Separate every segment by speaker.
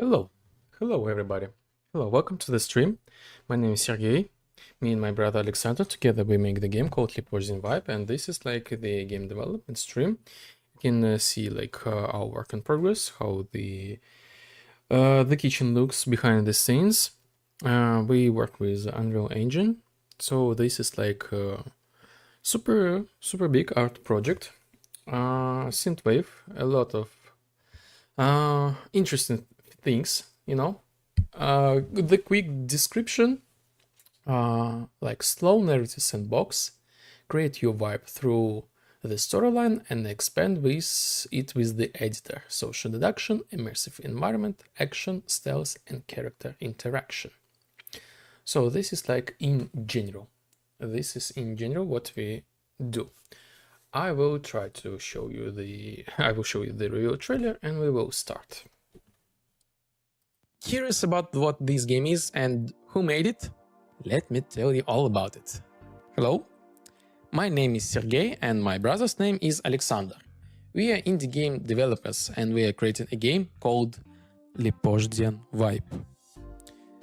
Speaker 1: Hello, hello everybody. Hello, welcome to the stream. My name is Sergey. Me and my brother Alexander together we make the game called Liporzin Vibe, and this is like the game development stream. You can see like our work in progress, how the kitchen looks behind the scenes. We work with Unreal Engine, so this is like super big art project. Synthwave, a lot of interesting things, the quick description, like slow narrative sandbox, create your vibe through the storyline and expand it with the editor. Social deduction, immersive environment, action, stealth, and character interaction. So this is like in general. This is in general what we do. I will try to show you I will show you the real trailer and we will start. Curious about what this game is and who made it? Let me tell you all about it. Hello, my name is Sergey and my brother's name is Alexander. We are indie game developers and we are creating a game called Liporzin Vibe.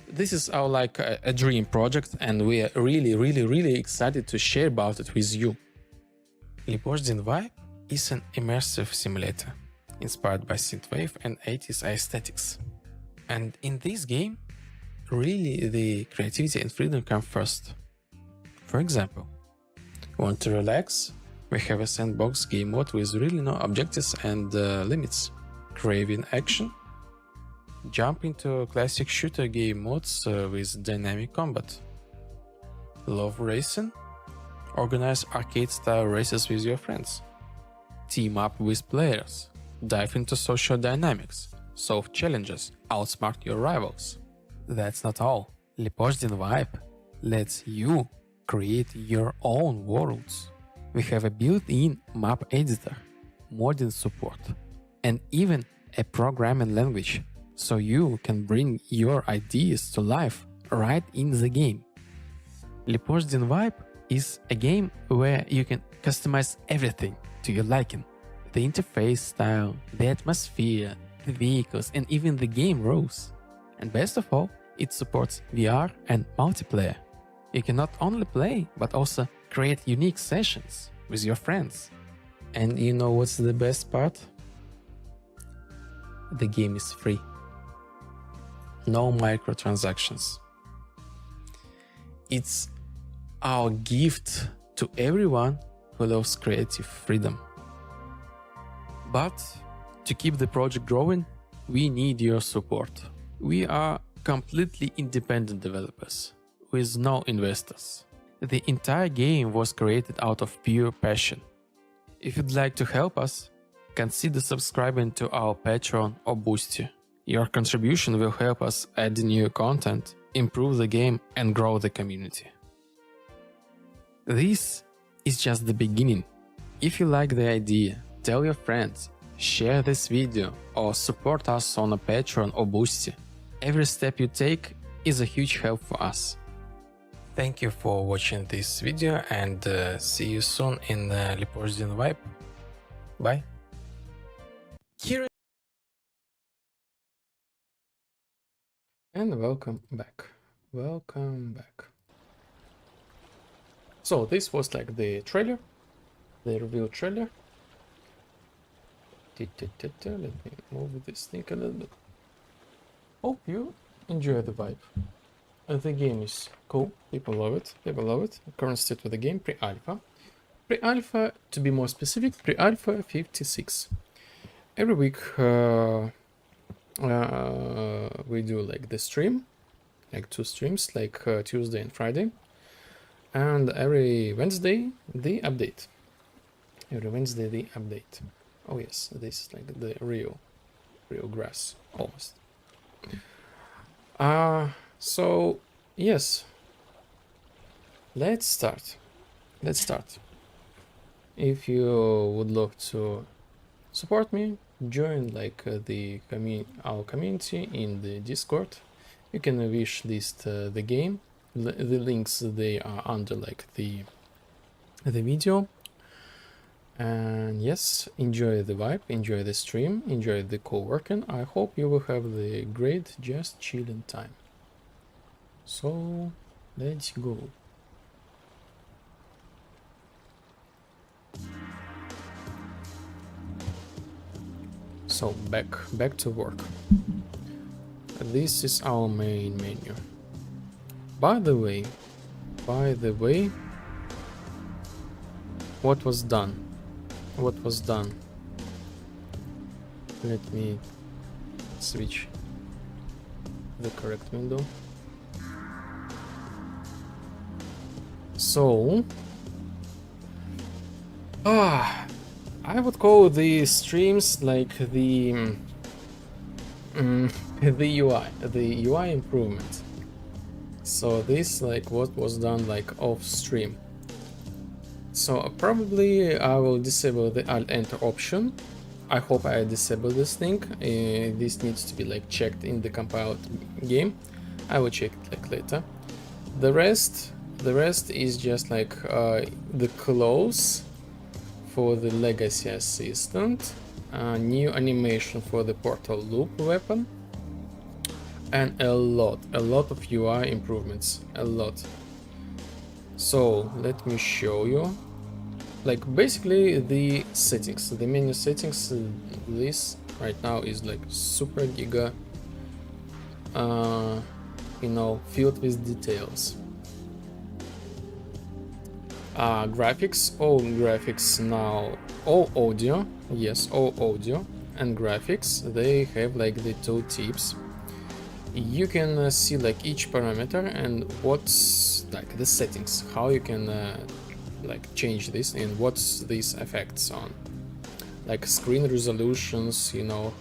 Speaker 1: This is our like a dream project and we are really excited to share about it with you. Liporzin Vibe is an immersive simulator inspired by Synthwave and 80s aesthetics. And in this game, really the creativity and freedom come first. For example, want to relax? We have a sandbox game mode with really no objectives and limits. Craving action? Jump into classic shooter game modes with dynamic combat. Love racing? Organize arcade-style races with your friends. Team up with players. Dive into social dynamics. Solve challenges. Outsmart your rivals. That's not all. Liporzin Vibe lets you create your own worlds. We have a built-in map editor, modding support, and even a programming language, so you can bring your ideas to life right in the game. Liporzin Vibe is a game where you can customize everything to your liking. The interface style, the atmosphere, the vehicles, and even the game rules. And best of all, it supports VR and multiplayer. You can not only play, but also create unique sessions with your friends. And you know what's the best part? The game is free. No microtransactions. It's our gift to everyone who loves creative freedom. But to keep the project growing, we need your support. We are completely independent developers, with no investors. The entire game was created out of pure passion. If you'd like to help us, consider subscribing to our Patreon or Boosty. Your contribution will help us add new content, improve the game, and grow the community. This is just the beginning. If you like the idea, tell your friends, share this video, or support us on a Patreon or Boosty. Every step you take is a huge help for us. Thank you for watching this video and see you soon in Liporzin Vibe. Bye. And welcome back. Welcome back. So this was like the trailer, the reveal trailer. Let me move this thing a little bit. Hope you enjoy the vibe. The game is cool. People love it. People love it. Current state of the game, pre-alpha. Pre-alpha, to be more specific, pre-alpha 56. Every week we do like the stream, like 2 streams, like Tuesday and Friday. And every Wednesday, the update. Every Wednesday, the update. Oh yes, this is like the real grass, almost. So yes, let's start. If you would love to support me, join like our community in the Discord. You can wish list the game. The links, they are under like the video. And yes, enjoy the vibe, enjoy the stream, enjoy the co-working. I hope you will have the great just chilling time. So let's go. So back to work. This is our main menu. By the way, what was done? Let me switch the correct window. So, I would call the streams like the the UI improvement. So this like what was done like off stream. So probably I will disable the Alt Enter option. I hope I disable this thing. This needs to be like checked in the compiled game. I will check it like later. The rest is just like the close for the legacy assistant, new animation for the portal loop weapon, and a lot of UI improvements, a lot. So let me show you. Like basically the settings, the menu settings, this right now is like super giga, you know, filled with details. Graphics, all graphics now, all audio, yes, all audio and graphics, they have like the two tips. You can see like each parameter and what's like the settings, how you can like change this and what's these effects on, like screen resolutions, you know,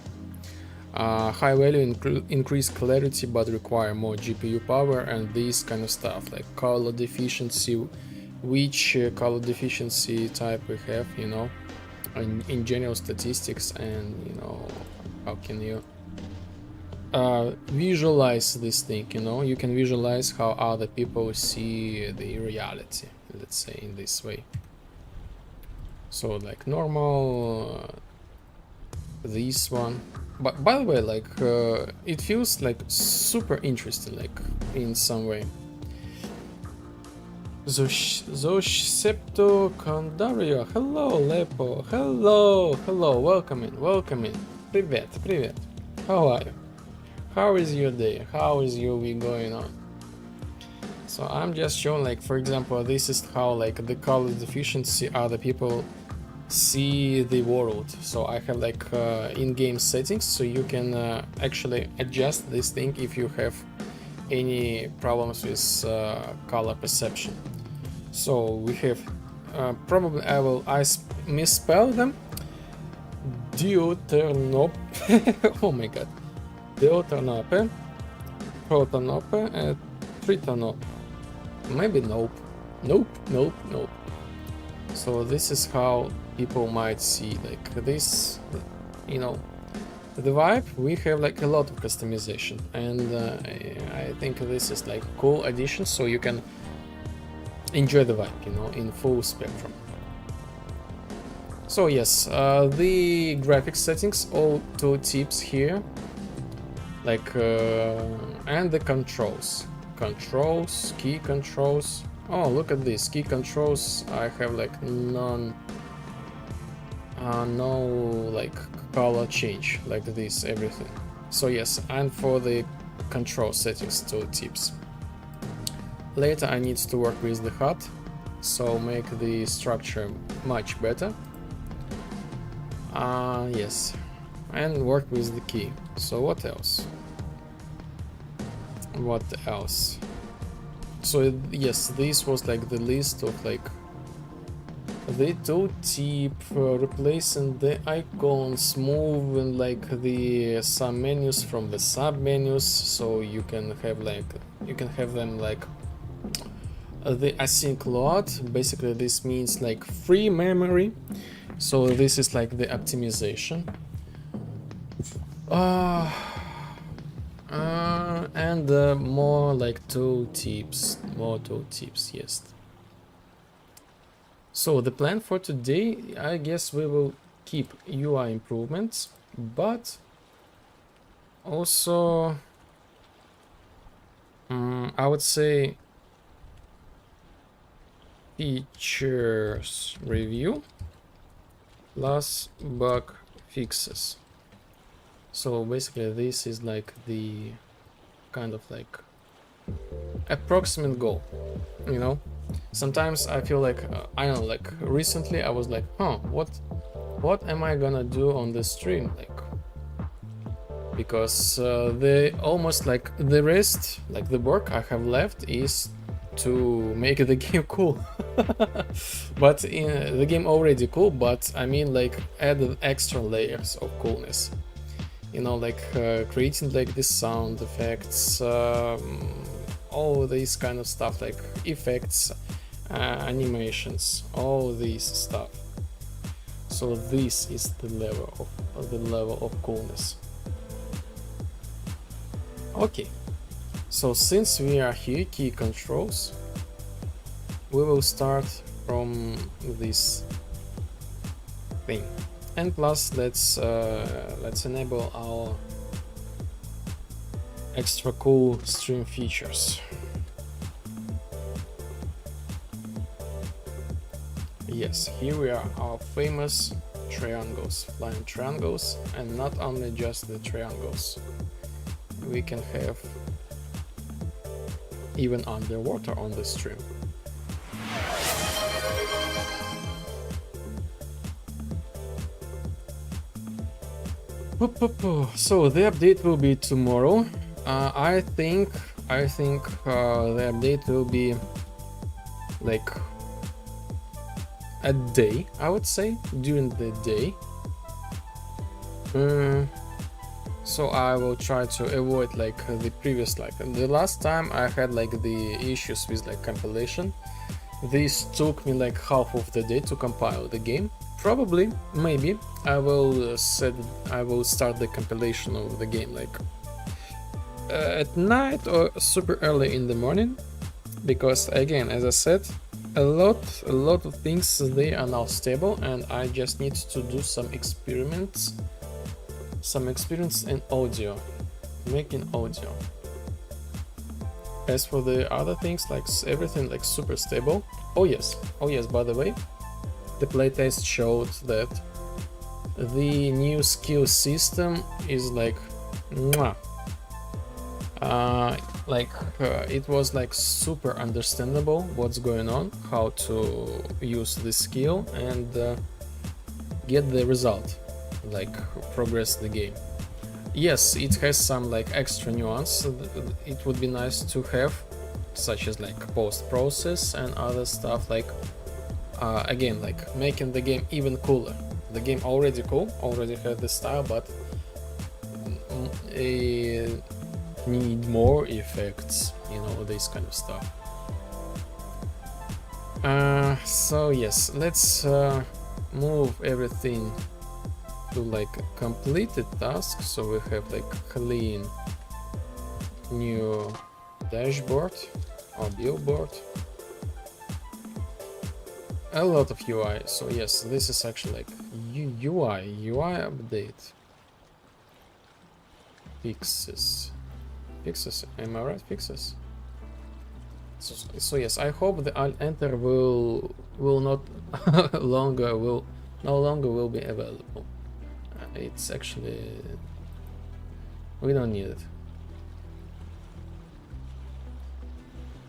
Speaker 1: high value increase clarity but require more GPU power and this kind of stuff, like color deficiency, which color deficiency type we have, you know, in general statistics, and you know, how can you visualize this thing, you know, you can visualize how other people see the reality, let's say in this way. So like normal, this one, but by the way, like it feels like super interesting, like in some way. Zosepto Kondario, hello Lepo, hello, welcome in, привет, how are you? How is your day? How is your week going on? So I'm just showing, like, for example, this is how like the color deficiency other people see the world. So I have like in-game settings, so you can actually adjust this thing if you have any problems with color perception. So we have probably I misspell them. Deuternope. Oh my god. Deuternope, Protonope, and Tritonope. Maybe nope. So this is how people might see like this, you know, the vibe. We have like a lot of customization, and I think this is like cool addition, so you can enjoy the vibe, you know, in full spectrum. So yes, the graphics settings, all two tips here, like and the controls, key controls. Oh, look at this, key controls. I have like no like color change like this, everything. So yes, and for the control settings, two tips. Later I need to work with the HUD, so make the structure much better. Yes, and work with the key. So what else? So yes, this was like the list of like the tooltip, replacing the icons, moving like the submenus from the submenus, so you can have them like the async load. Basically this means like free memory, so this is like the optimization. And more like tooltips, yes. So the plan for today, I guess we will keep UI improvements, but also I would say features review plus bug fixes. So basically this is like the kind of like approximate goal, you know. Sometimes I feel like I don't know, like recently I was like, what am I gonna do on the stream, like, because the almost like the rest, like the work I have left is to make the game cool. But the game already cool, but I mean like add extra layers of coolness, you know, like creating like the sound effects, all this kind of stuff, like effects, animations, all this stuff. So this is the level of coolness. Okay, so since we are here, key controls, we will start from this thing, and plus let's enable our extra cool stream features. Yes, here we are, our famous triangles, flying triangles, and not only just the triangles. We can have even underwater on the stream. So the update will be tomorrow. I think the update will be like a day, I would say, during the day. So I will try to avoid like the previous, like the last time I had like the issues with like compilation. This took me like half of the day to compile the game. Probably, maybe I will start the compilation of the game like at night or super early in the morning, because again, as I said, a lot of things, they are now stable, and I just need to do some experience in audio, making audio. As for the other things, like everything like super stable. Oh yes, by the way, the playtest showed that the new skill system is like mwah. It was like super understandable what's going on, how to use the skill and get the result, like progress the game. Yes, it has some like extra nuance it would be nice to have, such as like post-process and other stuff, like again, like making the game even cooler. The game already cool, already had the style, but need more effects, you know, this kind of stuff. So yes, let's move everything to like completed tasks, so we have like clean new dashboard or billboard, a lot of UI. So yes, this is actually like UI update fixes, am I right? Fixes. So yes, I hope the Alt Enter will not no longer will be available. It's actually, we don't need it.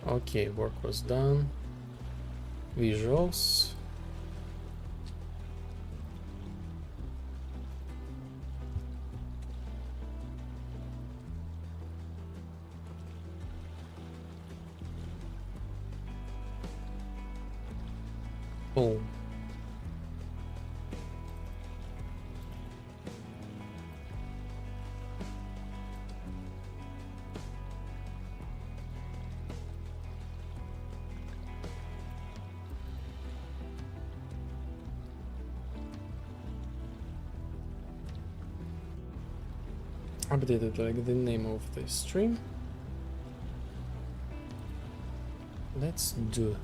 Speaker 1: Okay, work was done. Visuals. Oh. Updated like the name of the stream. Let's do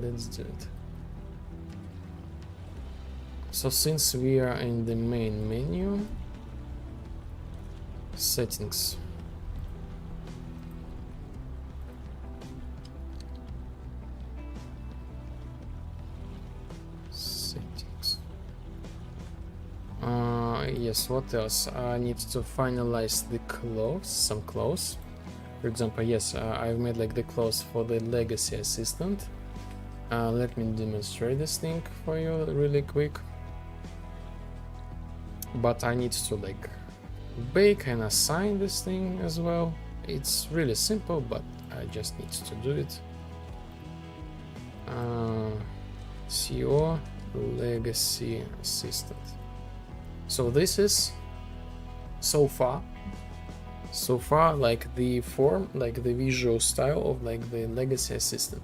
Speaker 1: it. So since we are in the main menu, settings. Settings. Yes, what else? I need to finalize the clothes, some clothes. For example, yes, I've made like the clothes for the legacy assistant. Let me demonstrate this thing for you really quick. But I need to like bake and assign this thing as well. It's really simple, but I just need to do it. CO legacy assistant. So this is so far like the form, like the visual style of like the legacy assistant.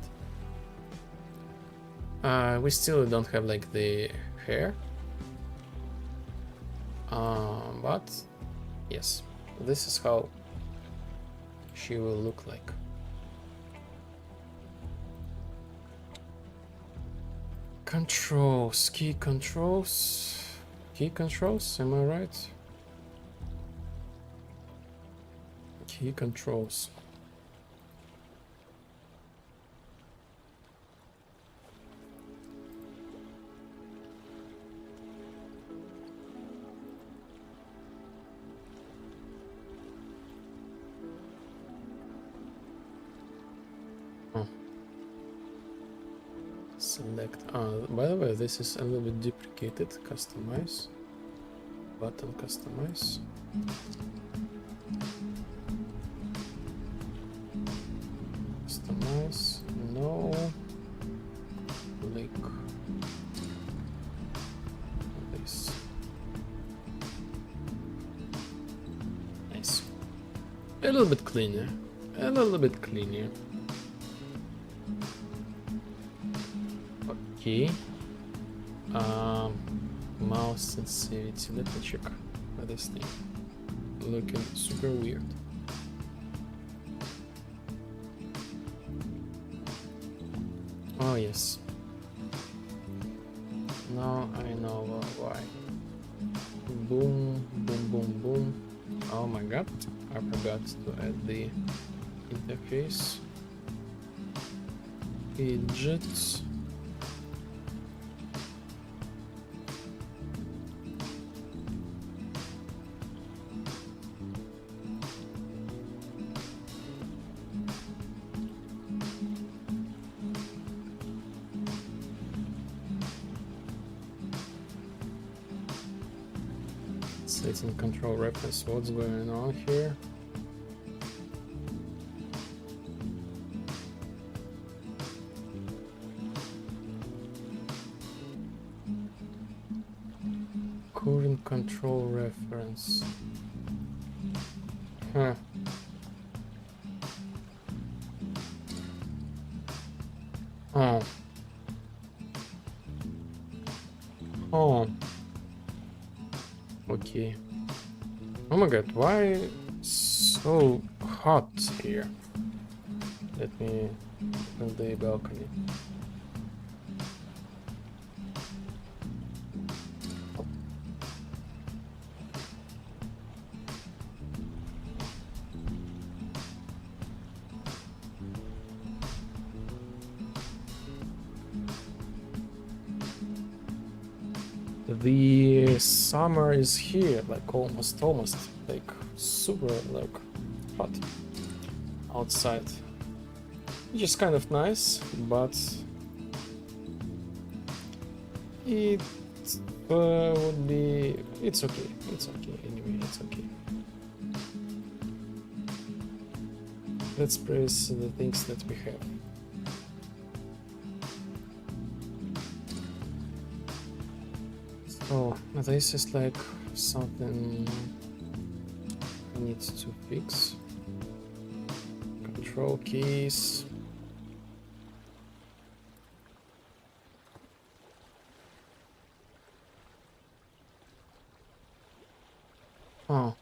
Speaker 1: We still don't have like the hair, but yes, this is how she will look like. Controls, key controls, am I right? Key controls. Select. By the way, this is a little bit duplicated. Customize. Button customize. Customize. No. Click. This. Nice. A little bit cleaner. A little bit cleaner. Okay. Mouse sensitivity. Let me check this thing. Looking super weird. Oh yes. Now I know why. Boom, boom, boom, boom. Oh my god! I forgot to add the interface. Widgets. Setting control reference. What's going on here? Current control reference. Huh. Oh. Oh. Okay. Oh my god, why so hot here? Let me open the balcony. The summer is here, like almost, like super, like hot outside, which is kind of nice, but it would be, it's okay, anyway, it's okay. Let's press the things that we have. Oh, this is like something I need to fix. Control keys. Oh.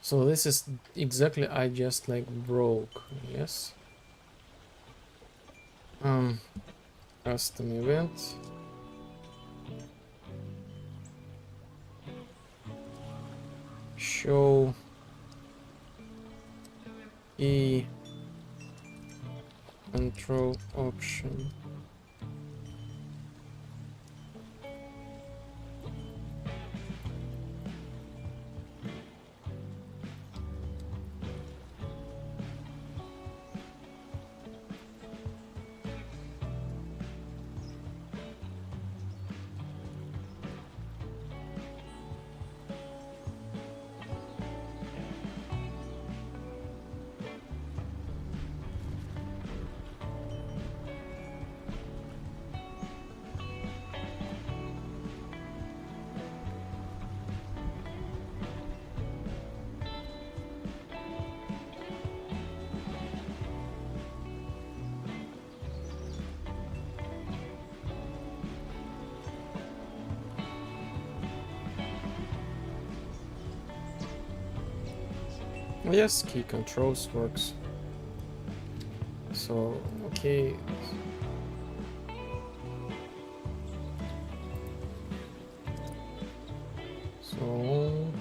Speaker 1: So this is exactly I just like broke, yes? Custom event. Show E control option. Yes, key controls works. So, okay. So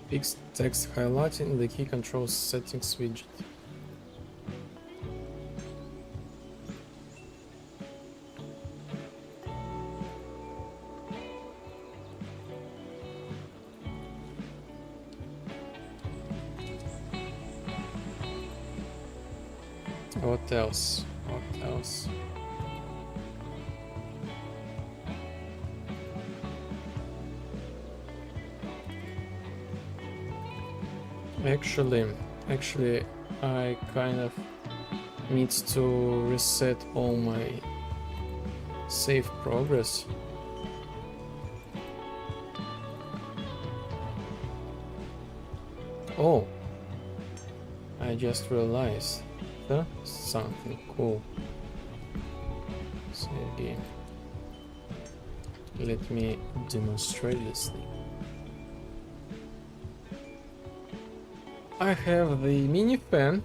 Speaker 1: fixed text highlighting the key controls settings widget. What else? What else? Actually, I kind of need to reset all my save progress. Oh, I just realized something cool. Save game. Let me demonstrate this thing. I have the mini fan,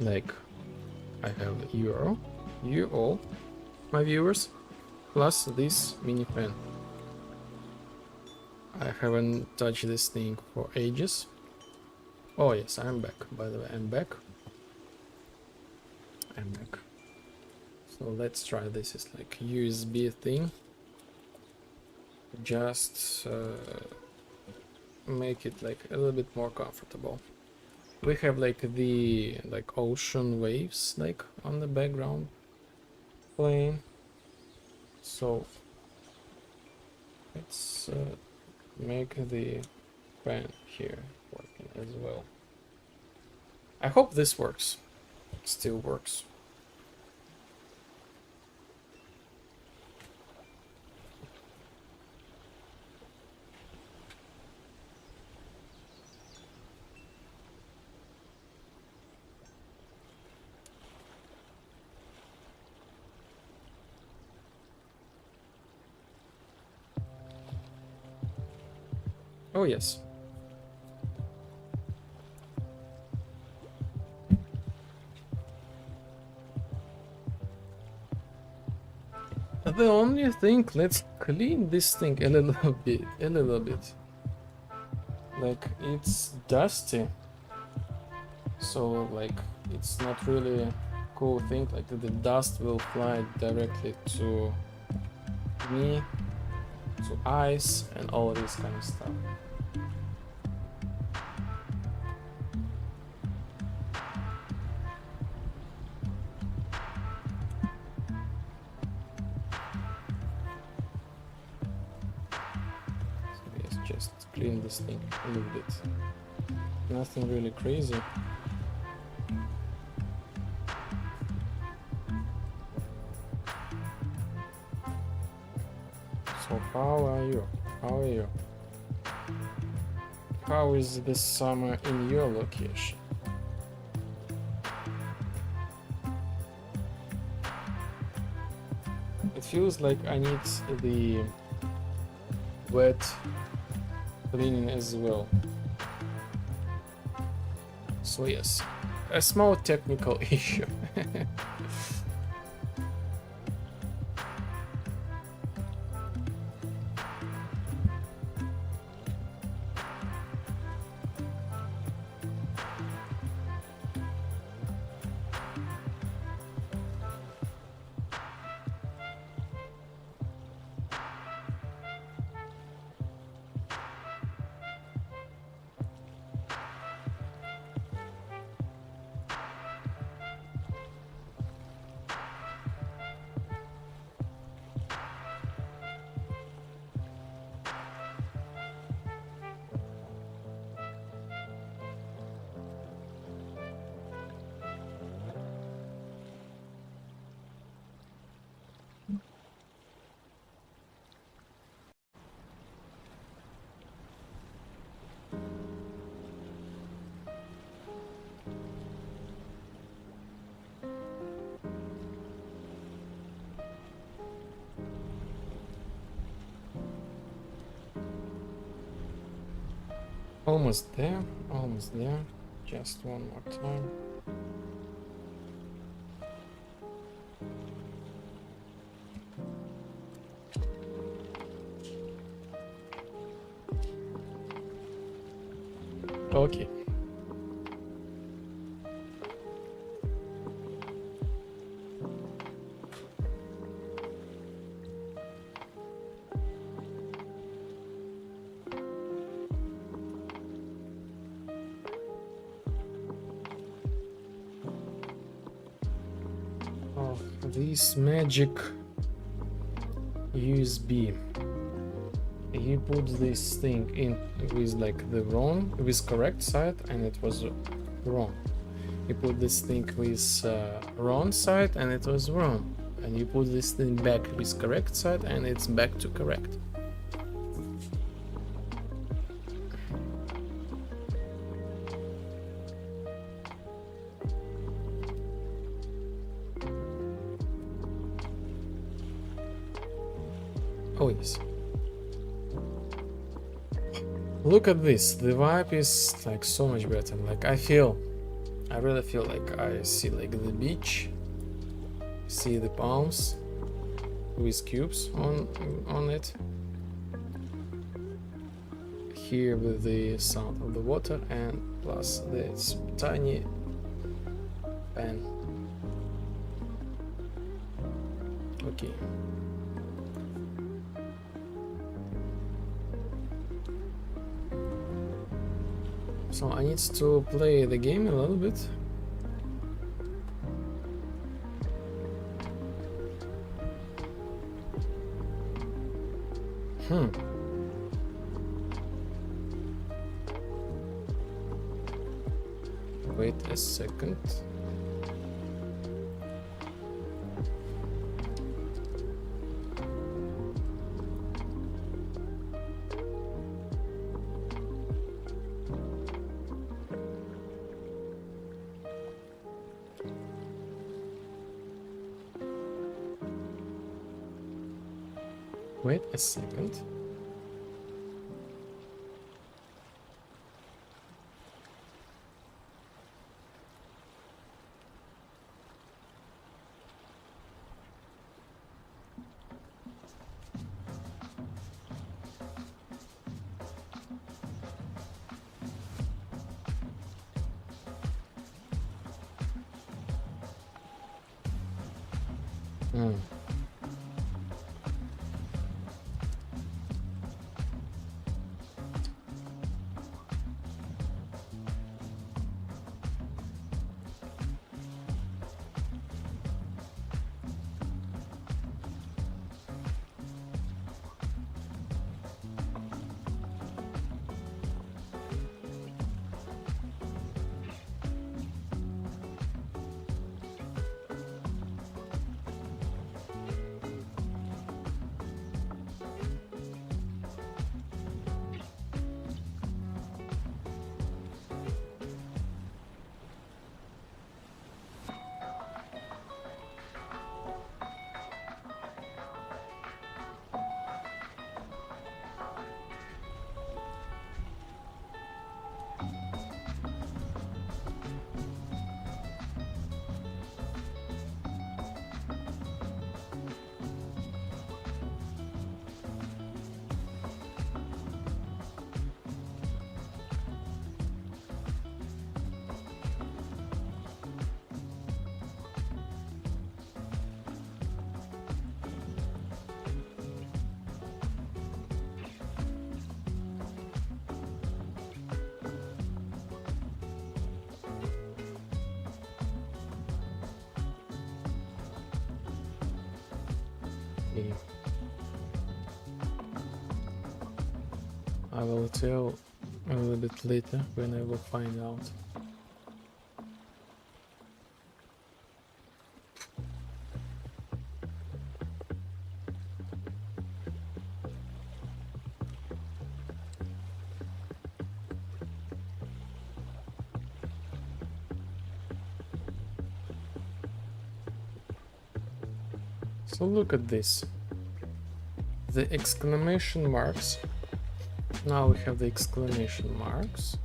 Speaker 1: like I have you all, my viewers, plus this mini fan. I haven't touched this thing for ages. Oh yes, I'm back. By the way, I'm back. So let's try this. It's like USB thing. Just make it like a little bit more comfortable. We have like the ocean waves like on the background playing. So let's make the fan here working as well. I hope this works. Still works. Oh yes. The only thing, let's clean this thing a little bit. Like it's dusty, so like it's not really a cool thing. Like the dust will fly directly to me, to eyes, and all this kind of stuff. Just clean this thing a little bit. Nothing really crazy. So how are you? How are you? How is this summer in your location? feels like I need the wet cleaning as well. So yes, a small technical issue. Almost there, almost there. Just one more time. Okay. This magic USB. You put this thing in with like the wrong, with correct side, and it was wrong. You put this thing with wrong side, and it was wrong. And you put this thing back with correct side, and it's back to correct. Oh yes. Look at this, the vibe is like so much better. Like I really feel like I see like the beach, see the palms with cubes on it. Here with the sound of the water and plus this tiny pen. Okay. So I need to play the game a little bit. Wait a second. Wait a second. Okay. I will tell a little bit later when I will find out. So look at this. The exclamation marks. Now we have the exclamation marks.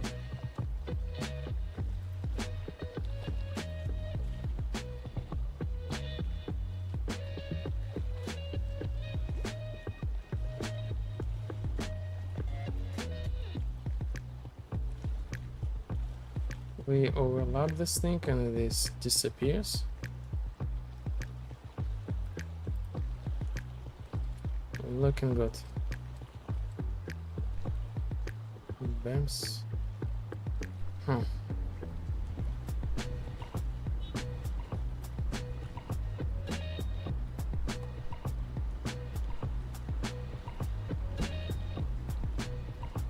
Speaker 1: We overlap this thing and this disappears. Looking good. Bams. Huh.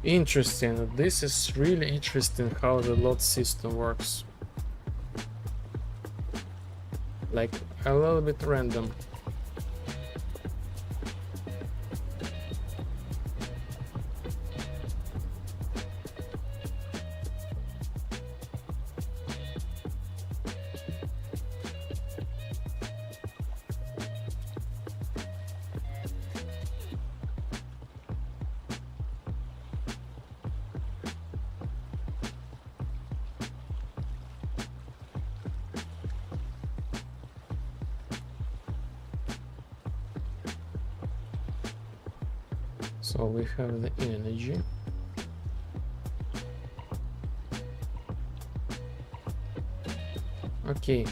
Speaker 1: Interesting. This is really interesting how the load system works. Like a little bit random. So we have the energy. Okay.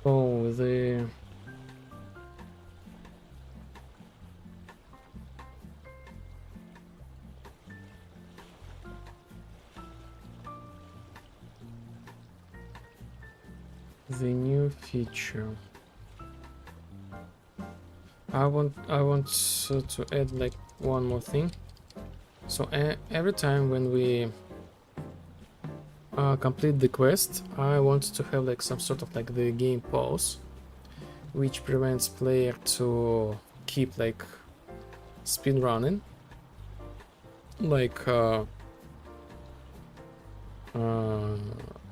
Speaker 1: Oh, the new feature. I want to add like one more thing. So every time when we complete the quest, I want to have like some sort of like the game pause, which prevents player to keep like speed running, like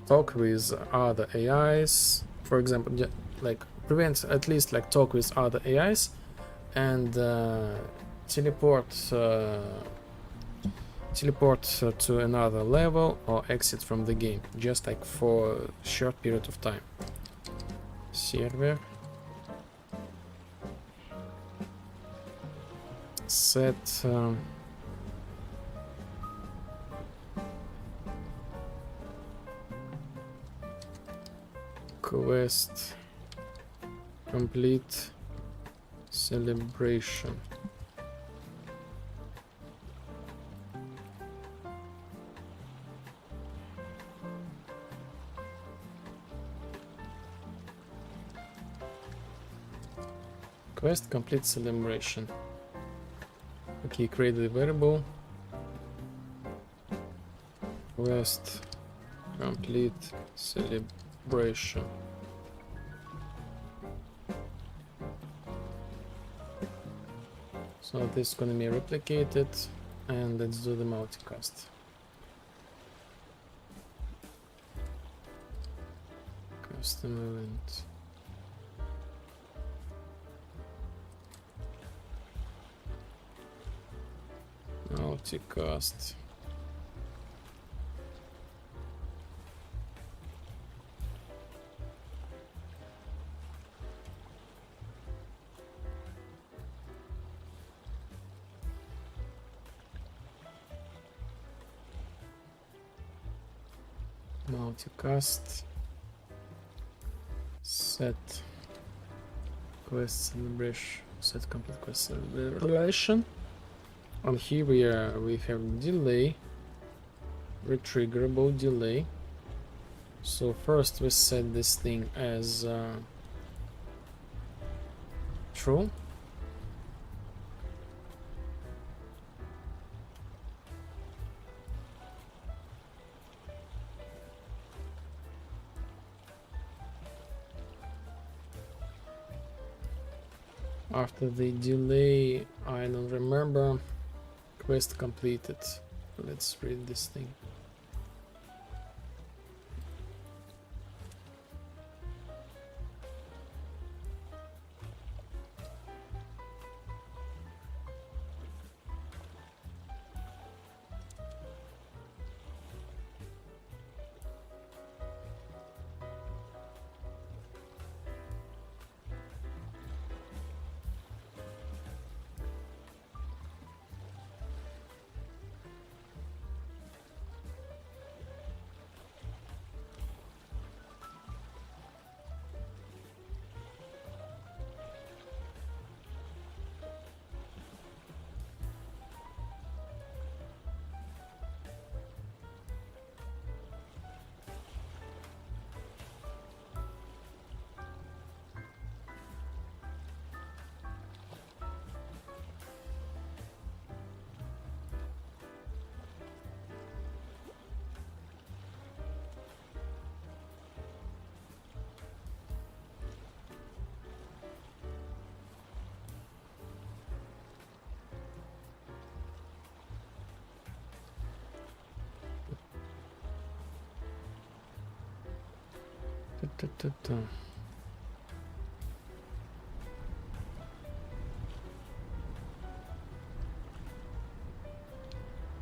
Speaker 1: talk with other AIs, for example, like prevent, at least like talk with other AIs, and teleport to another level or exit from the game, just like for a short period of time. Server. Set quest complete celebration. Quest complete celebration. Okay, create the variable. Quest complete celebration. So this is gonna be replicated, and let's do the multicast. Custom event. Multicast. Multicast. Set quest celebration. Set complete quest celebration. And here we have delay, retriggerable delay. So first we set this thing as true. After the delay, I don't remember. Quest completed. Let's read this thing.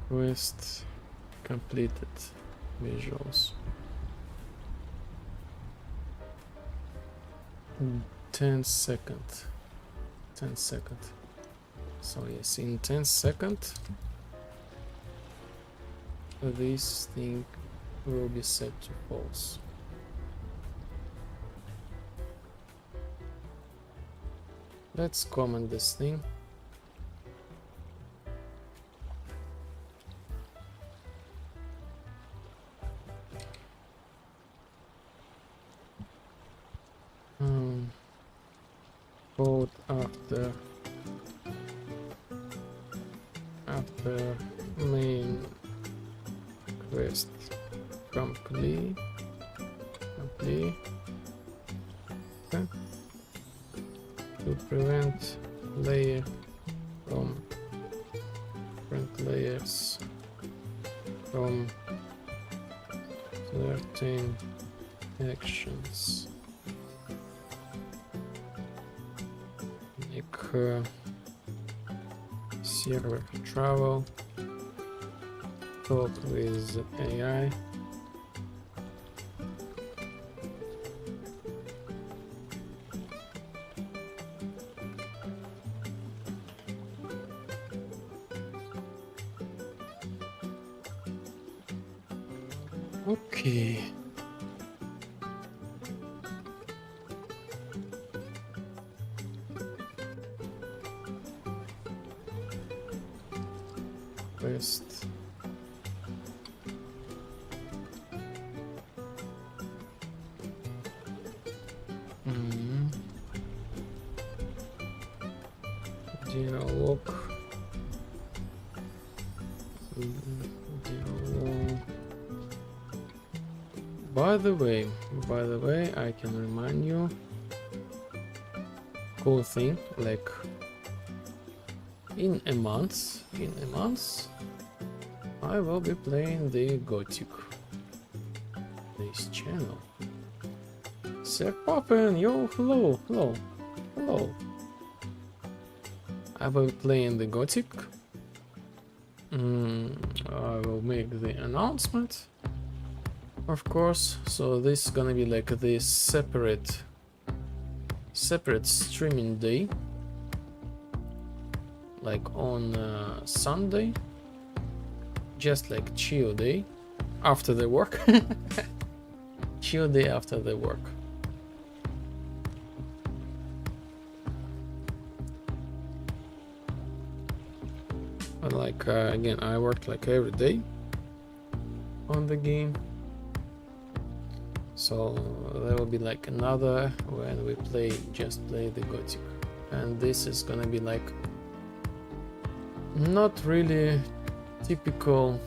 Speaker 1: Quest completed. Visuals. 10 seconds. 10 seconds. So yes, in 10 seconds this thing will be set to false. Let's comment this thing. Code after main quest complete. Okay. To prevent layer from different layers from certain actions. like server travel, talk with AI. Okay. First. Dialog. Dialog. By the way, I can remind you cool thing, like in a month, I will be playing the Gothic. This channel. Sir Poppin, yo, hello. I will be playing the Gothic. I will make the announcement, of course. So this is gonna be like the separate streaming day, like on Sunday, just like chill day after the work. Chill day after the work. But like again, I work like every day on the game, so there will be like another when we just play the Gothic, and this is gonna be like not really typical,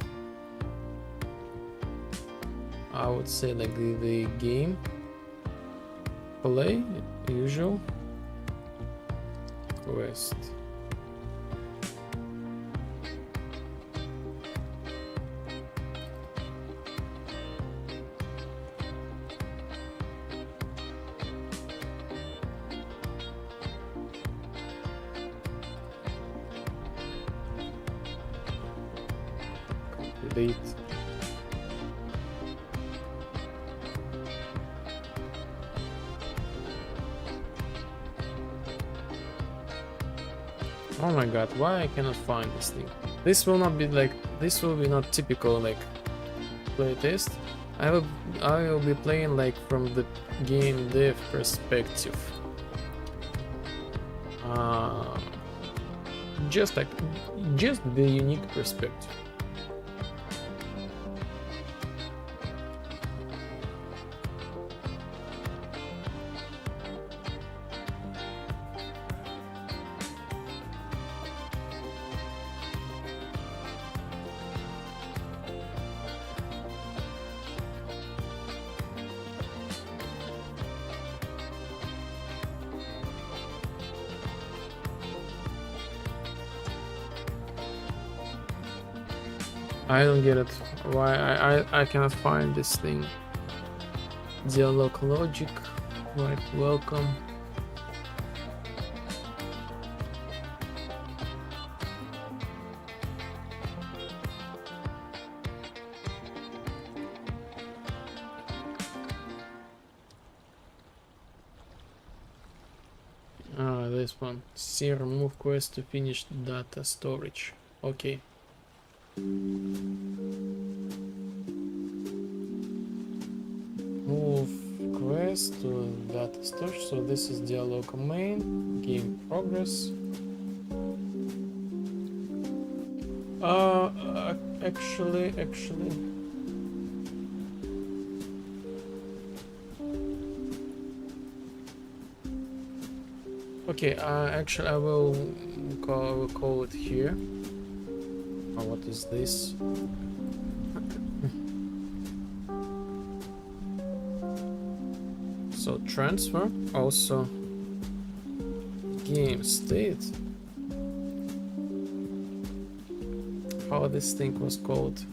Speaker 1: I would say, like the game play usual quest. Complete. Oh my god, why I cannot find this thing? This will not be like, this will be not typical like playtest. I will be playing like from the game dev perspective. Just the unique perspective. I don't get it. Why I cannot find this thing. Dialogue logic. Right, welcome. This one. See, remove quest to finish data storage. Okay. Move quest to data storage. So this is dialogue main, game progress. Actually. Okay, actually I will call it here. Oh, what is this? So transfer, also game state. How this thing was called?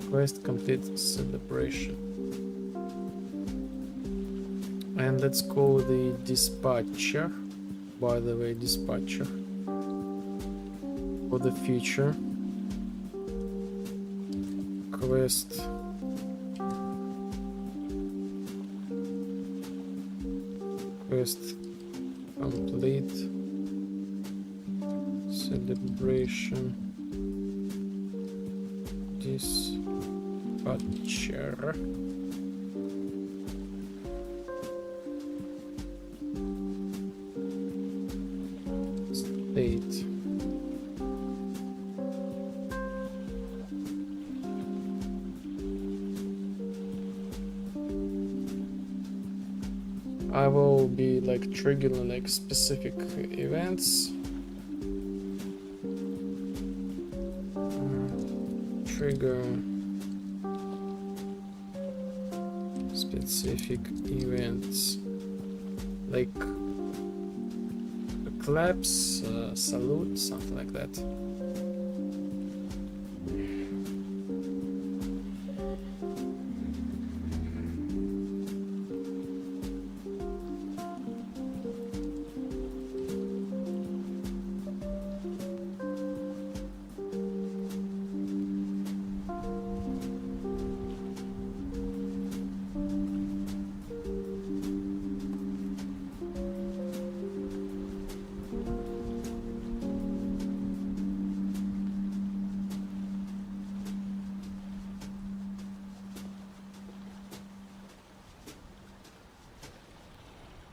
Speaker 1: Quest complete celebration. And let's call the dispatcher. by the way, dispatcher for the future. Quest complete. Celebration. Dispatcher. State. I will be like triggering like specific events. Trigger specific events like claps, salute, something like that.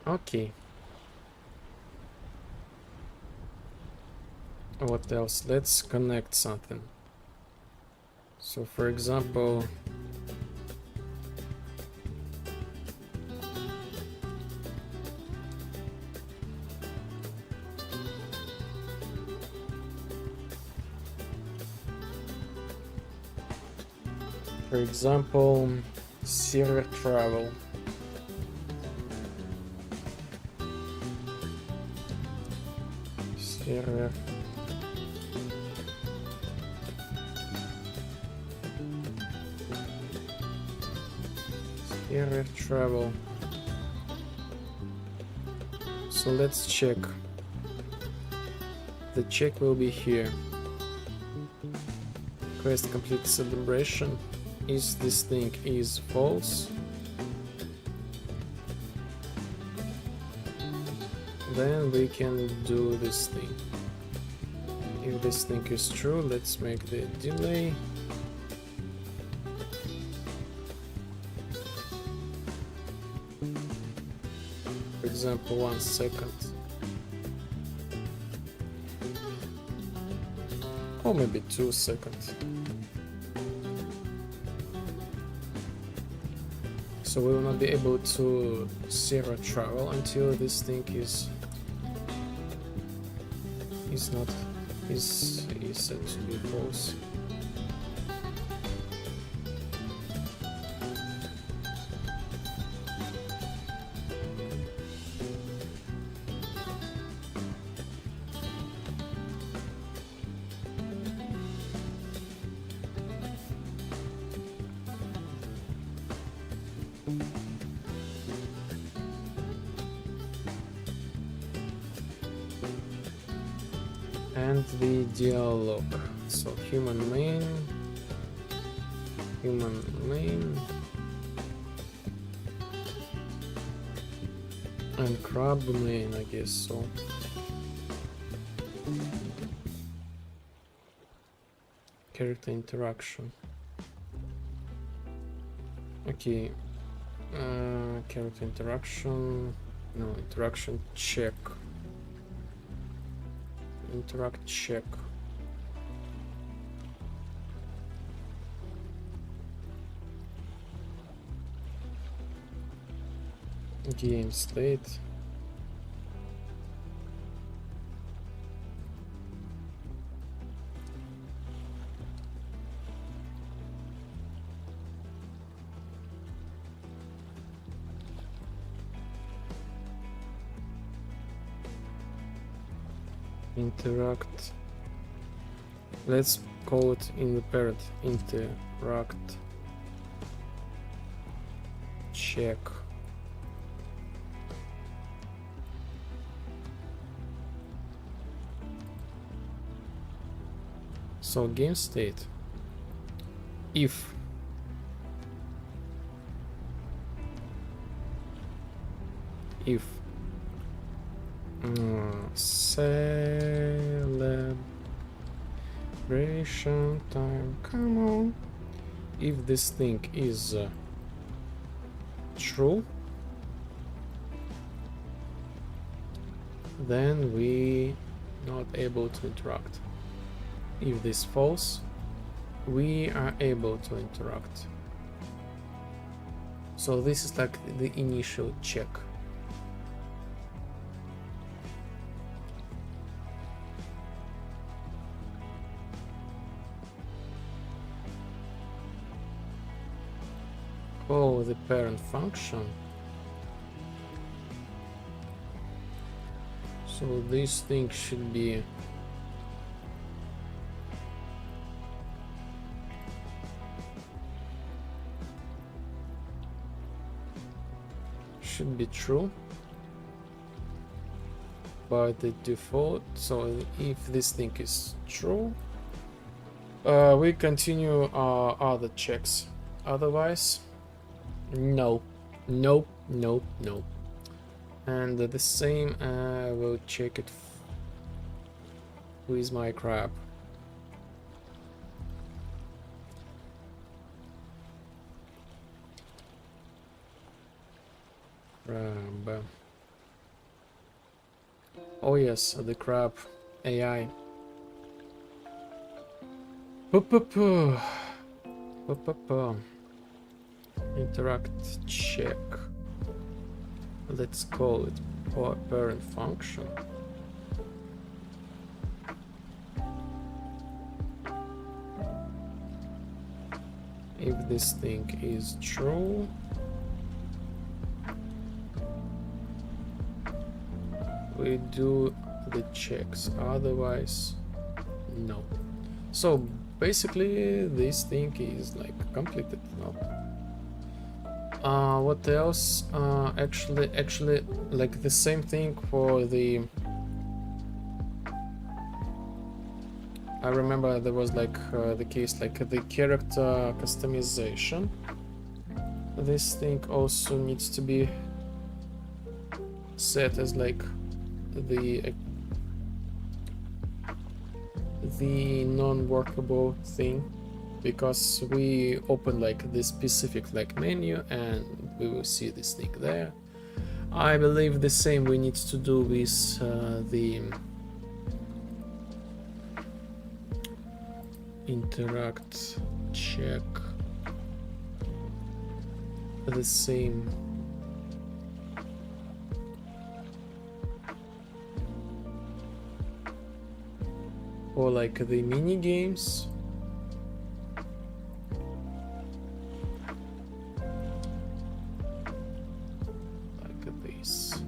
Speaker 1: Okay. What else? Let's connect something. So for example, server travel. Server travel. So let's check. The check will be here. Quest complete celebration. Is this thing is false? Then we can do this thing. If this thing is true, let's make the delay. For example, 1 second. Or maybe 2 seconds. So we will not be able to zero travel until this thing is said to be false. And the dialogue. So human main, and crab main, I guess so. Character interaction. Okay. Character interaction. No, interaction check. Interact check. Game state. Interact. Let's call it in the parent. Interact check. So game state, if celebration time, come on, if this thing is true, then we not able to interact. If this false, we are able to interact. So this is like the initial check. Oh, the parent function. So this thing should be true by the default. So if this thing is true, we continue our other checks. Otherwise, no. And the same, we'll check it with my crab. Crab. Oh yes, the crab AI. Interact check. Let's call it parent function. If this thing is true, we do the checks, otherwise no. So basically this thing is like completed now. What else? Actually, like the same thing for the. I remember there was like the case like the character customization. This thing also needs to be set as like the non-workable thing, because we open like this specific like menu and we will see this thing there. I believe the same we need to do with the interact check. The same. Or like the mini games. Like this.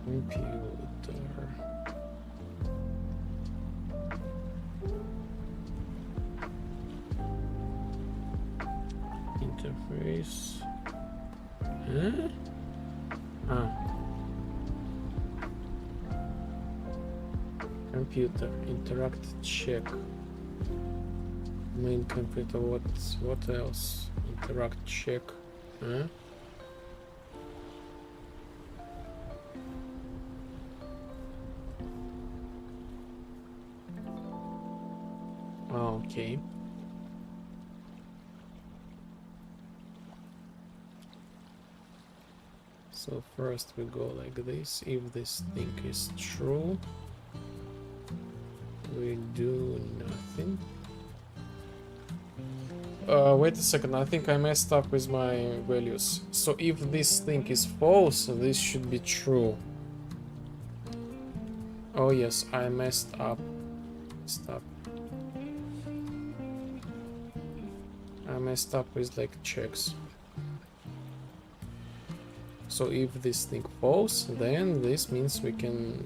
Speaker 1: Computer. Interface. Huh? Computer. Interact check. Main computer. What else? Interact check. Huh? Okay. So first we go like this. If this thing is true, we do nothing. Wait a second, I think I messed up with my values. So if this thing is false, this should be true. Oh yes, I messed up. Stop. I messed up with like checks. So if this thing falls, then this means we can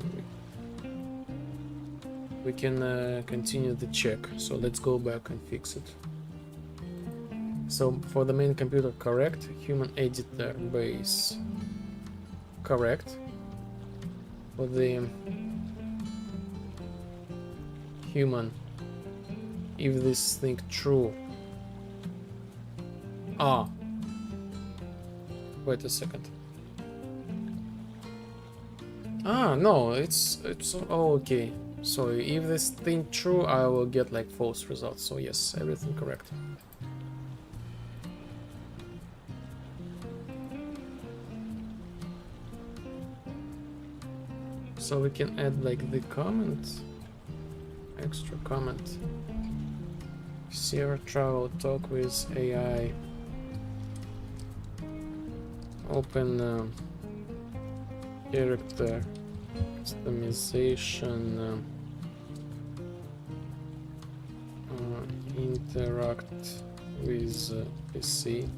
Speaker 1: continue the check. So let's go back and fix it. So for the main computer, correct. Human editor base, correct. For the human, if this thing true. Wait a second. No, it's okay. So if this thing true, I will get like false results. So yes, everything correct. So we can add like the comment, extra comment. Zero travel, talk with AI. Open character customization, interact with PC.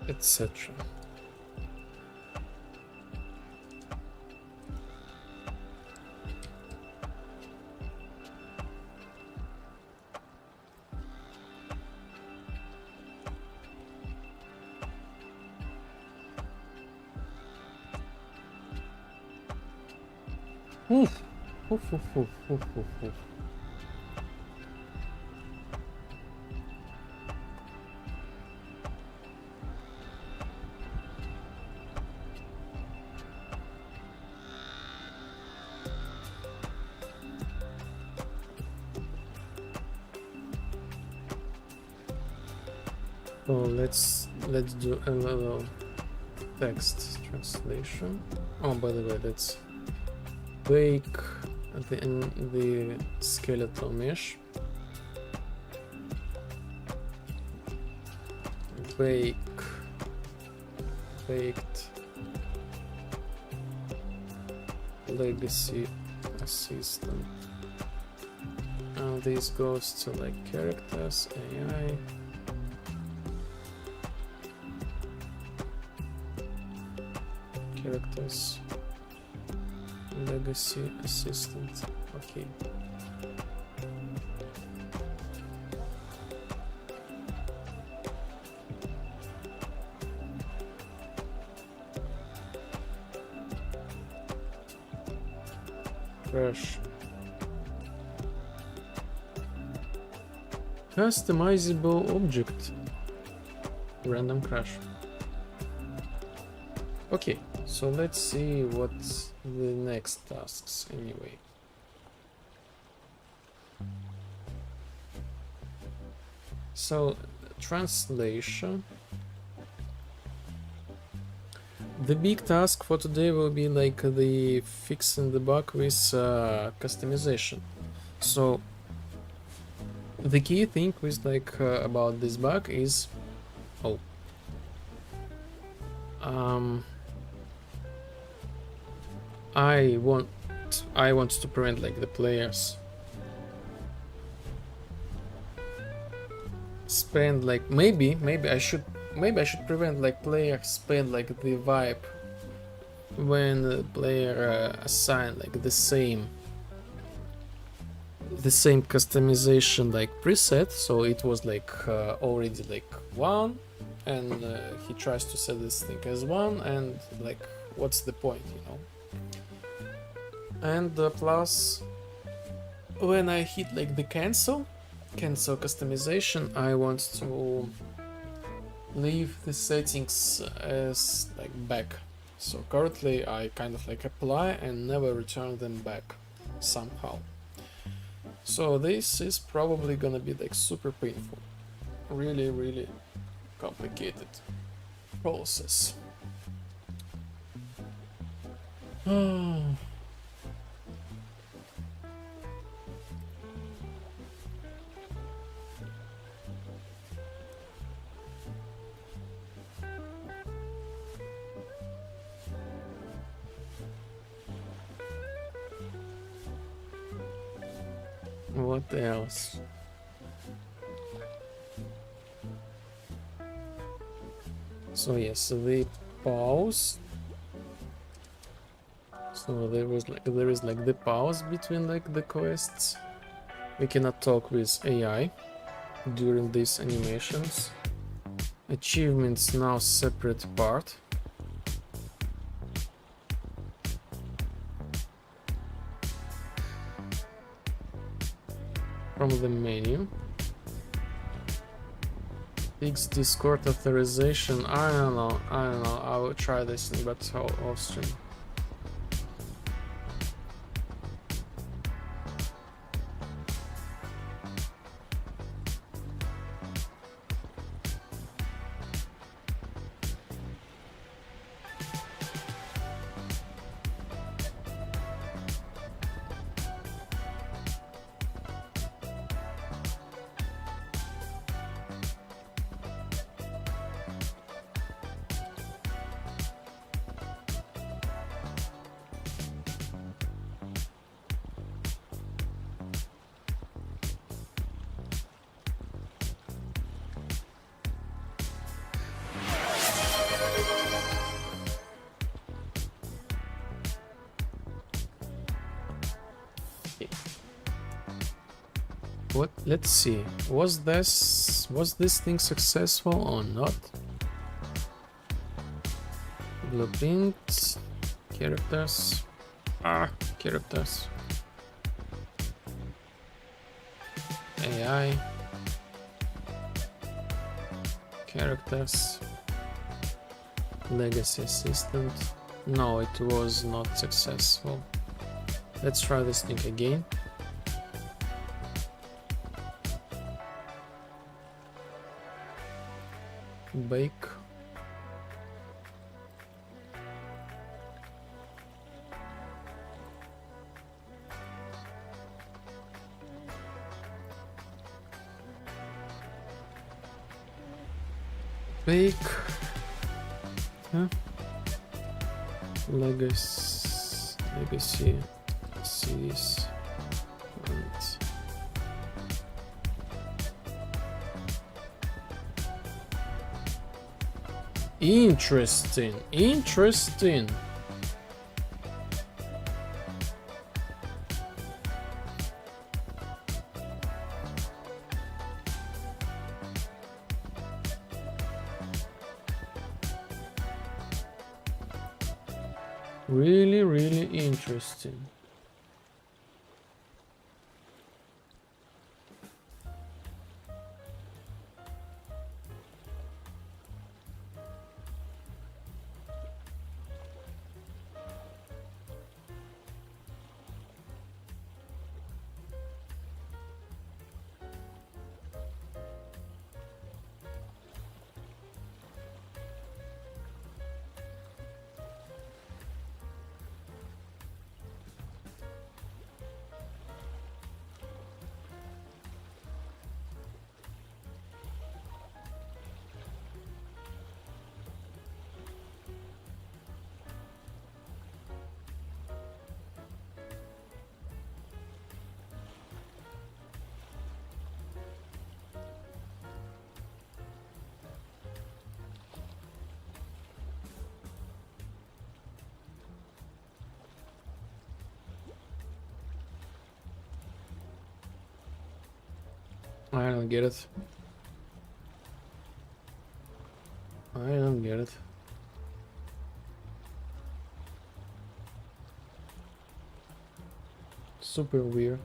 Speaker 1: Etc. Oof. Oof, oof, oof, oof, oof, oof. So let's do a little text translation. Oh, by the way, let's bake the skeletal mesh. Baked legacy assistant. And this goes to like characters, AI. Characters, legacy assistant. Okay. Crash. Customizable object. Random crash. Okay. So let's see what's the next tasks anyway. So translation. The big task for today will be like the fixing the bug with customization. So the key thing with like about this bug is I want to prevent like the players spend like maybe I should prevent like players spend like the vibe when the player assign like the same the same customization like preset, so it was like already like 1, and he tries to set this thing as 1, and like what's the point, you know? And plus when I hit like the cancel customization, I want to leave the settings as like back. So currently I kind of like apply and never return them back somehow. So this is probably gonna be like super painful. Really complicated process. What else? So yes, the pause. So there is like the pause between like the quests. We cannot talk with AI during these animations. Achievements now separate part. From the menu. Fix Discord authorization. I don't know. I will try this in battle off stream. What? Let's see. Was this thing successful or not? Blueprint, characters. Characters. AI. Characters. Legacy assistant. No, it was not successful. Let's try this thing again. Bake. Bake. Huh? Legacy series and interesting. Really interesting. I don't get it. I don't get it. Super weird.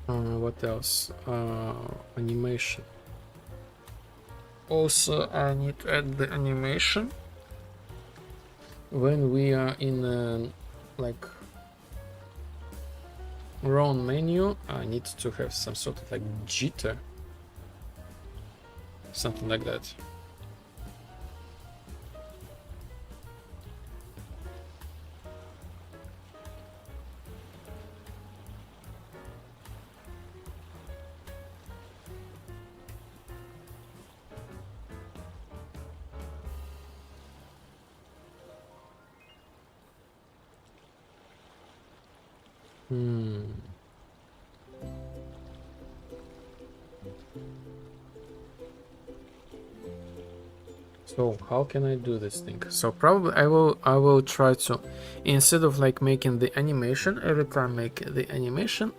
Speaker 1: What else? Animation. Also, I need to add the animation when we are in a like round menu. I need to have some sort of like jitter, something like that. So how can I do this thing? So probably I will try to, instead of like making the animation every time make the animation,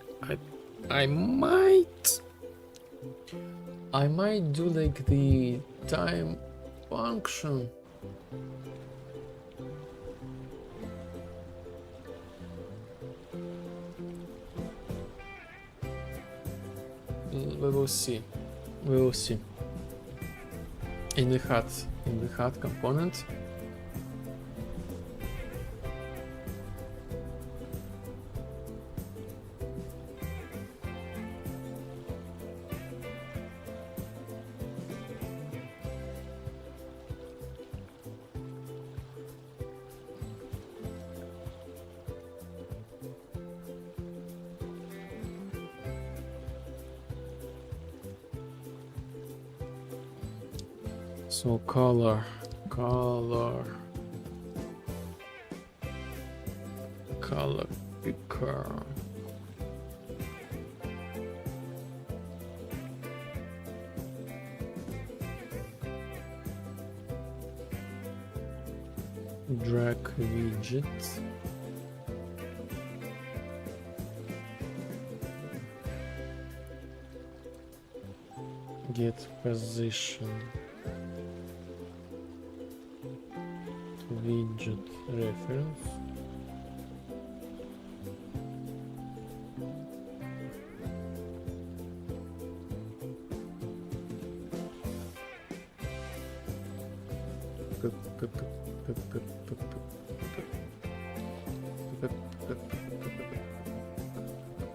Speaker 1: I might do like the time function. We will see. We will see. In the HUD component. So color picker. Drag widget. Get position. Widget reference.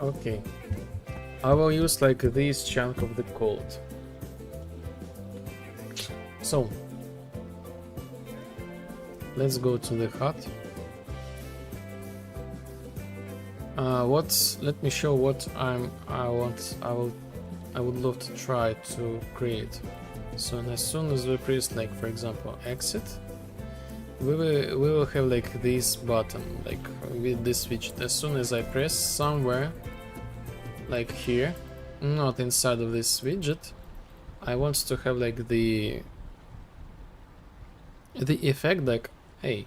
Speaker 1: Okay, I will use like this chunk of the code. So let's go to the HUD. Let me show what I would love to try to create. So as soon as we press, like for example exit, we will have like this button, like with this widget. As soon as I press somewhere like here, not inside of this widget, I want to have like the effect like hey,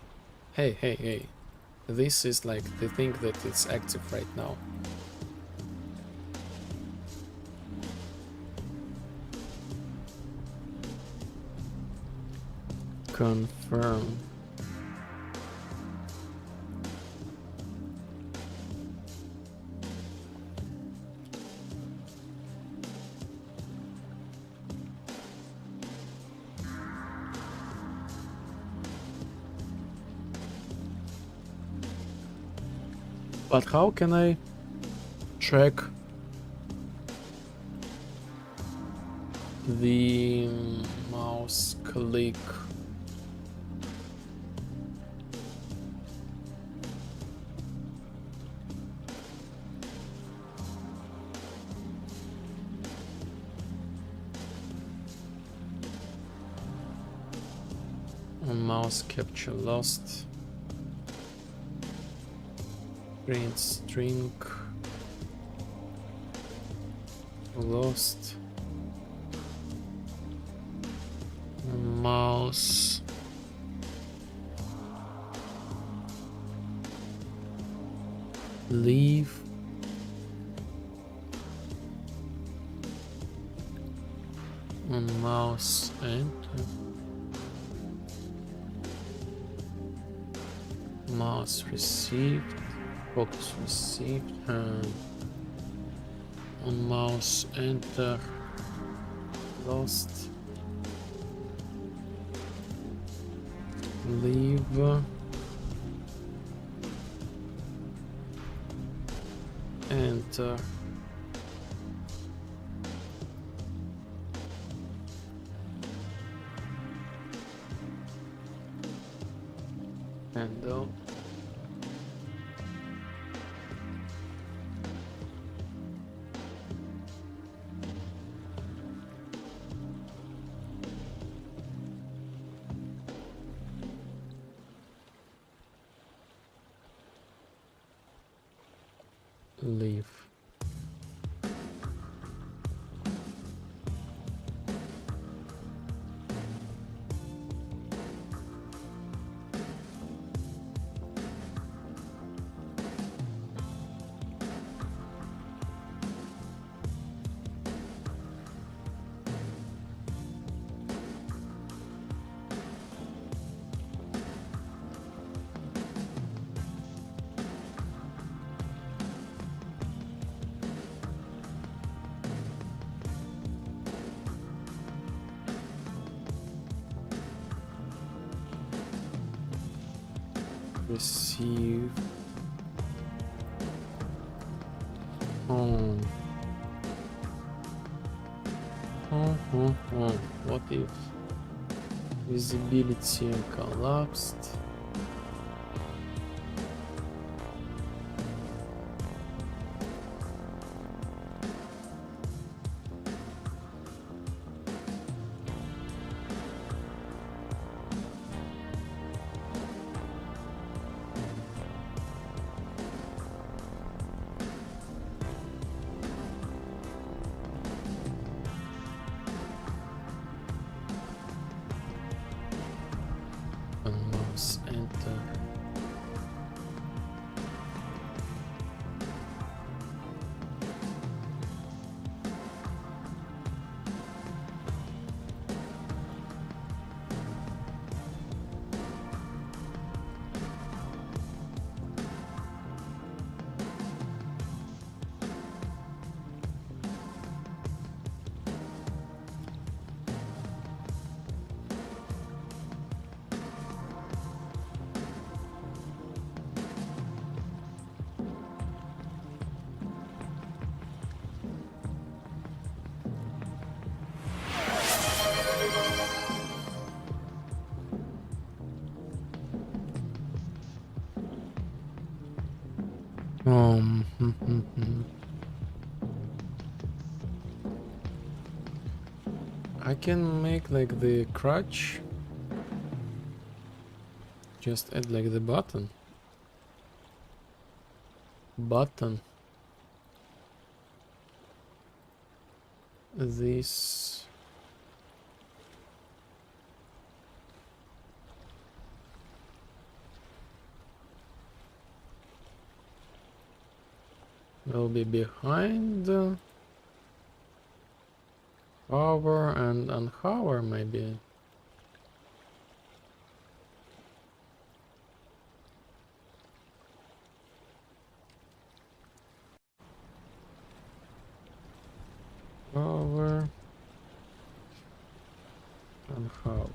Speaker 1: this is like the thing that it's active right now. Confirm. But how can I track the mouse click. Mouse capture lost. Print string lost. Mouse leave. Mouse enter. Mouse received. Focus received. On mouse enter. Lost. Leave. Enter. Handle. Leave. Receive. Oh. What if visibility collapsed? Mouse enter. Um, I can make like the crutch. Just add like the button. This. Will be behind hover and unhover maybe. Hover and hover.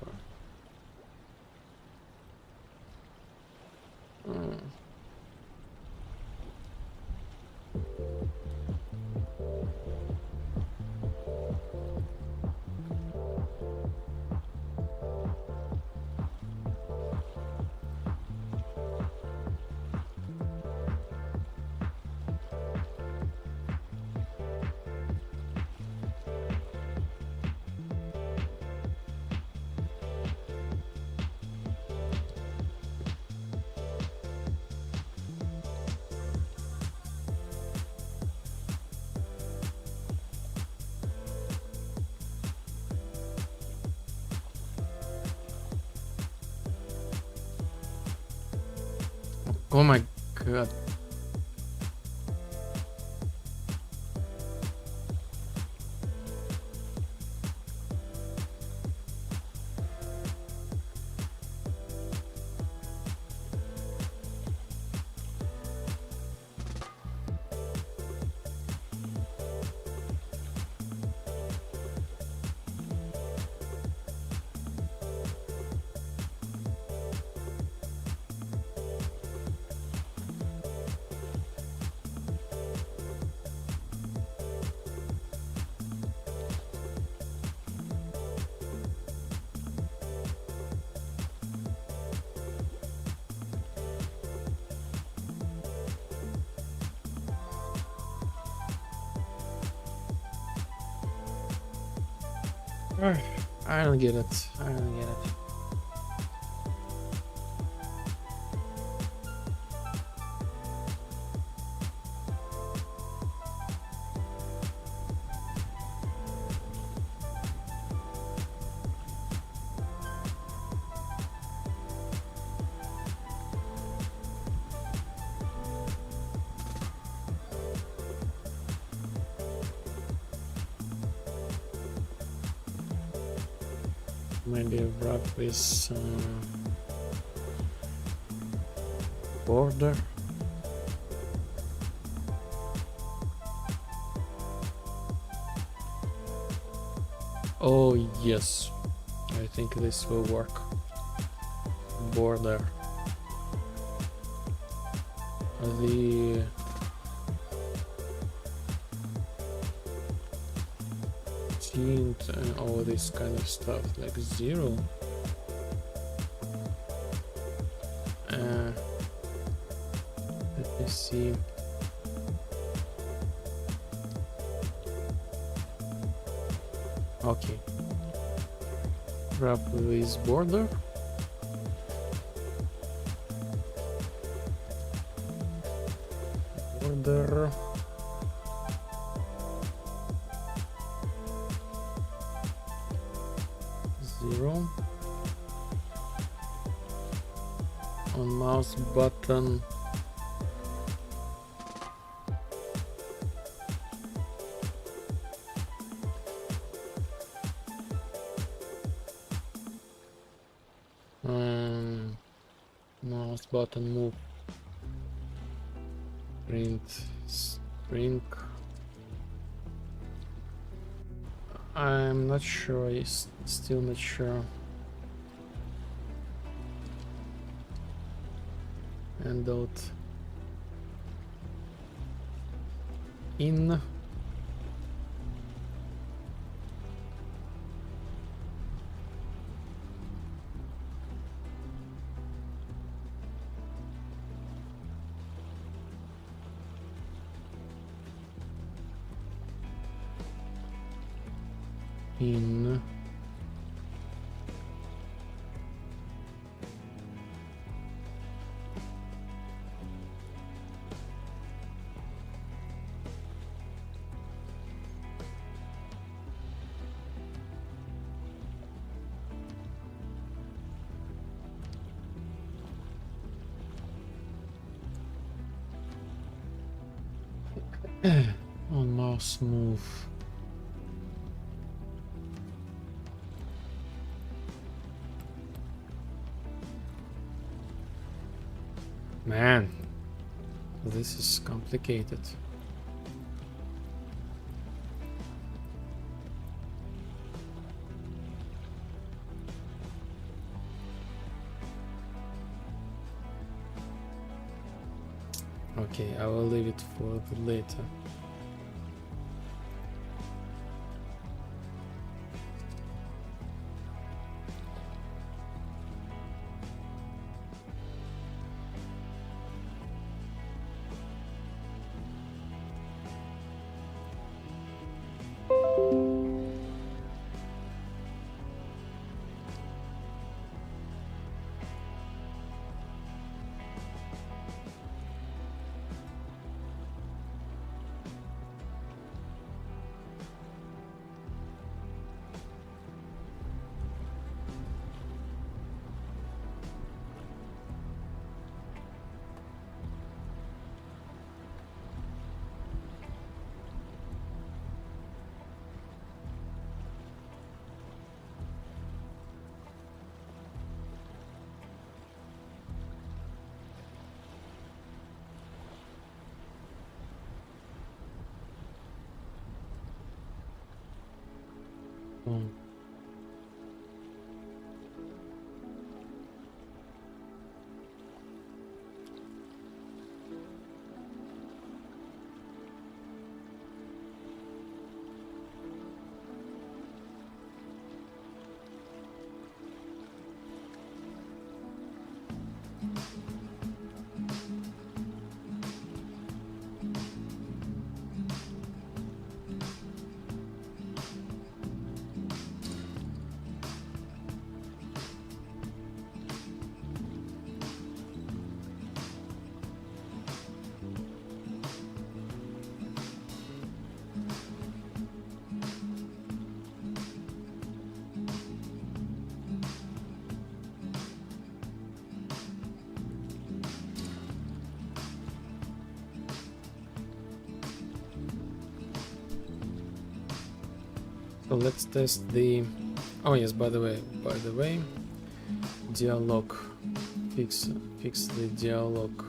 Speaker 1: Oh my god. I don't get it. I don't get it. Maybe wrap with border. Oh yes, I think this will work. Border. The tint and all this kind of stuff, like 0. Let me see. Okay. Wrap this border. Border. Zero. On mouse button. Mouse button move. Print string. I'm not sure. Still not sure. And out in. In. On mouse move. Man, this is complicated. Okay, I will leave it for the later. So let's test the... Oh yes, by the way, dialogue. Fix the dialogue.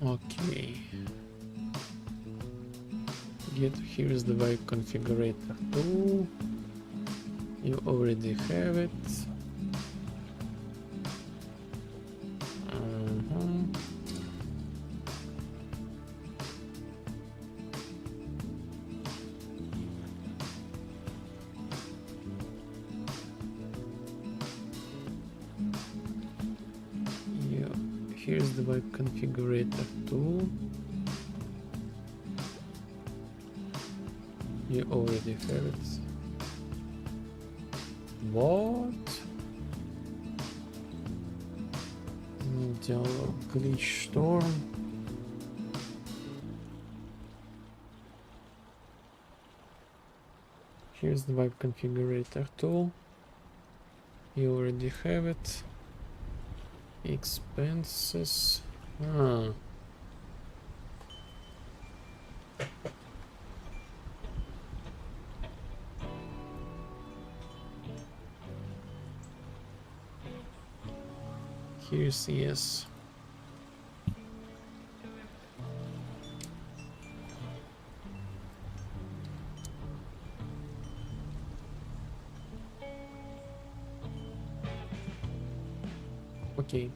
Speaker 1: Okay. Here's the vibe configurator tool. You already have it. Here's the vibe configurator tool. You already have it. What? Dialog glitch storm. Here's the vibe configurator tool. You already have it. Expenses. Here's yes. Okay.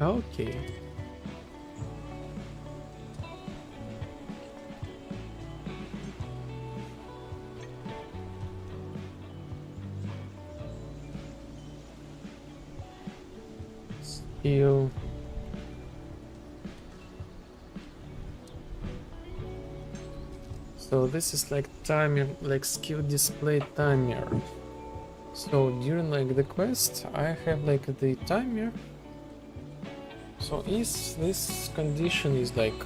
Speaker 1: Okay. Still. So this is like timer, like skill display timer. So during like the quest, I have like the timer. So is this condition is like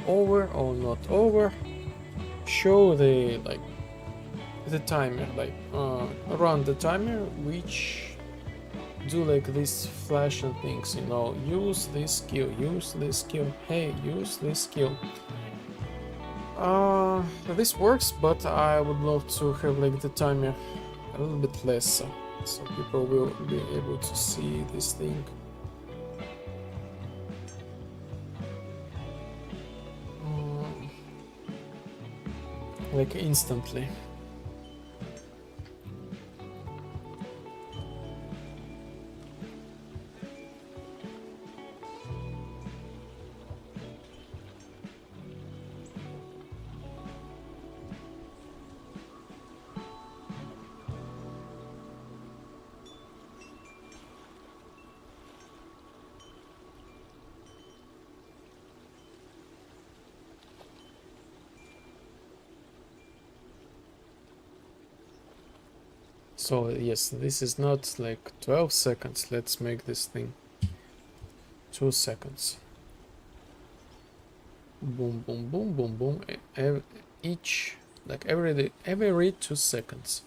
Speaker 1: over or not over, show the like the timer, like around the timer, which do like these flashing things, you know, use this skill, hey, use this skill. This works, but I would love to have like the timer a little bit less, so people will be able to see this thing. Like instantly. So yes, this is not like 12 seconds. Let's make this thing 2 seconds. Boom, boom, boom, boom, boom. Each, like every 2 seconds.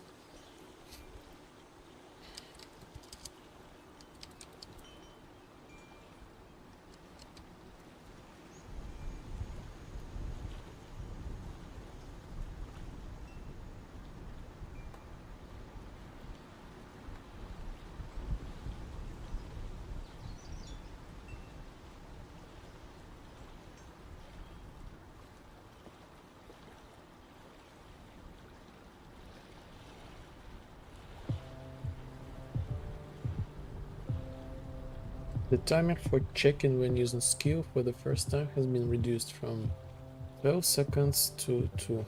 Speaker 1: The timer for checking when using skill for the first time has been reduced from 12 seconds to 2.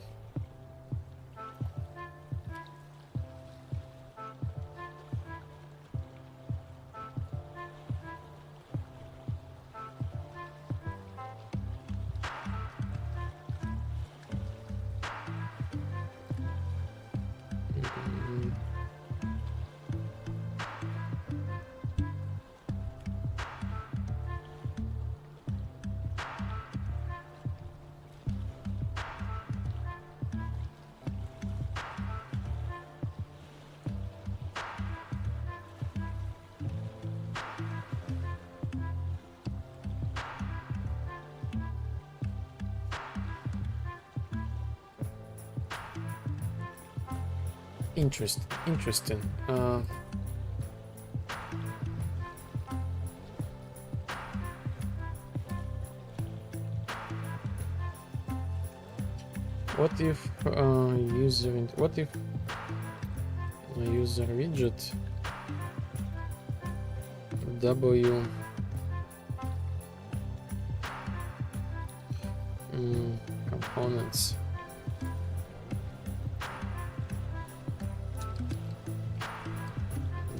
Speaker 1: Interesting. What if user widget W components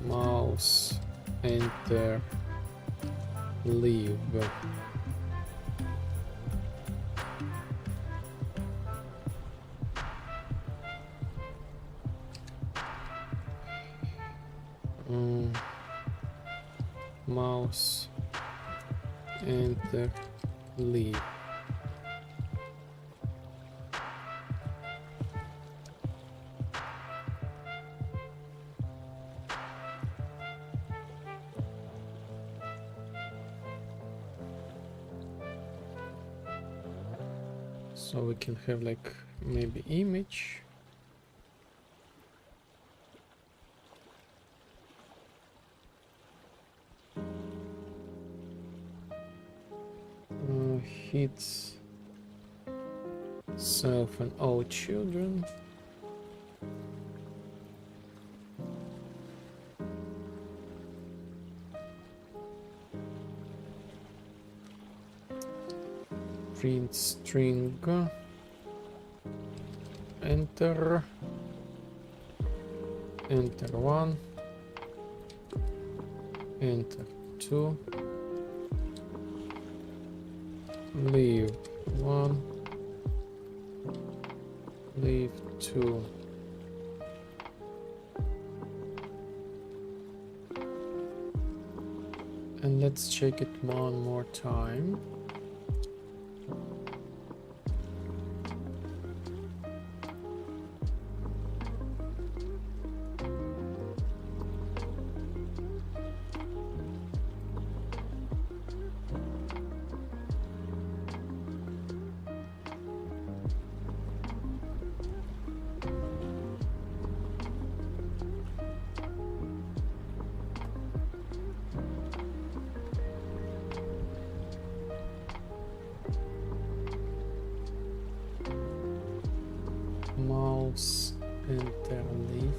Speaker 1: mouse enter leave mouse enter leave. So we can have like maybe image. Hits self and all children. Print string. Enter 1, enter 2, leave 1, leave 2. And let's check it one more time. let's enter leave.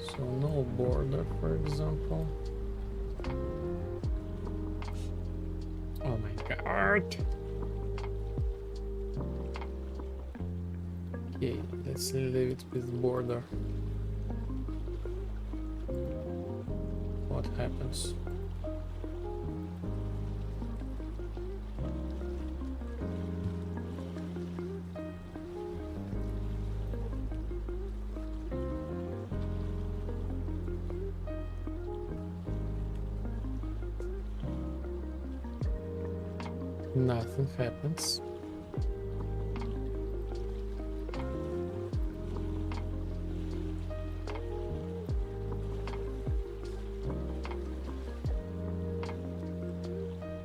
Speaker 1: So no border, for example. Oh my god. Okay, let's leave it with border. What happens? Nothing happens.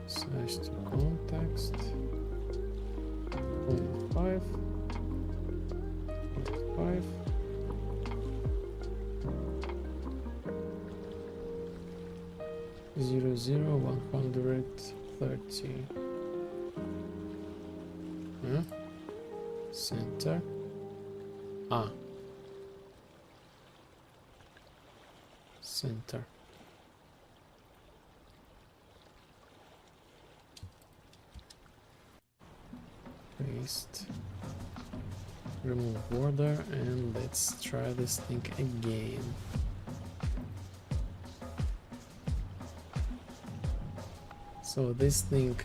Speaker 1: Slash to context. 0.5. 0.5. Zero zero 130. Center. Center. Paste. Remove border and let's try this thing again. So this thing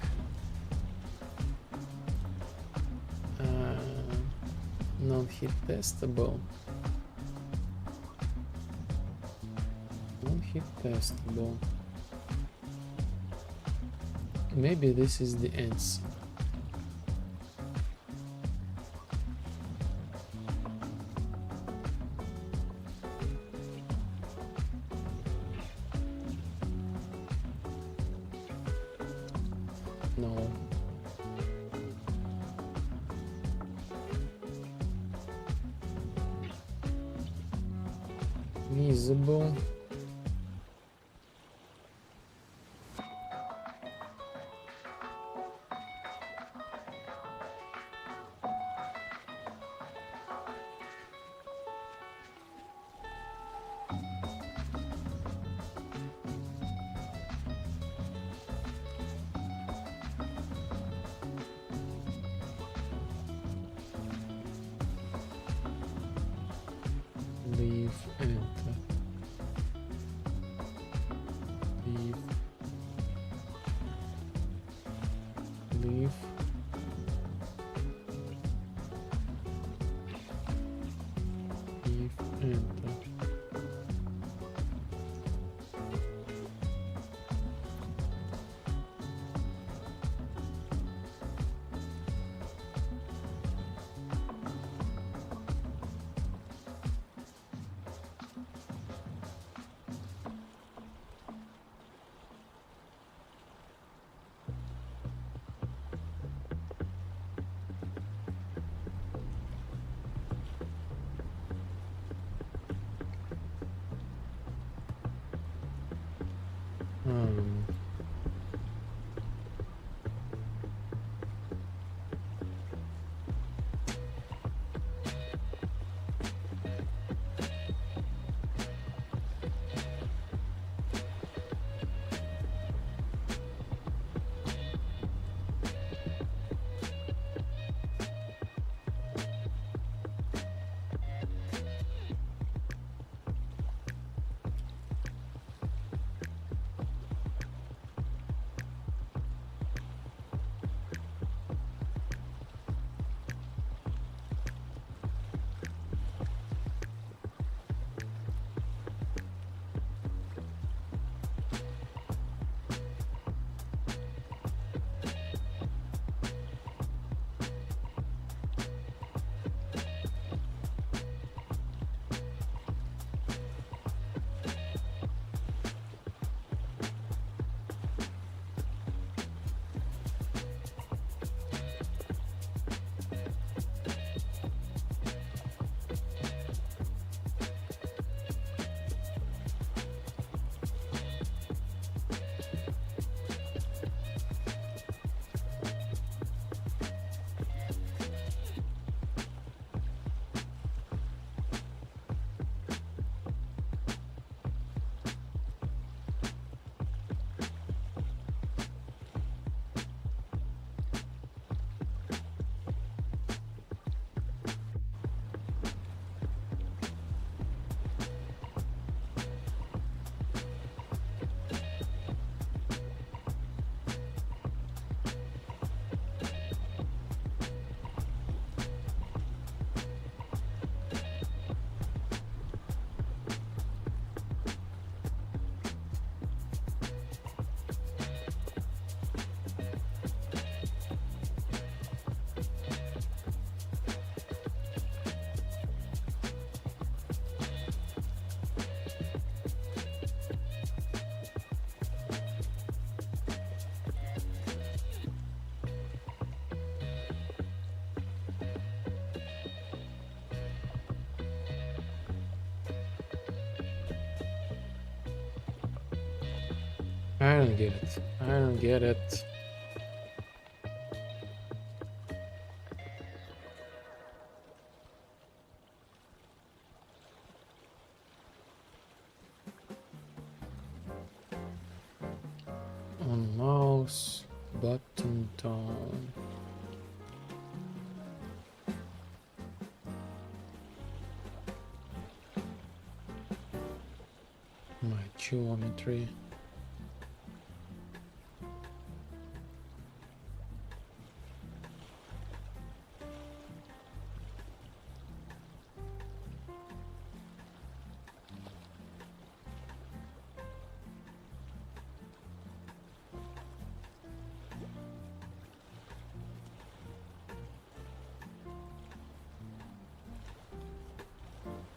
Speaker 1: non-hit testable. Non-hit testable. Maybe this is the answer. No. Visible. Leave, enter. Leave. Leave. Leave, enter. Um, I don't get it. I don't get it. On mouse, button down. My geometry.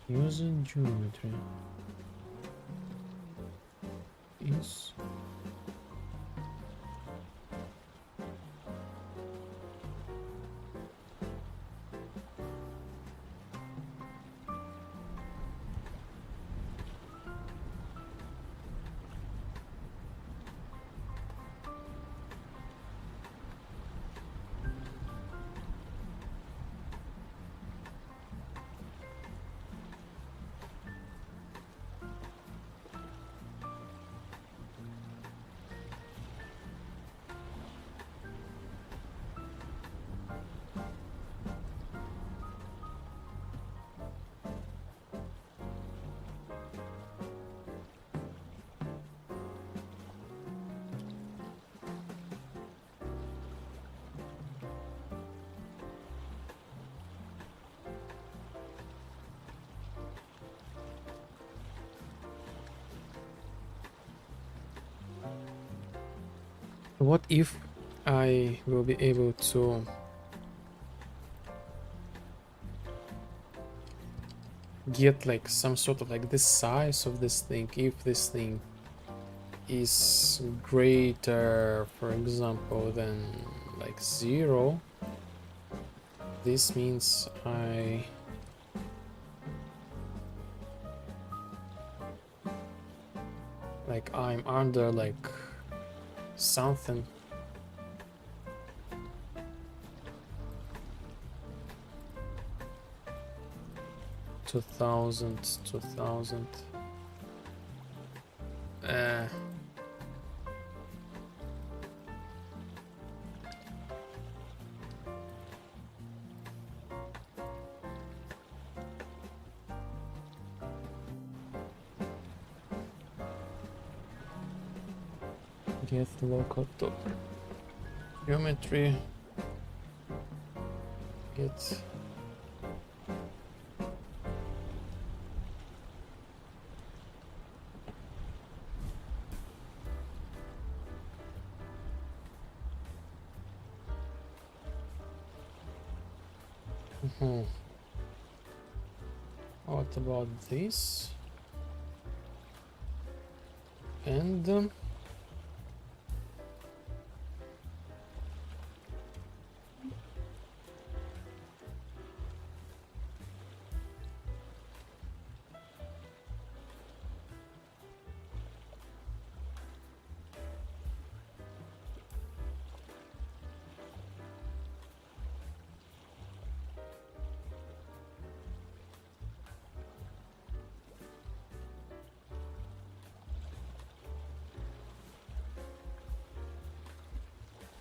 Speaker 1: Using geometry is what if I will be able to get like some sort of like the size of this thing if this thing is greater, for example, than like 0. This means I'm under like something. Two thousand. Get local top geometry. Get What about this? And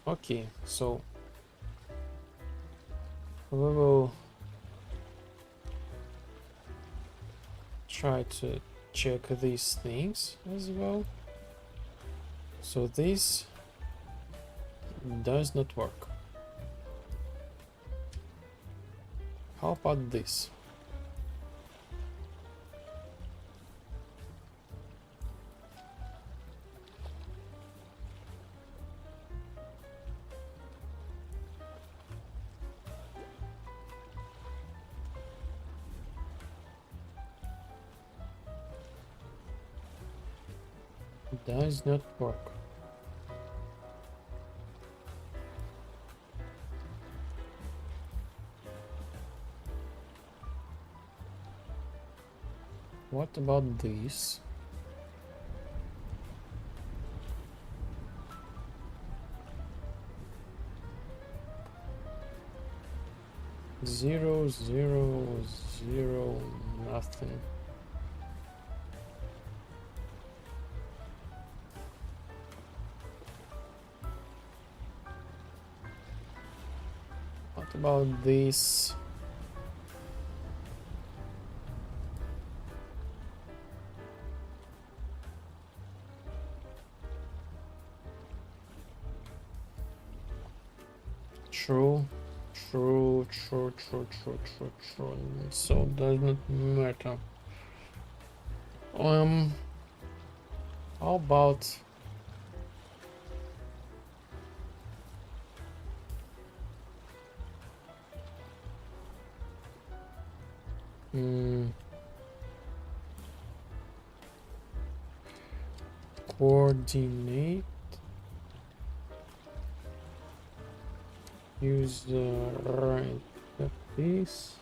Speaker 1: okay, so we will try to check these things as well. So this does not work. How about this? Does not work. What about this? 0, 0, 0, nothing. What about this? True. True. So does not matter. How about coordinate? Use the right piece.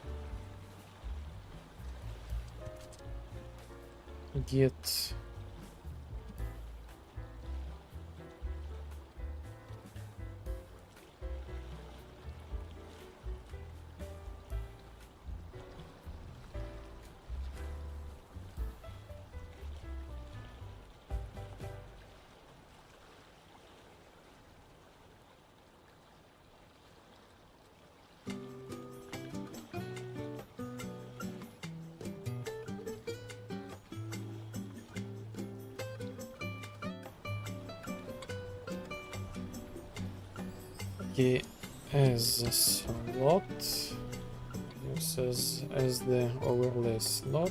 Speaker 1: Get as a slot, uses as the overlay slot.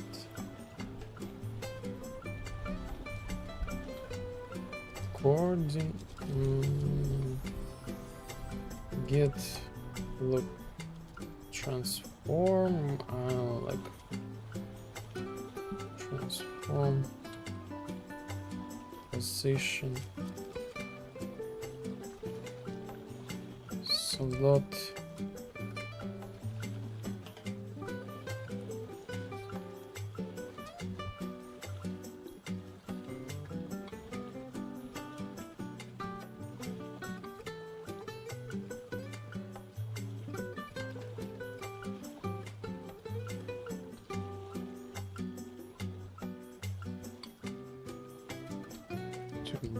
Speaker 1: Get look transform, like transform position slot.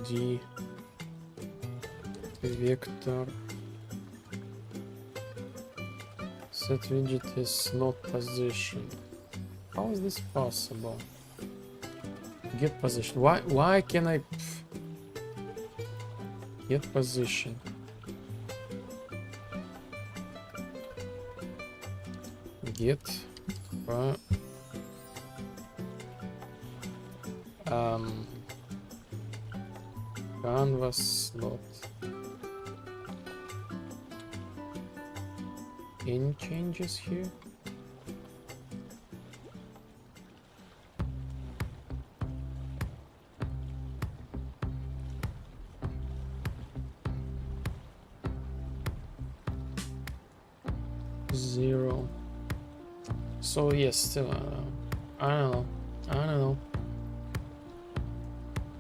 Speaker 1: D vector set widget is not position. How is this possible? Get position. Why can I get position? Get canvas slot. Any changes here? Zero. So yes, still I don't know.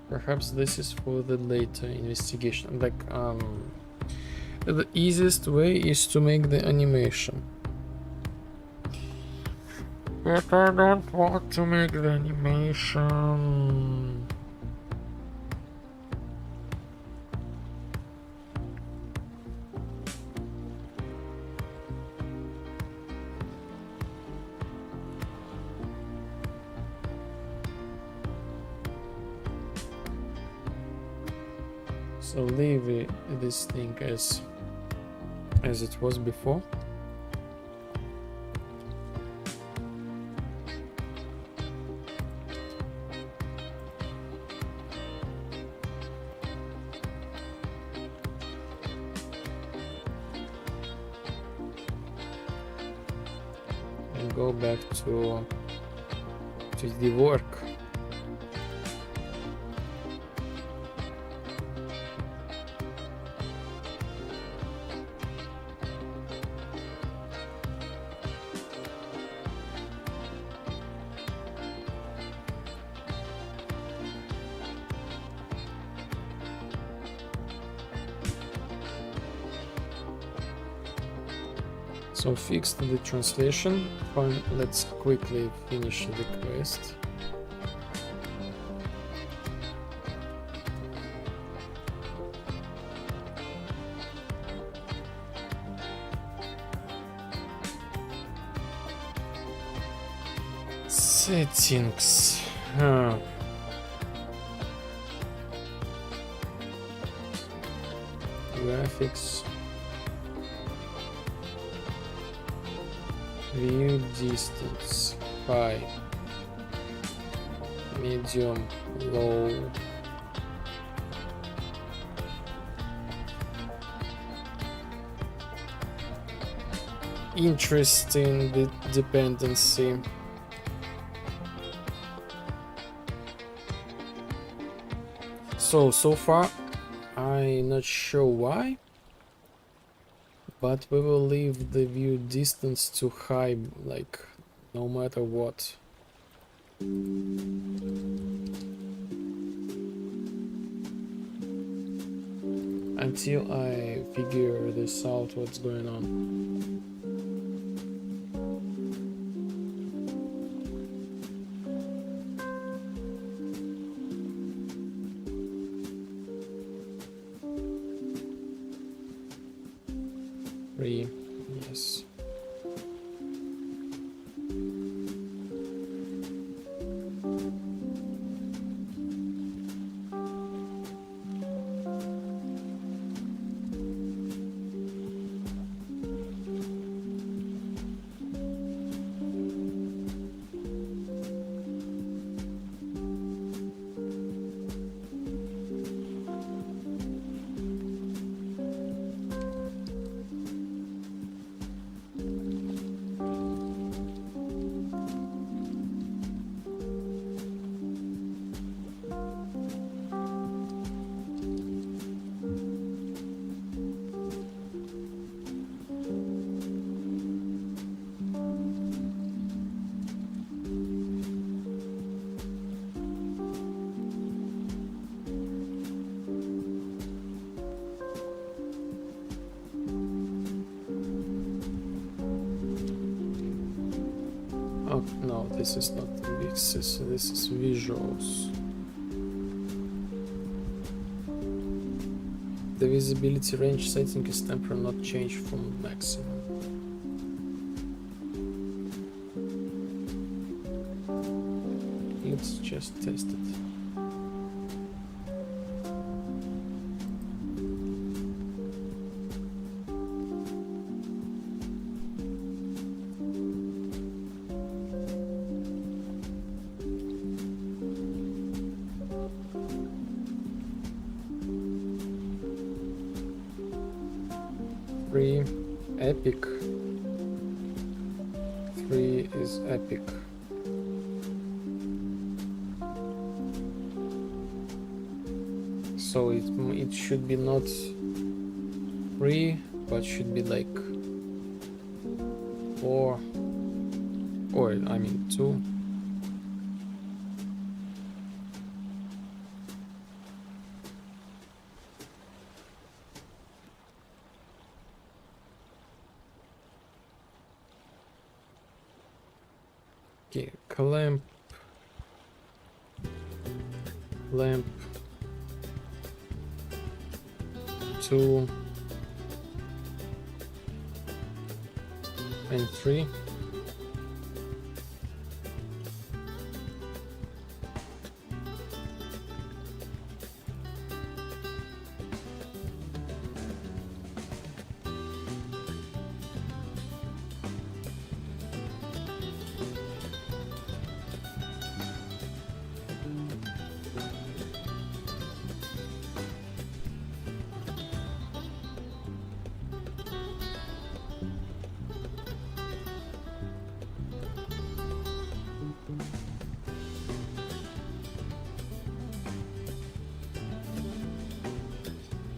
Speaker 1: Perhaps this is for the later investigation. Like the easiest way is to make the animation. But I don't want to make the animation. So leave this thing as it was before. And go back to the work. So fixed the translation. Fine, let's quickly finish the quest. Settings. Graphics. View distance. High. Medium. Low. Interesting dependency. So far, I'm not sure why, but we will leave the view distance to high, like, no matter what. Until I figure this out, what's going on. Yes. Oh no, this is not this is visuals. The visibility range setting is temporary, not changed from maximum. Let's just test it. Epic. 3 is epic. So it should be not 3, but should be like 4, or I mean 2. Okay, lamp 2 and 3.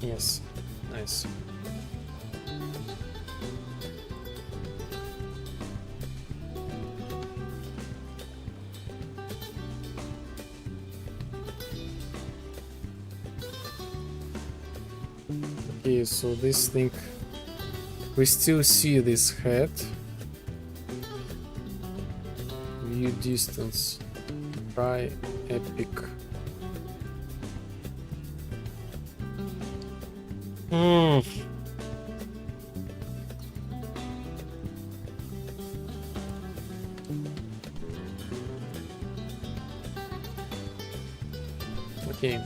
Speaker 1: Yes, nice. Okay, so this thing We still see this head. View distance. Try epic. Okay.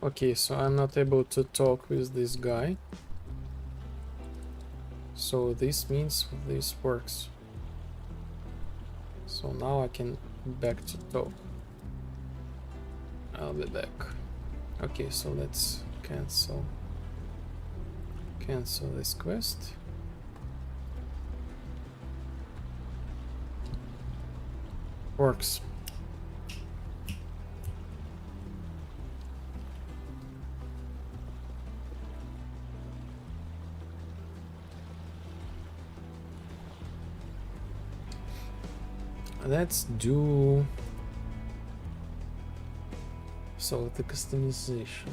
Speaker 1: Okay, so I'm not able to talk with this guy. So this means this works. So now I can back to talk. I'll be back. Okay, so let's cancel this quest. Works. Let's do the customization.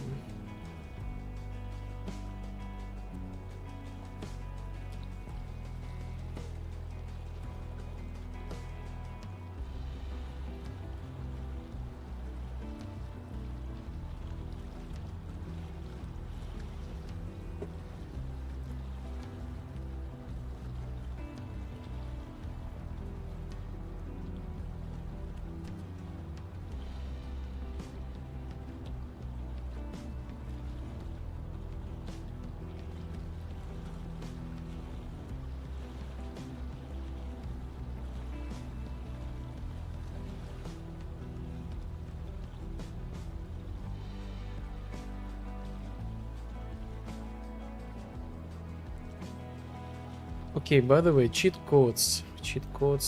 Speaker 1: Okay, by the way, cheat codes,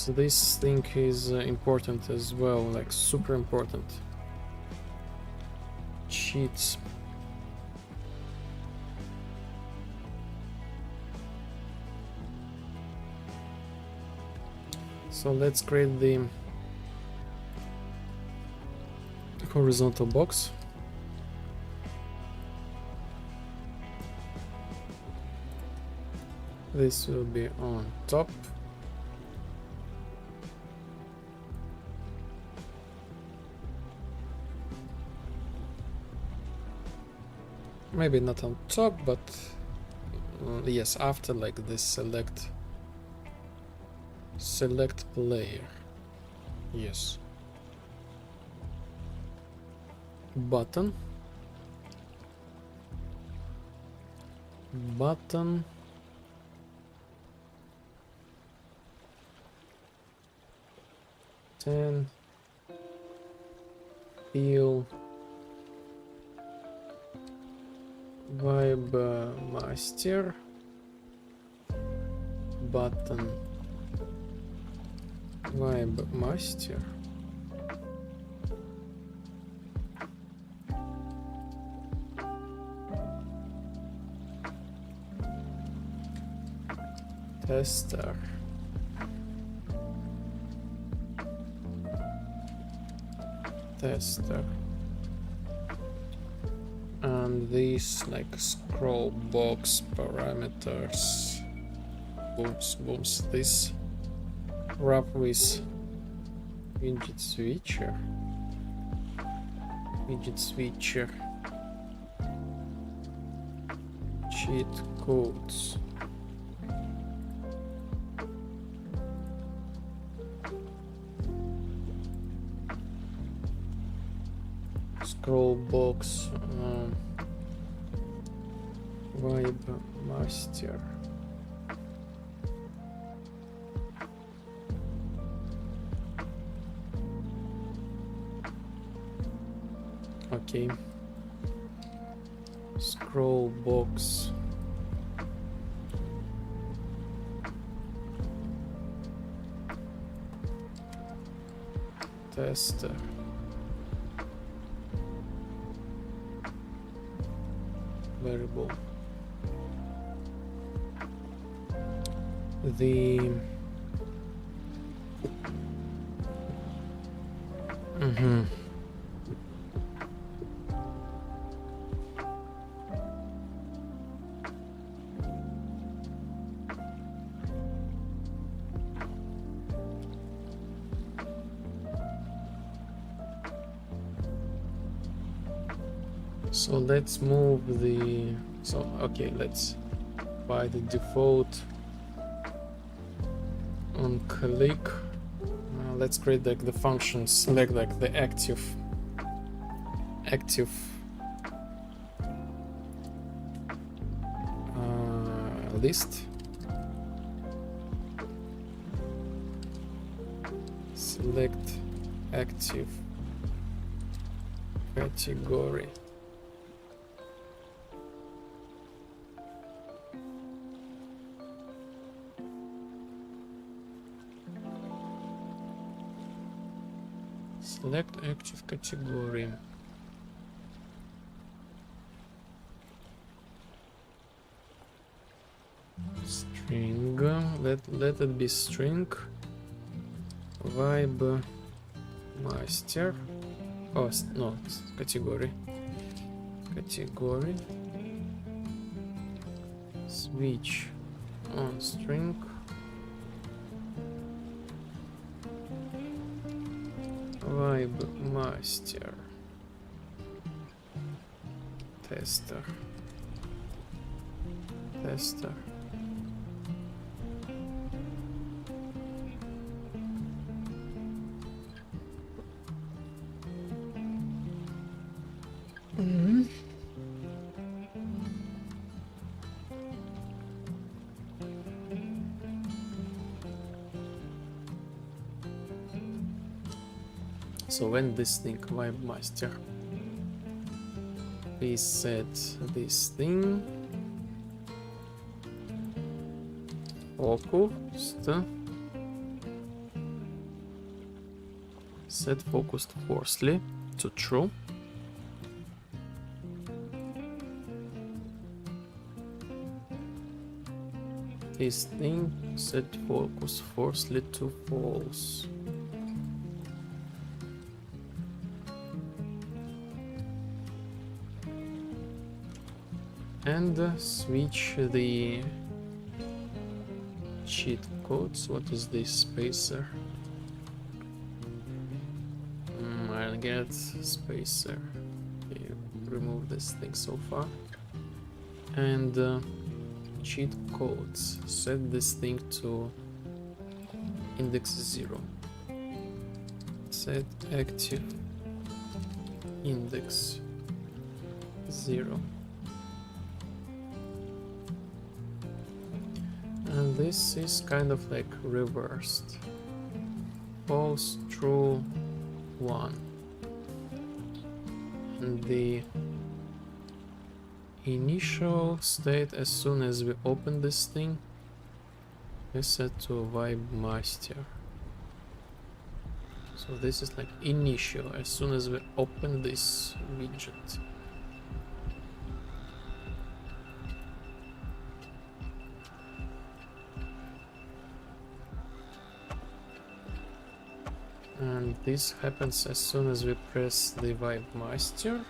Speaker 1: this thing is important as well, like super important. Cheats. So let's create the horizontal box. This will be on top. Maybe not on top, but yes, after like this select player. Yes. Button. Feel Vibe Master button Vibe Master tester and these like scroll box parameters booms this wrap with widget switcher cheat codes scroll box Vibe Master Okay. Scroll box. Tester. Variable. The So let's move the, okay, let's by the default on click. Let's create like the function select like the active list. Select active category. Select active category. String. Let it be string. Vibe master. Oh no, category. Category. Switch on string. Vibe master. Tester. Tester. So when this thing vibe master, we set this thing focused, set focused forcefully to true. This thing set focus forcefully to false. And switch the cheat codes. What is this spacer? I'll get spacer. Okay, remove this thing so far. And cheat codes. Set this thing to index 0. Set active index 0. And this is kind of like reversed. False, true, 1. And the initial state as soon as we open this thing is set to vibe master. So this is like initial as soon as we open this widget. And this happens as soon as we press the vibe master.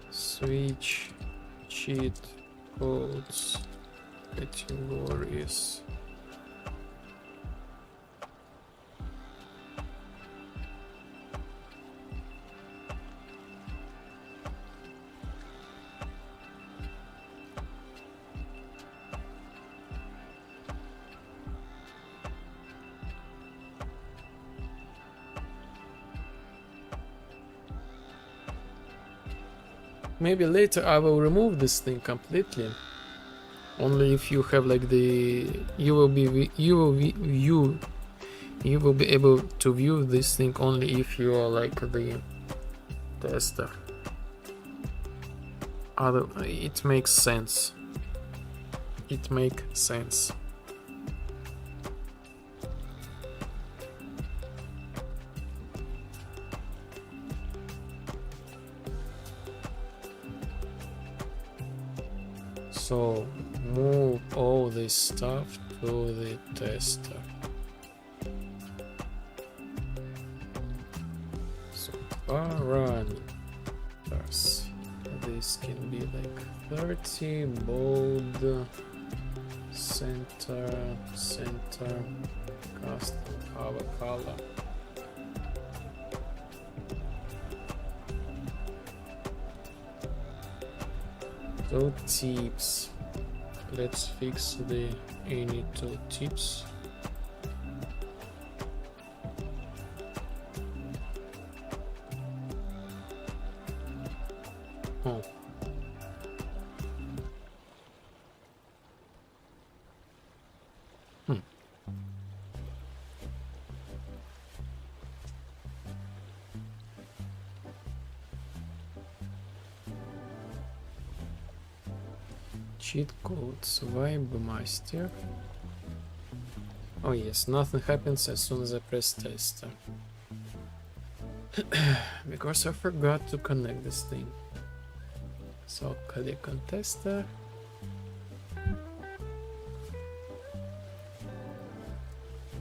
Speaker 1: Switch cheat codes categories. Maybe later I will remove this thing completely Only if you have like the you will be able to view this thing only if you are like the tester. It makes sense. It makes sense. So move all this stuff to the tester. So parameters. This can be like 30, bold, center, custom color. Toe tips. Let's fix the any toe tips. Oh. Cheat codes, Vibe Master. Oh yes, nothing happens as soon as I press tester. Because I forgot to connect this thing. So click on tester.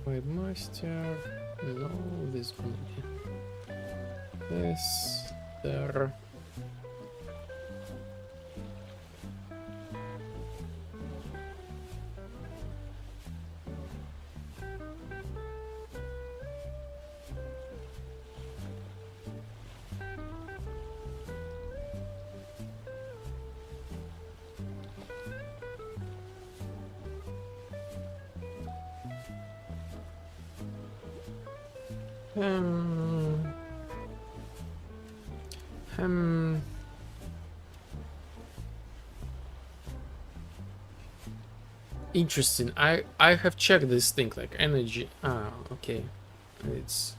Speaker 1: Vibe Master. No, this gonna be tester. Interesting. I have checked this thing like energy. Ah, okay. It's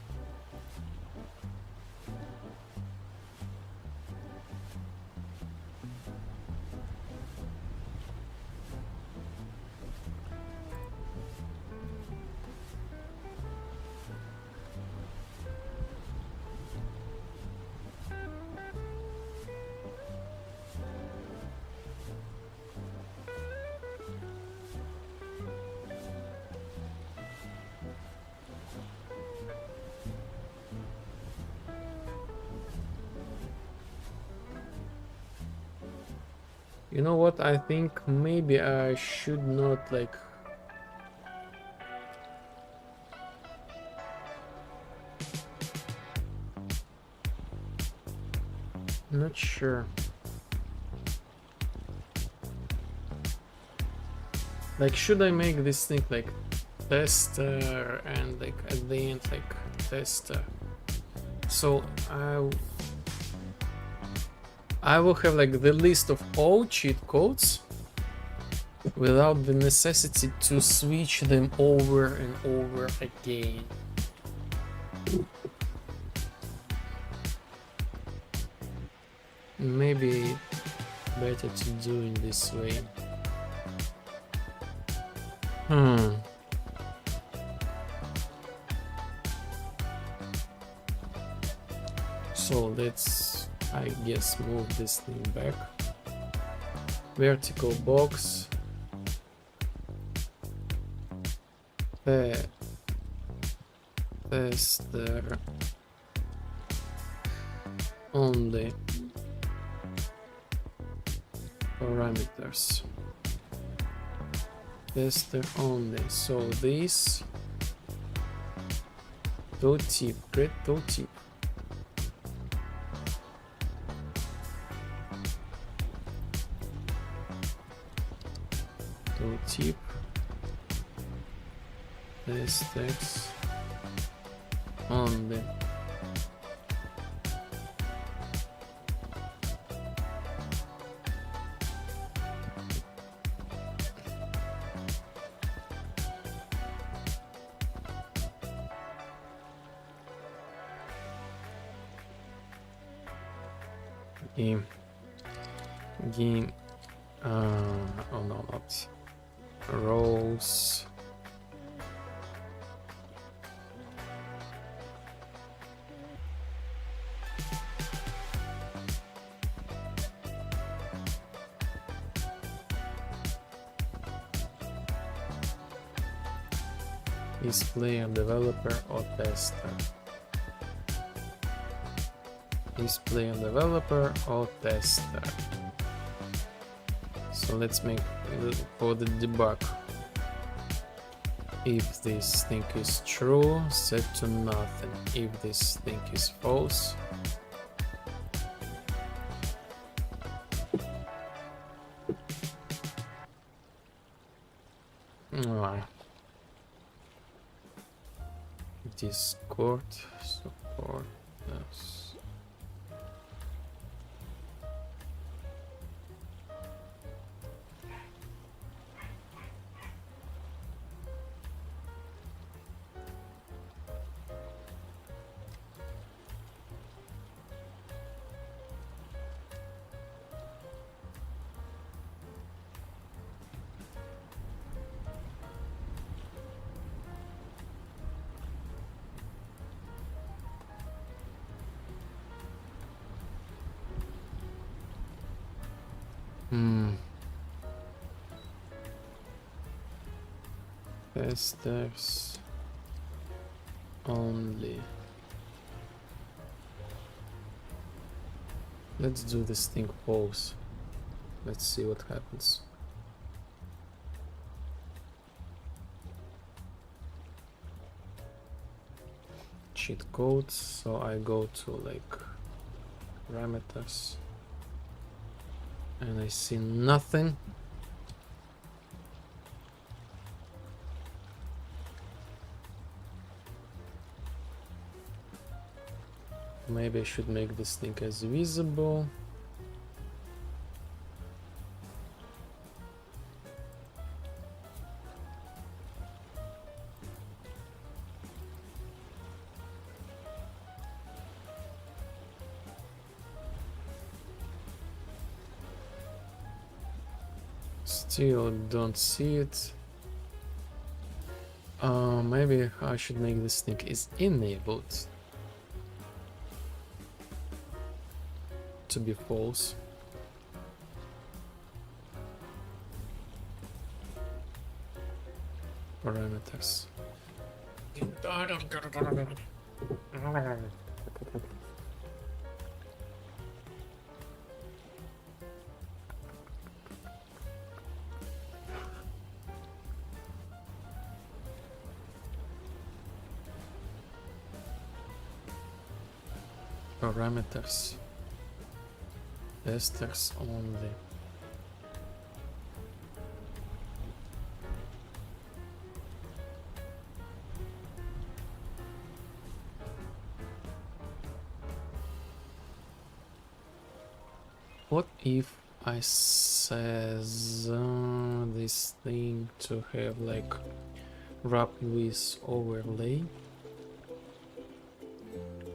Speaker 1: you know what? I think maybe I should not like. Not sure. Like, should I make this thing like tester and like at the end like tester? So I will have like the list of all cheat codes without the necessity to switch them over and over again. Maybe better to do in this way. So let's, I guess, move this thing back. Vertical box. Tester only parameters. Tester only. So this toe tip, create toe tip. Toe tip. Testers only. game. Oh no, not rows. Is player developer or tester? Is player developer or tester? So let's make for the debug. If this thing is true, set to nothing. If this thing is false, Discord support us. Testers only. Let's do this thing false. Let's see what happens. Cheat codes, so I go to like parameters and I see nothing. Maybe I should make this thing as visible. Still don't see it. Maybe I should make this thing is enabled to be false. Parameters. Parameters. Testers only. What if I says this thing to have like wrap with overlay?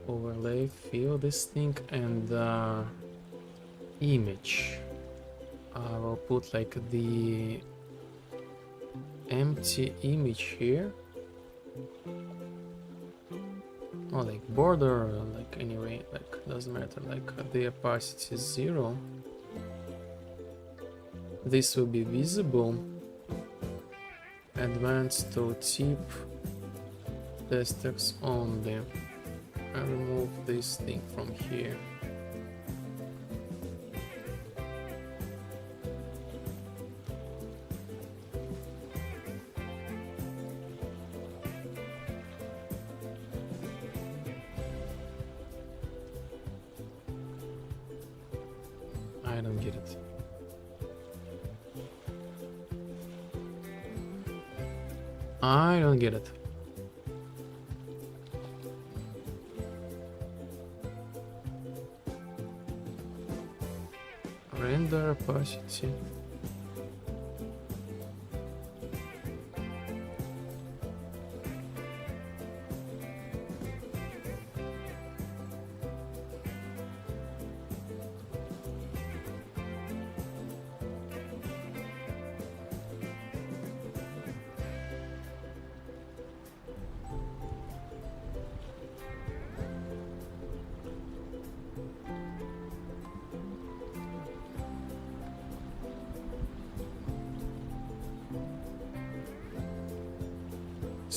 Speaker 1: Overlay, fill this thing and image. I will put like the empty image here. Oh, like border, like anyway, like doesn't matter, like the opacity is 0. This will be visible. Advanced tooltip, testers only. I remove this thing from here. I don't get it. I don't get it. Render opacity.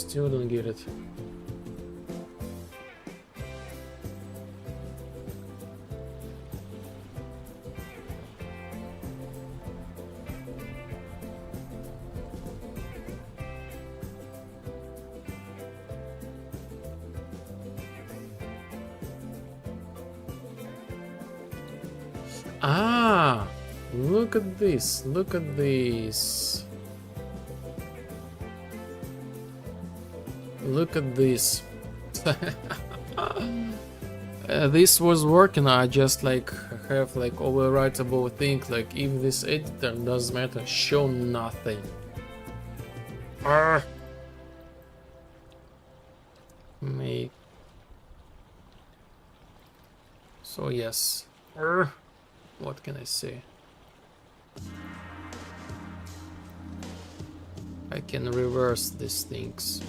Speaker 1: Still don't get it. Ah, look at this, look at this. Look at this. This was working. I just like have like overwritable thing, like if this editor doesn't matter, show nothing. Make so yes. What can I say? I can reverse these things.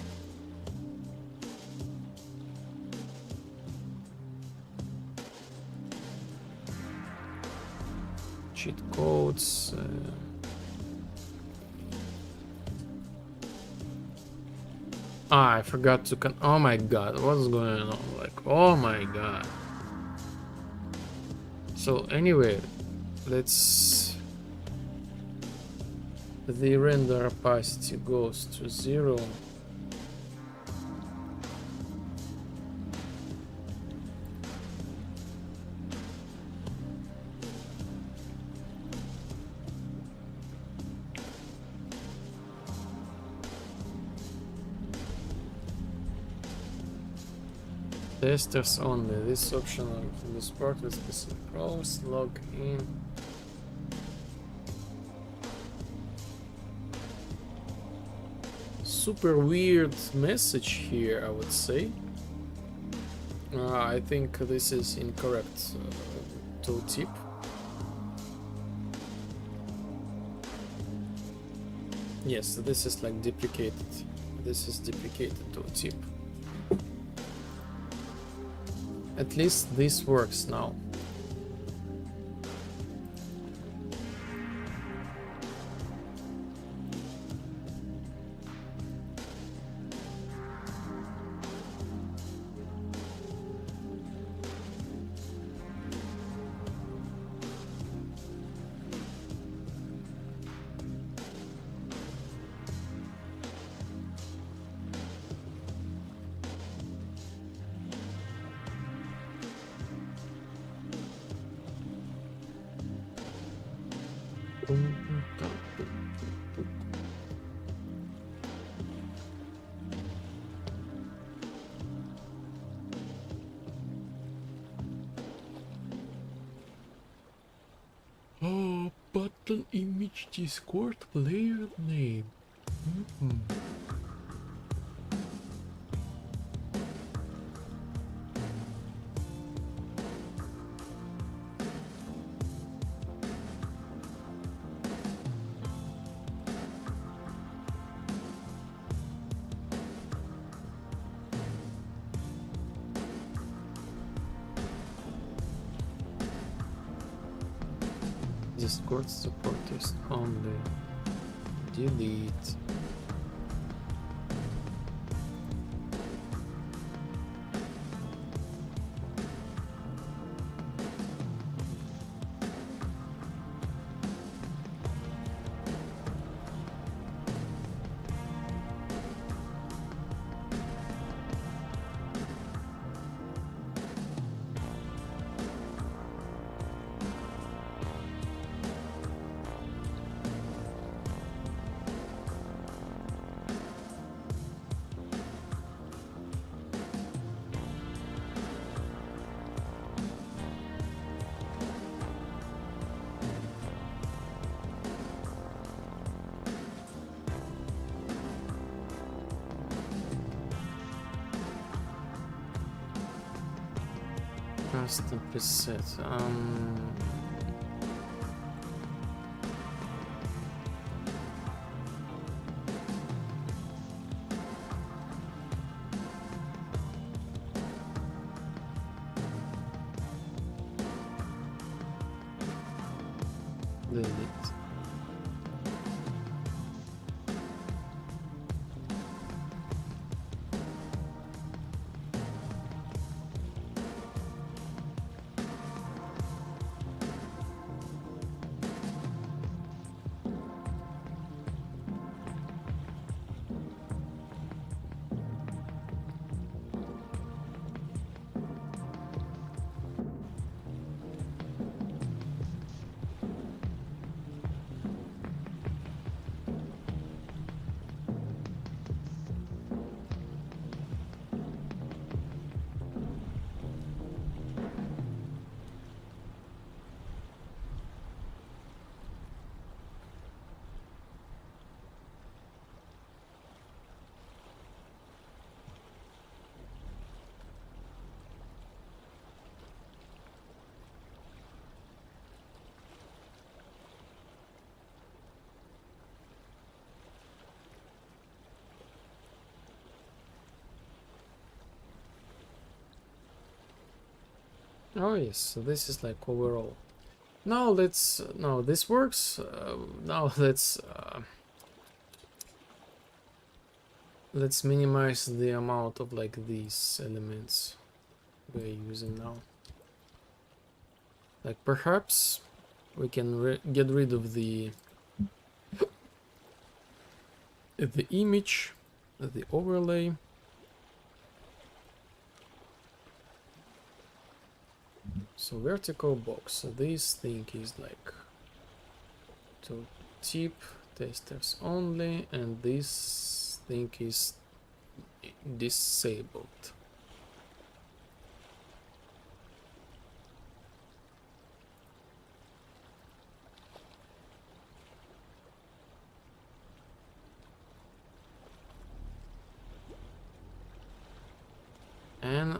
Speaker 1: Cheat codes. I forgot to oh my god, what's going on? Like, oh my god. So anyway, let's the render opacity goes to 0. Testers only. This option can be support with specific roles. Log in. Super weird message here, I would say. I think this is incorrect tooltip. Yes, this is like duplicated. This is duplicated tooltip. At least this works now. Oh, button image Discord player name. Discord supporters only. Delete. Custom preset. Delete. Oh yes, so this is like overall. Now let's, no, this works. Now let's minimize the amount of like these elements we're using now. Like perhaps we can get rid of the image, the overlay. So vertical box. So this thing is like to tip testers only, and this thing is disabled. And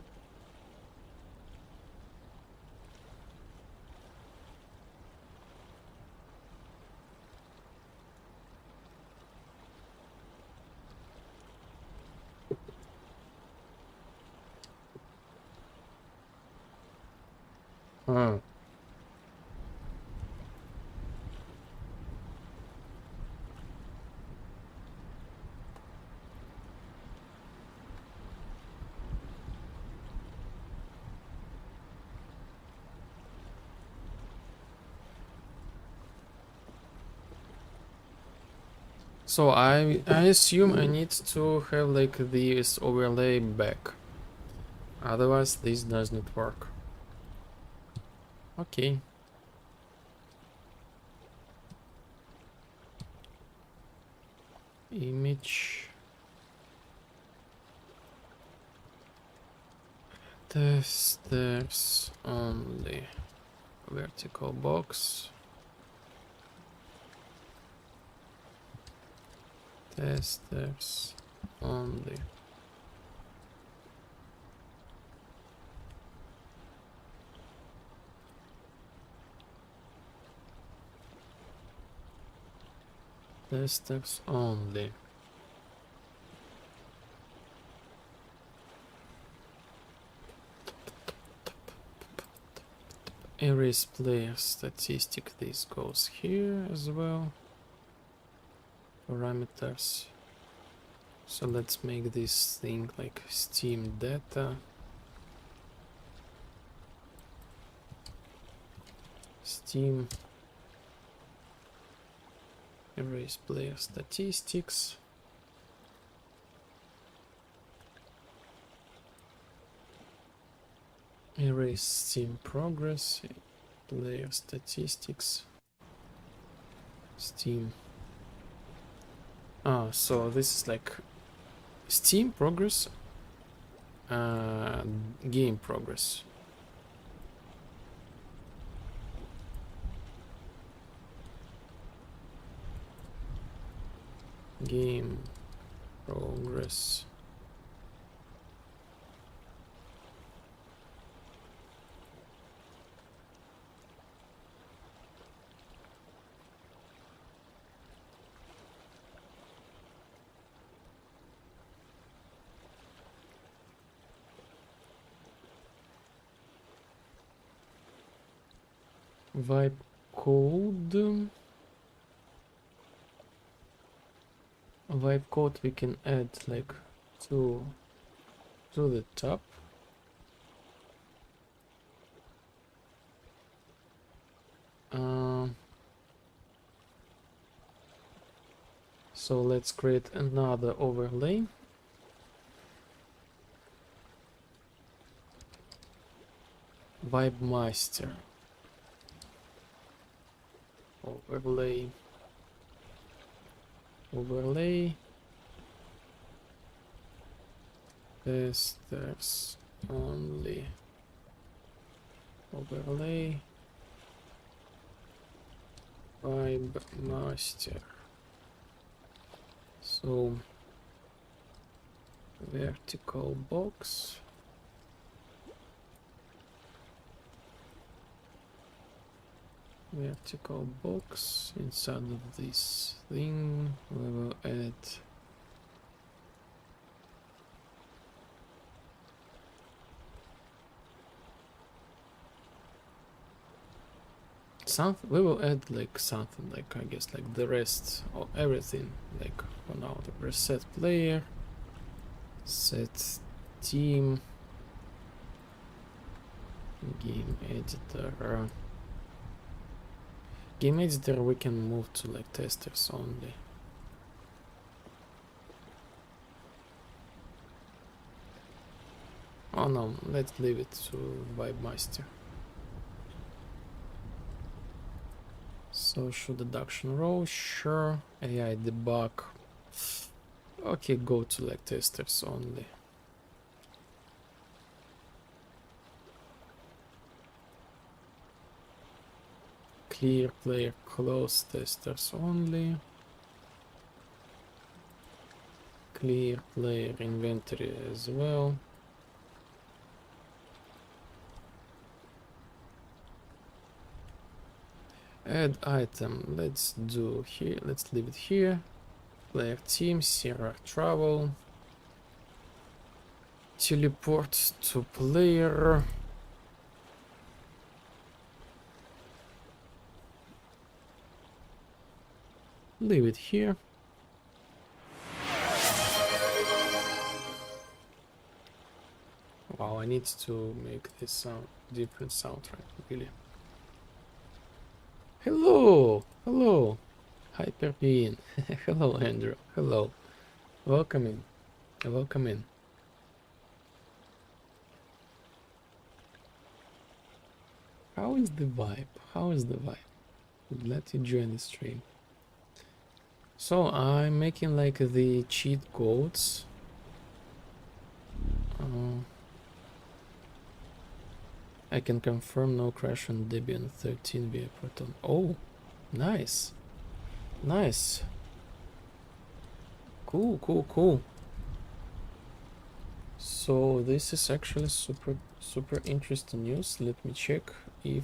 Speaker 1: so I assume I need to have like this overlay back. Otherwise this does not work. Okay. Image. Testers only. Vertical box. Testers only. Testers only. Erase player statistic. This goes here as well. Parameters. So let's make this thing like Steam data. Steam erase player statistics. Erase Steam progress. Player statistics. Steam. Ah, so this is like Steam progress, game progress. Game progress. Vibe code. Vibe code we can add like to the top. So let's create another overlay. Vibe master. Overlay. Overlay. Testers only. Overlay. Vibe master. So vertical box. Vertical box. Inside of this thing we will add Something we will add like something like I guess like the rest or everything like for now the preset player, set team, game editor. Game editor we can move to like testers only. Oh no, let's leave it to Vibe Master. Social deduction row, sure. AI debug. Okay, go to like testers only. Clear player close testers only. Clear player inventory as well. Add item, let's do here, let's leave it here. Player team, server travel. Teleport to player. Leave it here. Wow, I need to make this sound different soundtrack, really. Hello, hello, Hyper Bean. Hello, Andrew. Hello, welcome in. Welcome in. How is the vibe? How is the vibe? Glad you joined the stream. So I'm making like the cheat codes. I can confirm no crash on Debian 13 via Proton. Oh, nice. Nice. Cool, cool, cool. So this is actually super interesting news. Let me check if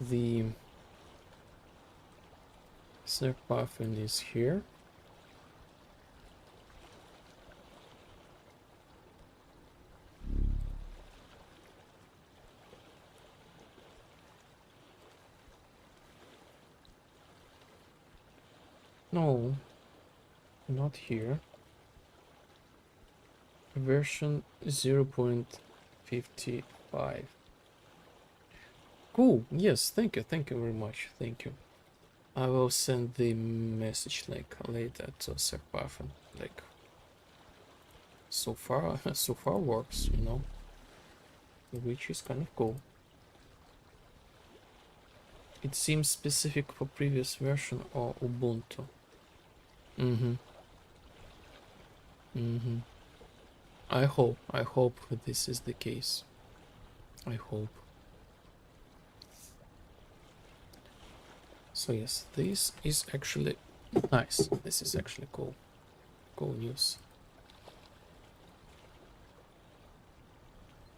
Speaker 1: the circuffin is here. No, not here. Version 0.55. Cool. Yes, thank you very much. Thank you. I will send the message like later to Serpafin. Like so far works, you know, which is kind of cool. It seems specific for previous version or Ubuntu. I hope this is the case. I hope. So yes, this is actually nice. This is actually cool. Cool news.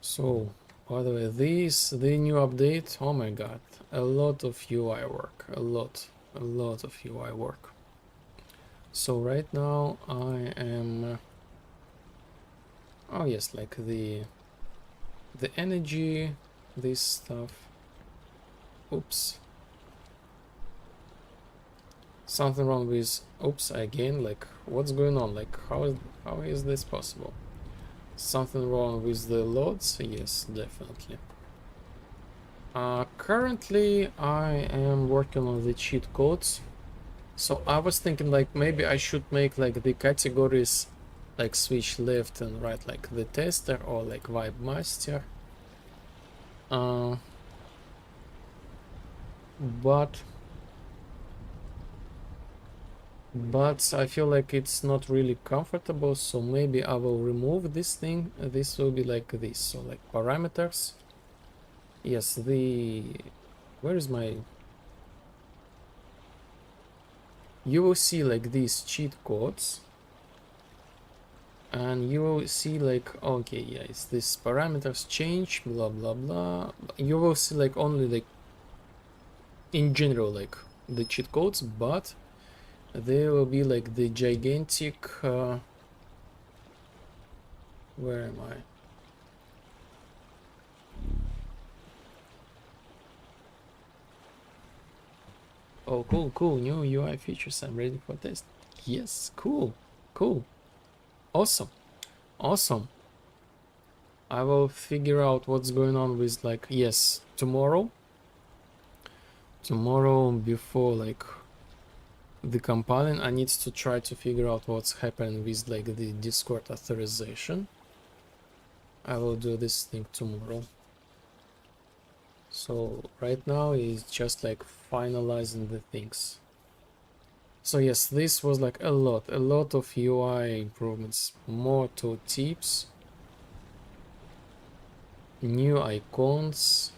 Speaker 1: So, by the way, the new update, oh my god, a lot of UI work, a lot of UI work. So right now I am, oh yes, like the energy, this stuff. Oops. Something wrong with, oops, again, like what's going on? Like how is this possible? Something wrong with the loads? Yes, definitely. Currently I am working on the cheat codes. So I was thinking like maybe I should make like the categories like switch left and right, like the tester or like vibe master. But I feel like it's not really comfortable, so maybe I will remove this thing. This will be like this, so like parameters. Yes, where is my, you will see like these cheat codes and you will see like, okay, yeah, it's this parameters change, blah blah blah. You will see like only like in general like the cheat codes, but there will be like the gigantic where am I? Oh, cool, cool. New UI features. I'm ready for test. Yes, cool, cool. Awesome, awesome. I will figure out what's going on with, like, yes, tomorrow before, like, the compiling, I need to try to figure out what's happening with, like, the Discord authorization. I will do this thing tomorrow. So right now is just like finalizing the things. So yes, this was like a lot of UI improvements, more to tips, new icons,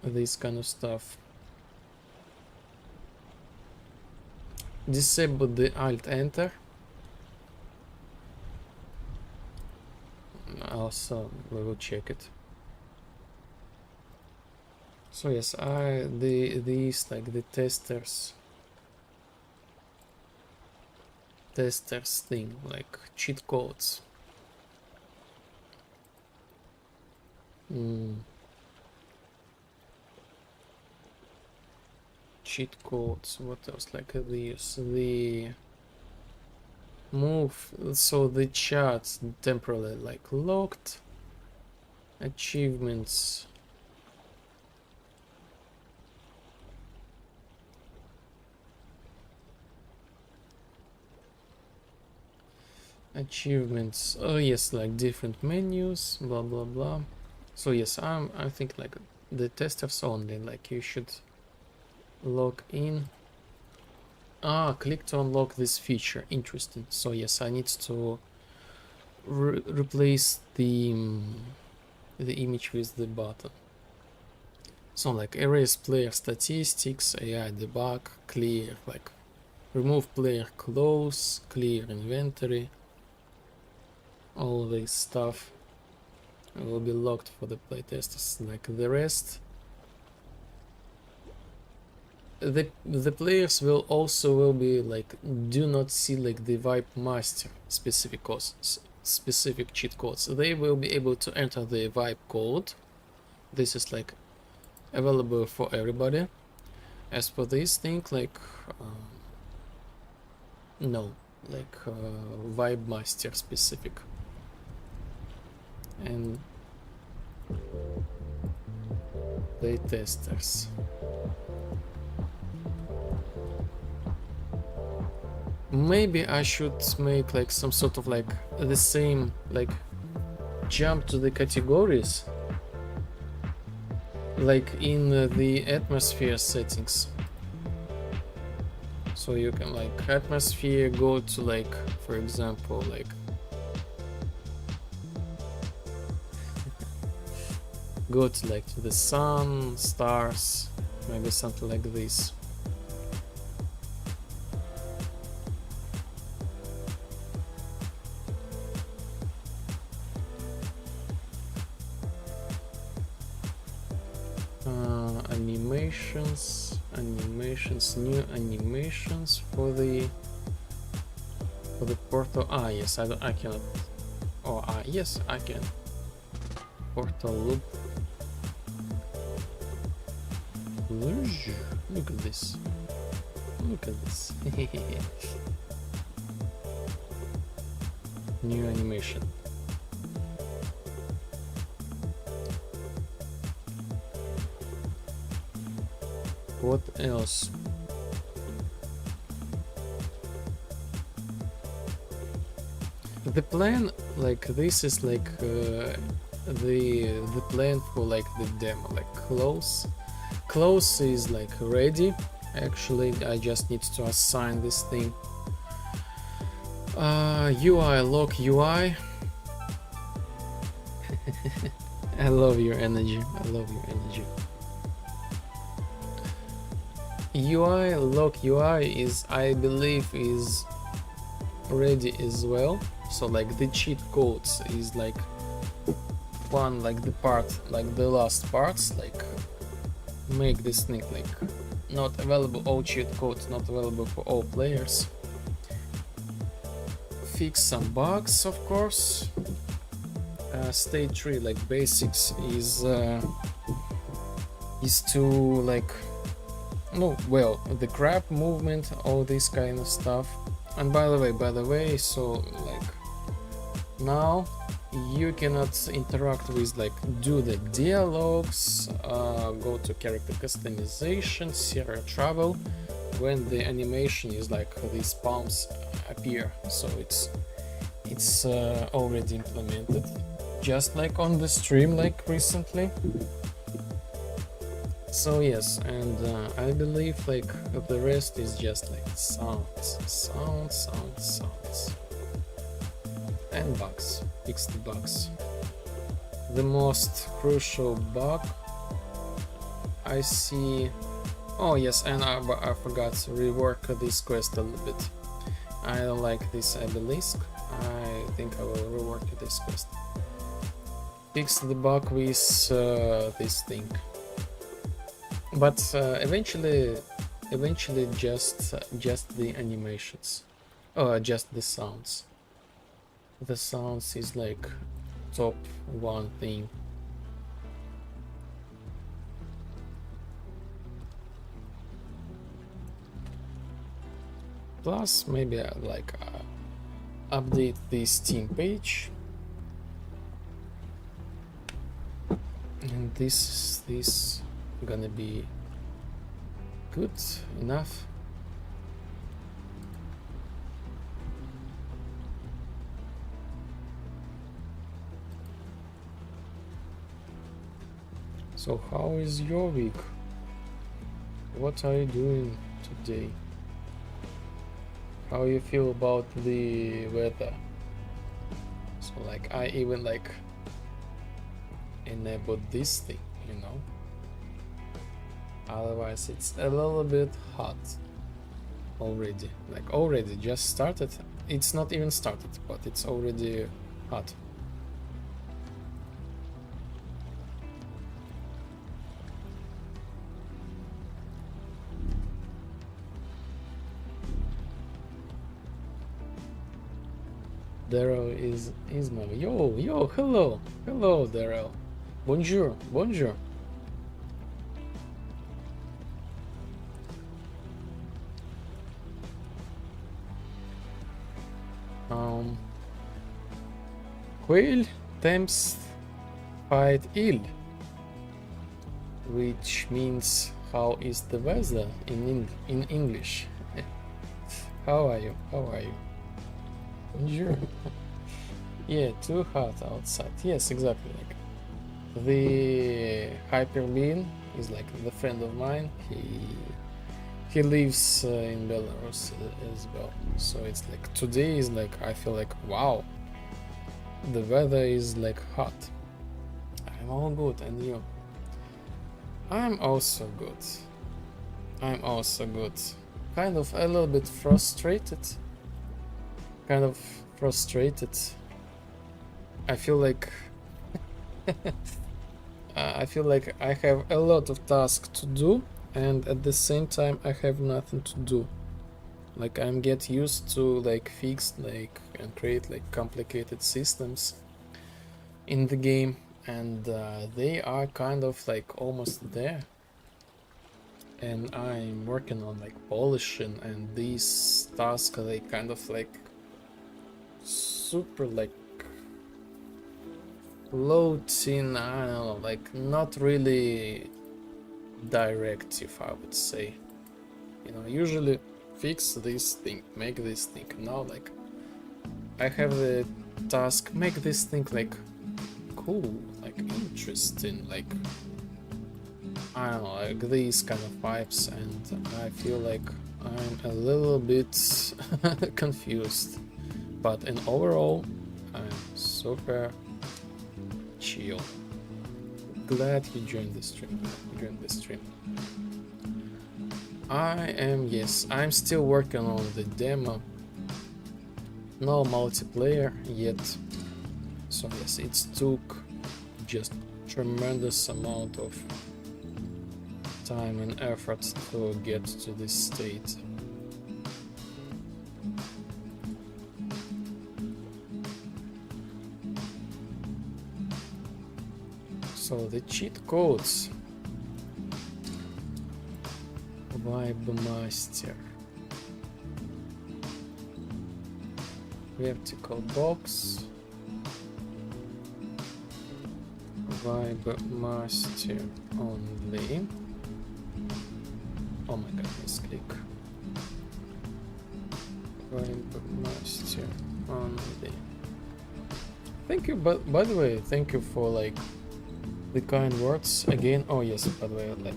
Speaker 1: this kind of stuff. Disable the Alt Enter. Also, we will check it. So yes, these like the testers thing, like cheat codes. Cheat codes. What else? Like these, the move. So the charts temporarily like locked. Achievements. Achievements. Oh yes, like different menus. Blah blah blah. So yes, I think like the testers only. Like you should log in. Click to unlock this feature. Interesting. So yes, I need to replace the image with the button. So like erase player statistics, AI debug, clear, like remove player close, clear inventory. All this stuff will be locked for the playtesters. Like the rest, the players will also be like do not see like the Vibe Master specific cheat codes. They will be able to enter the Vibe code. This is like available for everybody. As for this thing, like no, like Vibe Master specific. And playtesters. Maybe I should make like some sort of like the same, like jump to the categories, like in the atmosphere settings. So you can like atmosphere go to like, for example, like go to like to the sun, stars, maybe something like this. New animations for the portal. Yes, I cannot. Yes, I can. Portal loop. Look at this. Look at this. New animation. What else? The plan, like this is like the plan for like the demo. Like close is like ready. Actually, I just need to assign this thing. UI lock UI. I love your energy. I love your energy. UI lock UI is, I believe, is ready as well. So like the cheat codes is like one, like the part, like the last parts, like make this thing like not available, all cheat codes not available for all players. Fix some bugs, of course. State 3 like basics is is to like, no, well, the grab movement, all this kind of stuff. And by the way, so like now you cannot interact with like do the dialogues, go to character customization, serial travel when the animation is like these palms appear. So it's already implemented, just like on the stream like recently. So yes, and I believe like the rest is just like sounds, and bugs. Fix the bugs. The most crucial bug I see. Oh yes, and I forgot to rework this quest a little bit. I don't like this obelisk. I think I will rework this quest. Fix the bug with this thing. But eventually just the animations, just the sounds. The sounds is like top one thing. Plus maybe I like update the Steam page, and this gonna be good enough. So how is your week? What are you doing today? How you feel about the weather? So like I even like enabled this thing, you know? Otherwise it's a little bit hot already. Like already just started. It's not even started, but it's already hot. Daryl is my yo hello Daryl, bonjour. Quail temps fight ill, which means how is the weather in English. How are you? Bonjour. Yeah, too hot outside. Yes, exactly. Like the Hyperbeam is like the friend of mine. He lives in Belarus as well. So it's like today is like I feel like wow. The weather is like hot. I'm all good, and you? I'm also good. Kind of a little bit frustrated. I feel like I have a lot of tasks to do, and at the same time I have nothing to do. Like I'm get used to like fix like and create like complicated systems in the game, and they are kind of like almost there. And I'm working on like polishing, and these tasks are like kind of like super like floating, I don't know, like not really directive, I would say. You know, usually fix this thing, make this thing. Now like I have the task, make this thing like cool, like interesting, like I don't know, like these kind of vibes, and I feel like I'm a little bit confused. But in overall, I'm super chill. Glad you joined the stream. I'm still working on the demo. No multiplayer yet. So yes, it took just tremendous amount of time and effort to get to this state. So the cheat codes. Vibe Master. Vertical box. Vibe Master only. Oh my god, misclick. Vibe Master only. Thank you, but by the way, thank you for like the kind words again. Oh yes, by the way, like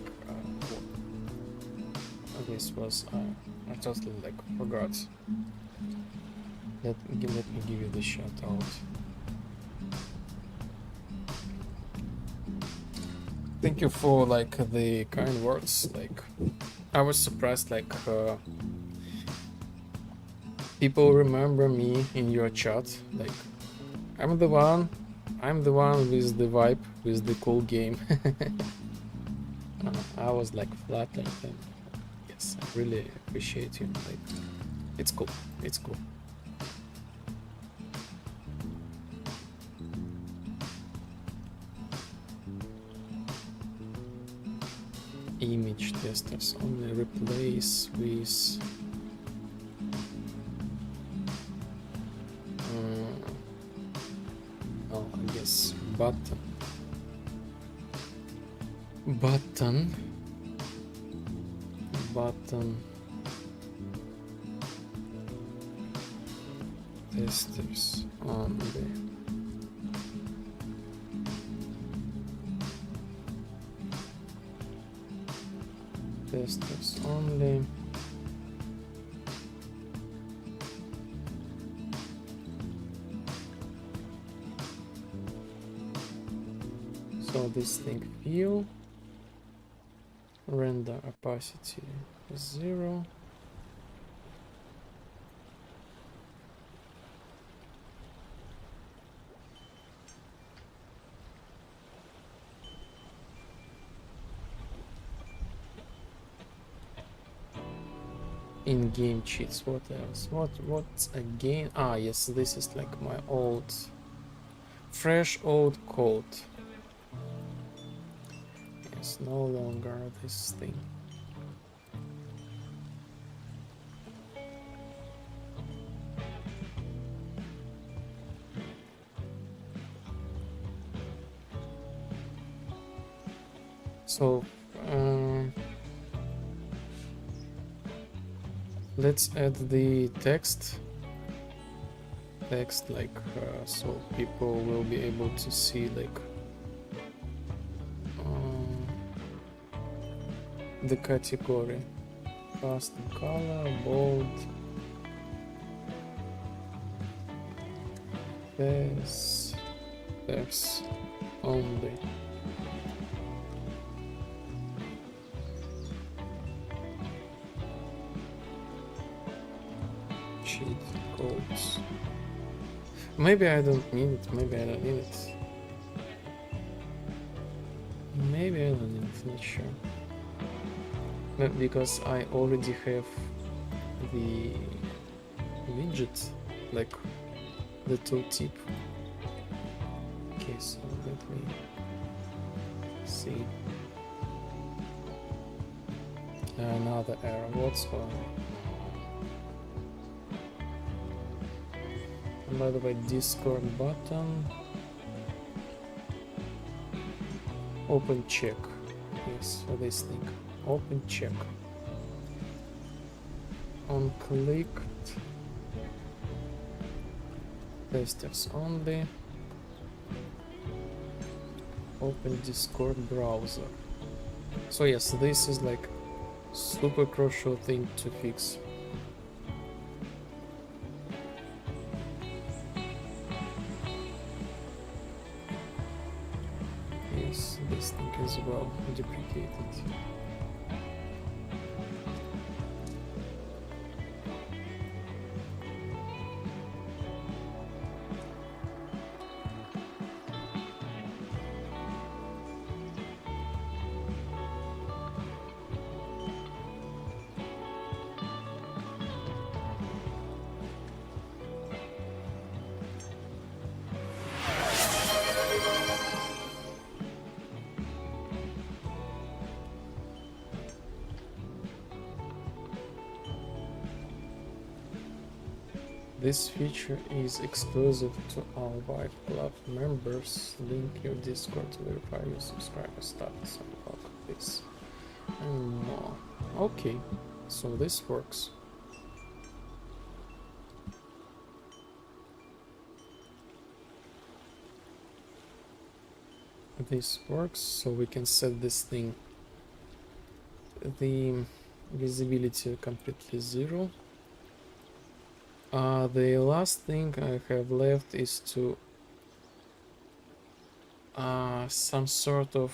Speaker 1: this was I totally like forgot. Let me give you the shout out. Thank you for like the kind words. Like I was surprised like people remember me in your chat. Like I'm the one with the vibe, with the cool game. I was like flattered and yes, I really appreciate you. Like it's cool. It's cool. Image testers only replace with oh, I guess button testers only. Testers only. So this thing view, render opacity 0. In-game cheats. What else? What's again? Ah, yes, this is like my old, fresh old code. Yes, no longer this thing. So, let's add the text like so people will be able to see like the category. Custom color, bold, this text only. Cheat codes. Maybe I don't need it. Maybe I don't need it. Maybe I don't need it. Not sure. But because I already have the widget, like the tooltip. Okay, so let me see. Another error. What's wrong? And by the way, Discord button. Open check. Yes, for this thing. Open check. On clicked. Testers only. Open Discord browser. So yes, this is like super crucial thing to fix. Yes, this thing as well deprecated. This feature is exclusive to our White Club members. Link your Discord to verify your subscriber status and unlock this. And more. Okay, so this works. This works, so we can set this thing, the visibility completely 0. The last thing I have left is to some sort of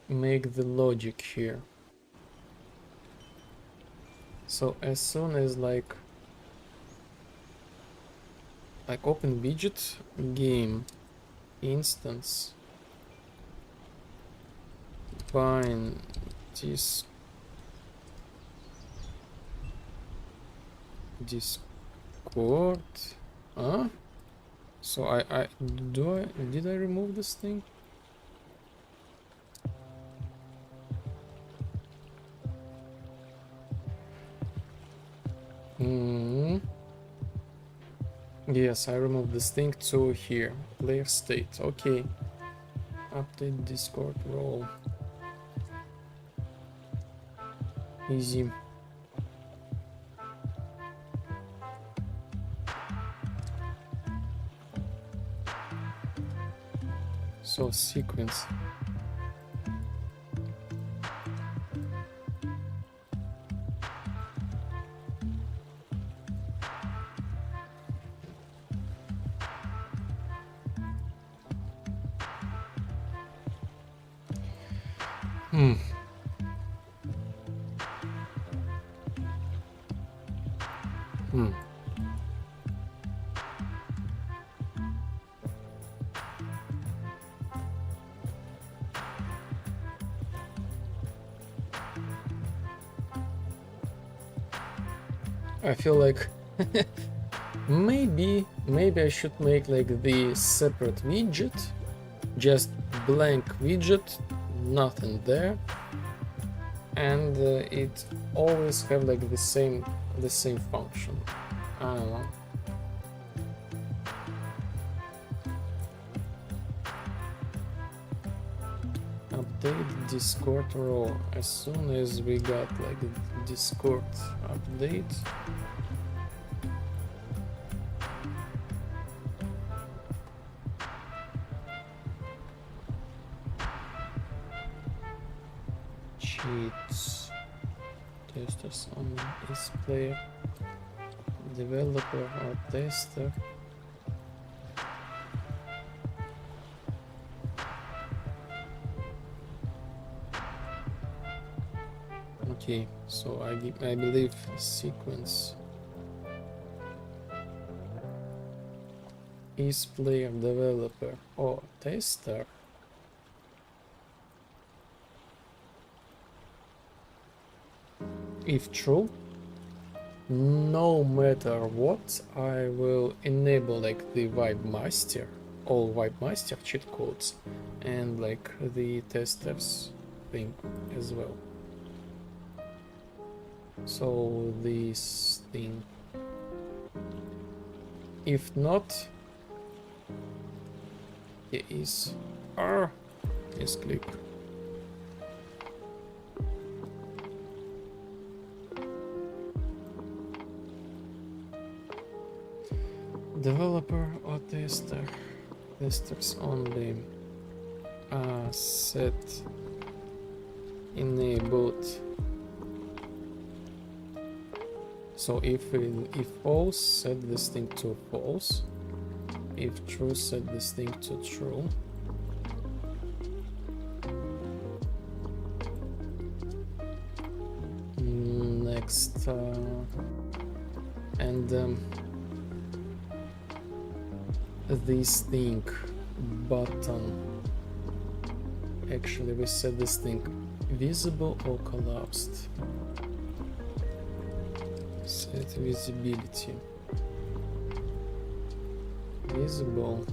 Speaker 1: make the logic here. So as soon as like open widget game instance bind Discord. So did I remove this thing? Yes, I removed this thing to here. Player state. Okay. Update Discord role. Easy. So sequence. I feel like maybe I should make like the separate widget, just blank widget, nothing there, and it always have like the same function. I don't know. Update Discord role. As soon as we got like Discord update, cheats, testers on this player, developer or tester. Okay, so I believe sequence is player, developer or tester. If true, no matter what, I will enable like the Vibe Master, all Vibe Master cheat codes, and like the testers thing as well. So this thing, if not, it is click. Developer or tester, testers only, set enabled. So if false, set this thing to false. If true, set this thing to true. Next, and this thing button. Actually, we set this thing visible or collapsed. Set visibility. Visible.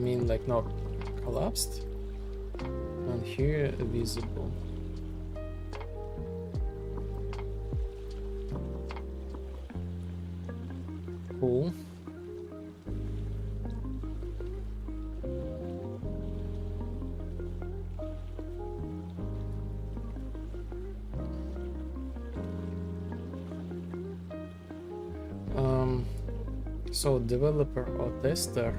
Speaker 1: mean like not collapsed, and here visible. Cool. So developer or tester,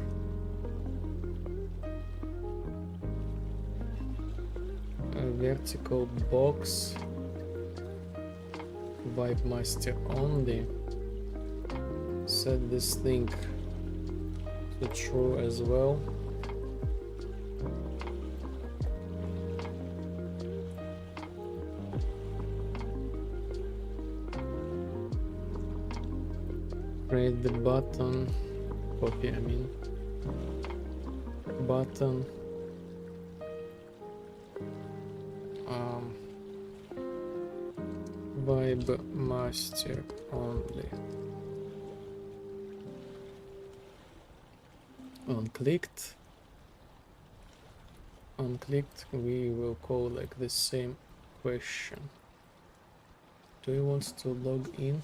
Speaker 1: a vertical box, Vibe Master only, set this thing to true as well. Create the button, copy, I mean, button, Vibe Master only. Unclicked, we will call like the same question. Do you want to log in?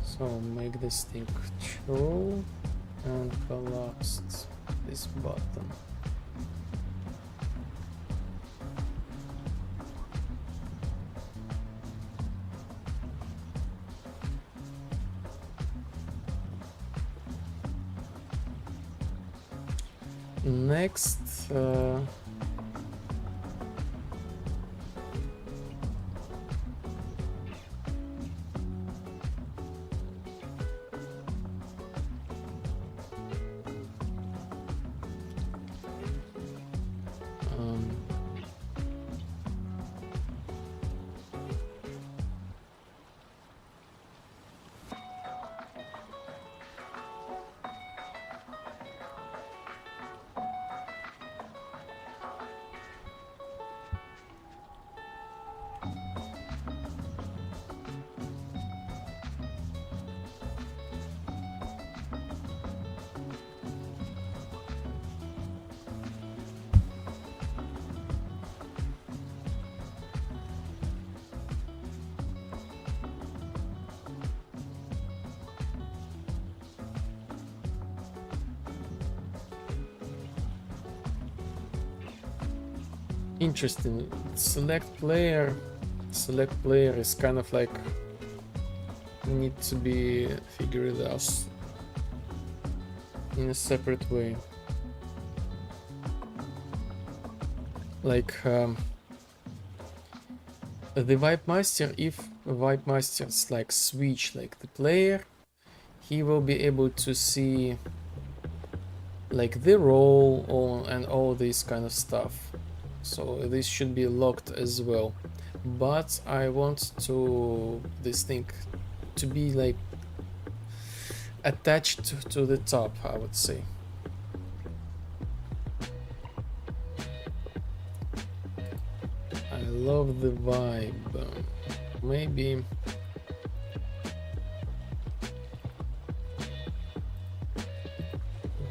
Speaker 1: So make this thing true and collapsed this button. Next, interesting. Select player is kind of like need to be figured out in a separate way. Like the Vibe Master, if Vibe Master's like switch like the player, he will be able to see like the role and all this kind of stuff. So this should be locked as well, but I want this thing to be like attached to the top, I would say. I love the vibe. Maybe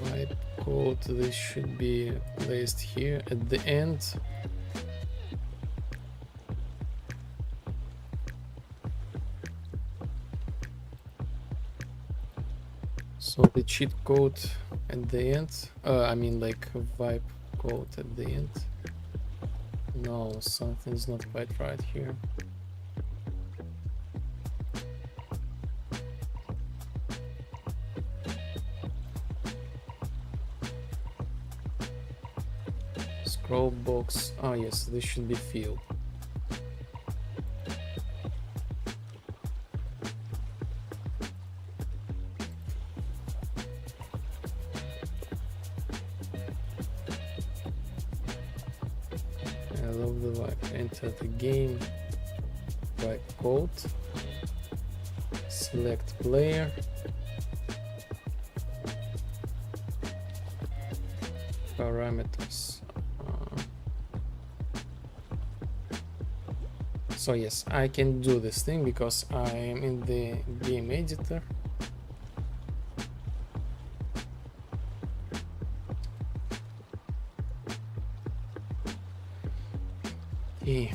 Speaker 1: vibe code, this should be placed here at the end. So the cheat code at the end, I mean like vibe code at the end. No, something's not quite right here. Scroll box, ah yes, this should be field. I love the vibe. Enter the game, vibe code, select player, parameters. So yes, I can do this thing because I am in the game editor. Yeah.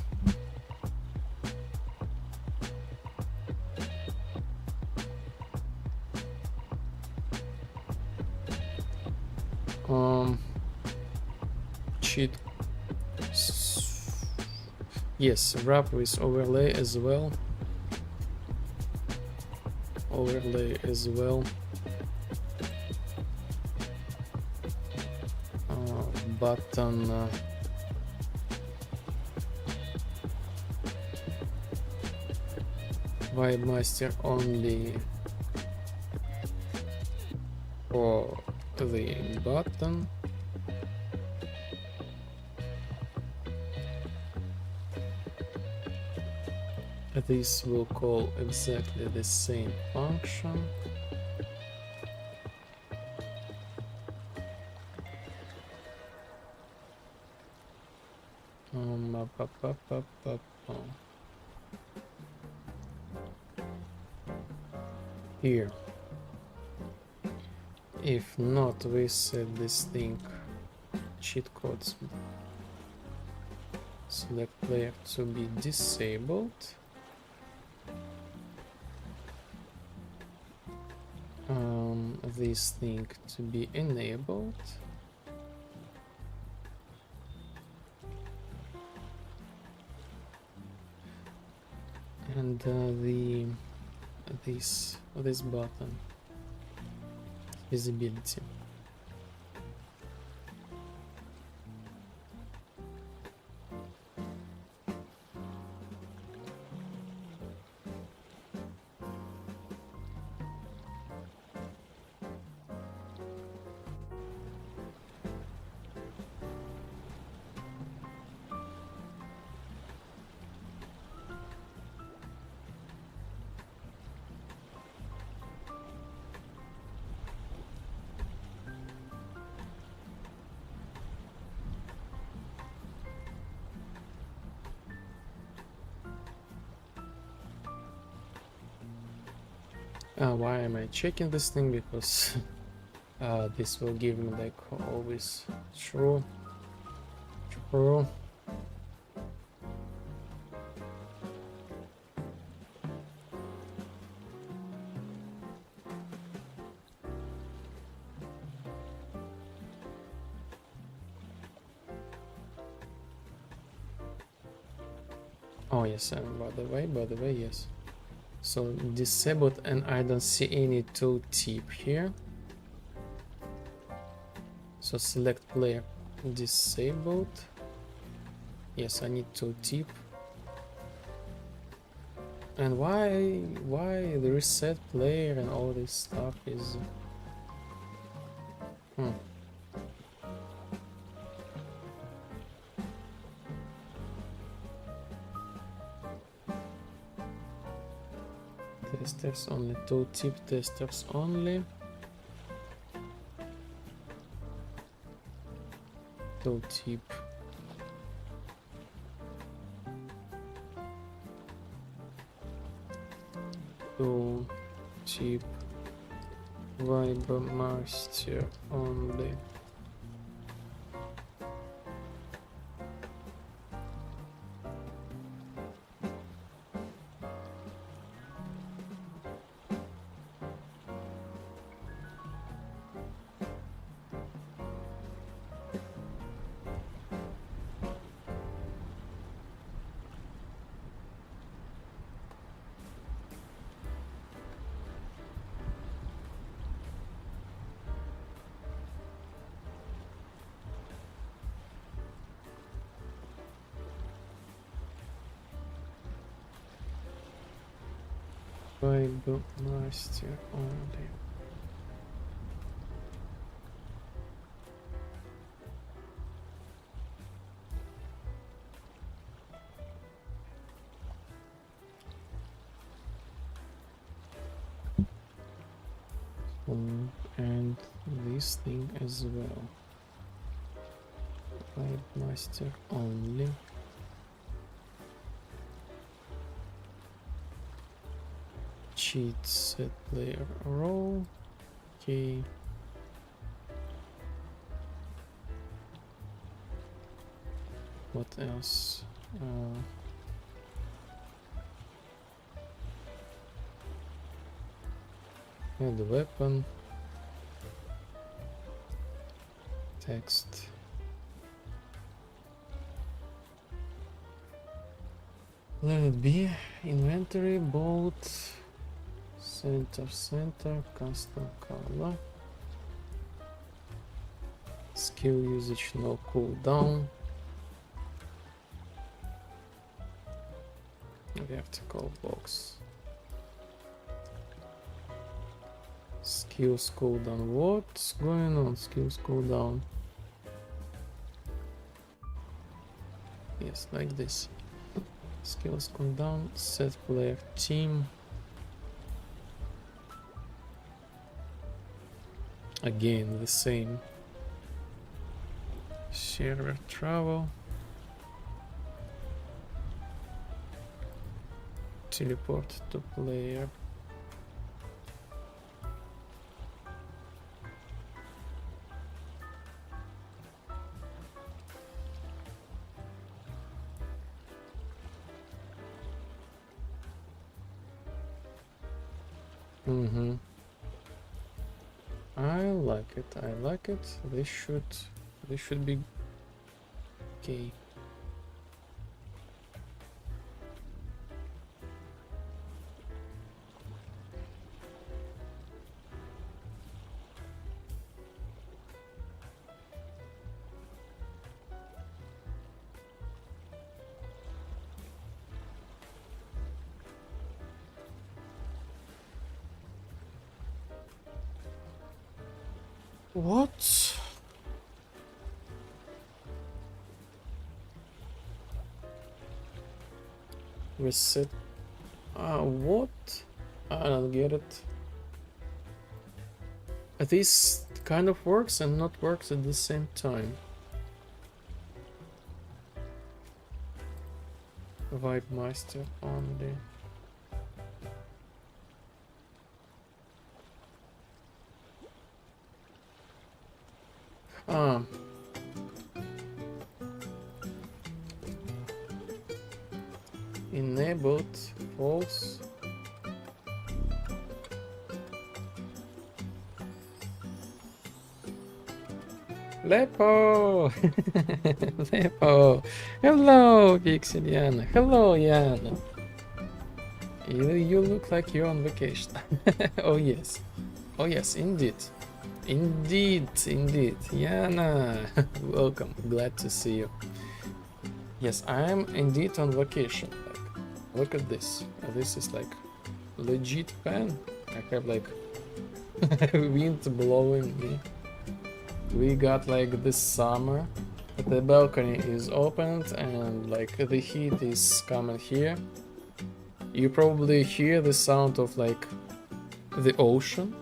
Speaker 1: Cheat. Yes, wrap with overlay as well. Overlay as well. Button. Vibe master only for the button. This will call exactly the same function. Here, if not, we set this thing cheat codes select player to be disabled. This thing to be enabled. And this button visibility. Why am I checking this thing? Because this will give me like always true. Oh yes, and by the way, yes. So disabled, and I don't see any tooltip here. So select player disabled. Yes, I need tooltip. And why the reset player and all this stuff is testers only, tooltip testers only. Tooltip. Tooltip Vibe master only. Vibe master only. And this thing as well. Vibe master only. cheat set player role. Okay. What else? The weapon. Text. Let it be. Inventory, bolt, center, custom color. Skill usage, no cooldown. We have to call box. Skills cooldown. What's going on? Skills cooldown. Yes, like this. Skills cooldown. Set player team. Again, the same. Server travel. Teleport to player. I like it. I like it. This should be okay. What? Reset. What? I don't get it. This kind of works and not works at the same time. Vibe Master only. Enabled false. Lepo! Lepo! Hello, Pixeliana. Hello, Yana. You look like you're on vacation. Oh yes. Oh yes, indeed. Indeed. Yana. Welcome. Glad to see you. Yes, I am indeed on vacation. Like, look at this. This is like legit fan. I have like wind blowing me. We got like this summer. The balcony is opened and like the heat is coming here. You probably hear the sound of like the ocean.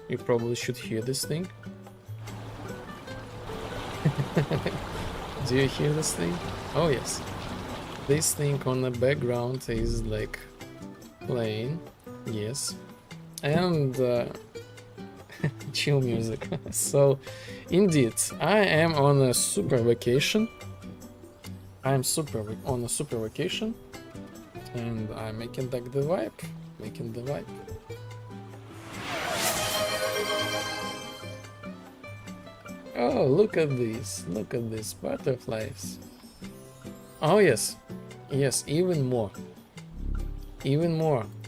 Speaker 1: You probably should hear this thing. Do you hear this thing? Oh yes. This thing on the background is like playing. Yes. And chill music. So indeed, I am on a super vacation. I'm on a super vacation. And I'm making like the vibe. Oh, look at these butterflies. Oh yes, even more,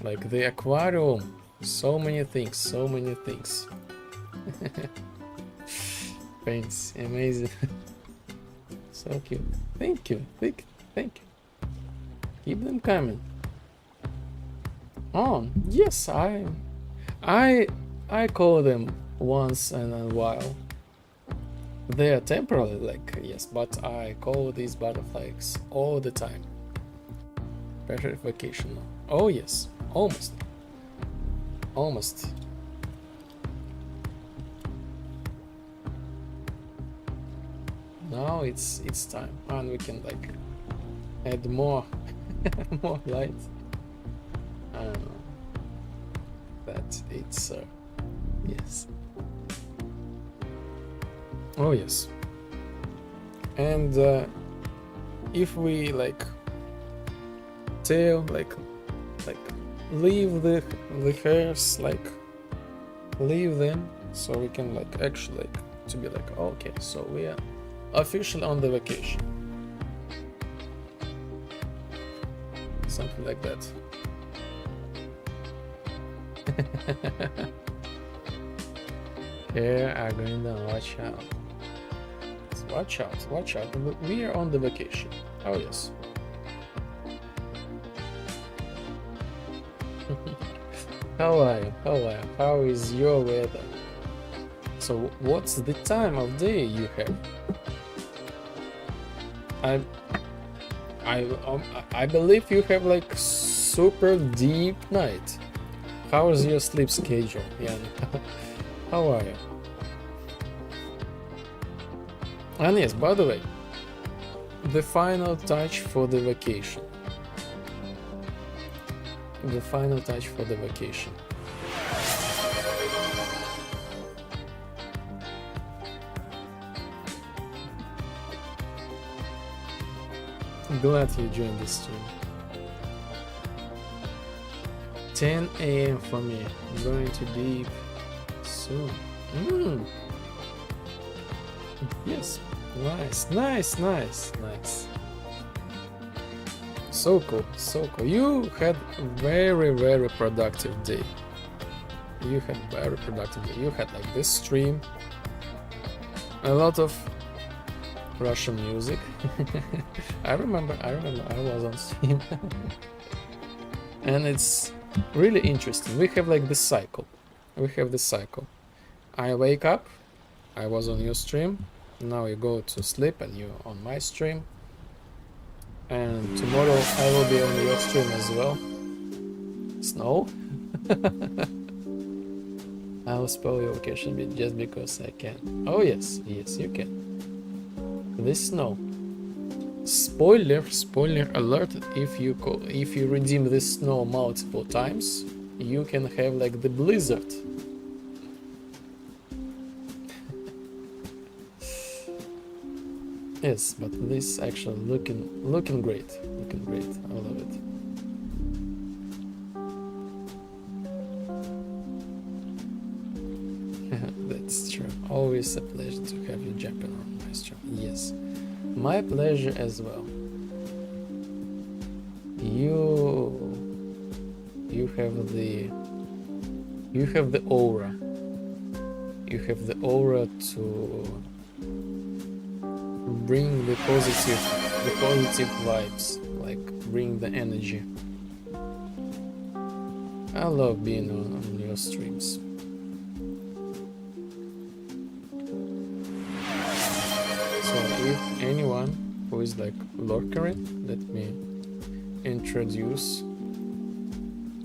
Speaker 1: like the aquarium. So many things. Thanks, amazing. So cute. Thank you. Keep them coming. Oh yes, I call them once in a while. They are temporary, like, yes, but I call these butterflies all the time. Perfect vacation. Oh yes, almost. Now it's time, and we can like add more more lights. I don't know. It's yes. Oh yes. And if we like leave the hairs, like leave them, so we can like actually like to be like, okay, so we are officially on the vacation, something like that. Here are going to watch out. Watch out, watch out. We are on the vacation. Oh yes. How are you? How are you? How is your weather? So what's the time of day you have? I believe you have like super deep night. How is your sleep schedule? Yeah. How are you? And yes, by the way, the final touch for the vacation. The final touch for the vacation. Glad you joined this stream. 10 a.m. for me. I'm going to deep soon. Yes. Nice, nice, nice, nice. So cool, so cool. You had very productive day. You had very productive day. You had like this stream, a lot of Russian music. I remember I was on stream. And it's really interesting. We have like this cycle. We have this cycle. I wake up, I was on your stream, now you go to sleep and you're on my stream. And tomorrow I will be on your stream as well. Snow? I will spoil your vacation bit just because I can. Oh yes, yes you can. This snow. Spoiler alert, if you redeem this snow multiple times, you can have like the blizzard. Yes, but this actually looking great. Looking great. I love it. That's true. Always a pleasure to have you jumping on my stream. Yes. My pleasure as well. You have the aura. You have the aura to bring the positive vibes, like bring the energy. I love being on your streams. So if anyone who is like lurkering, let me introduce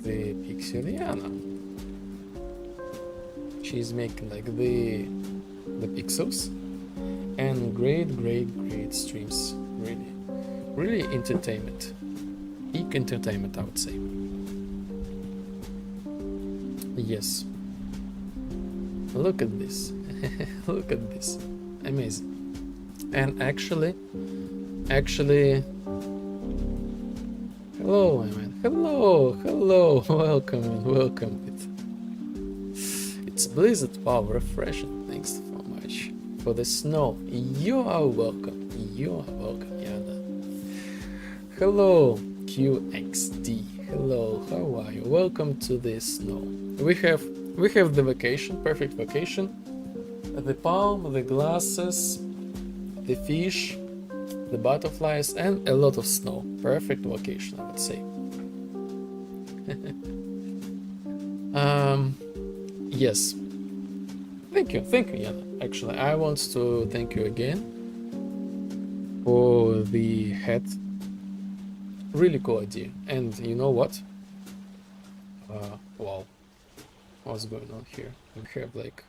Speaker 1: the Pixeliana. She's making like the pixels and great streams. Really entertainment. Peak entertainment, I would say. Yes. Look at this. Look at this. Amazing. And actually, hello, my man. Hello. Welcome. It's Blizzard. Wow, refreshing. Thanks so much for the snow. You are welcome. Yana. Hello, QXD. Hello, how are you? Welcome to the snow. We have the vacation, perfect vacation. The palm, the glasses, the fish, the butterflies, and a lot of snow. Perfect vacation, I would say. Yes. Thank you, Yana. Actually, I want to thank you again for the hat. Really cool idea. And you know what? Wow. What's going on here? We have like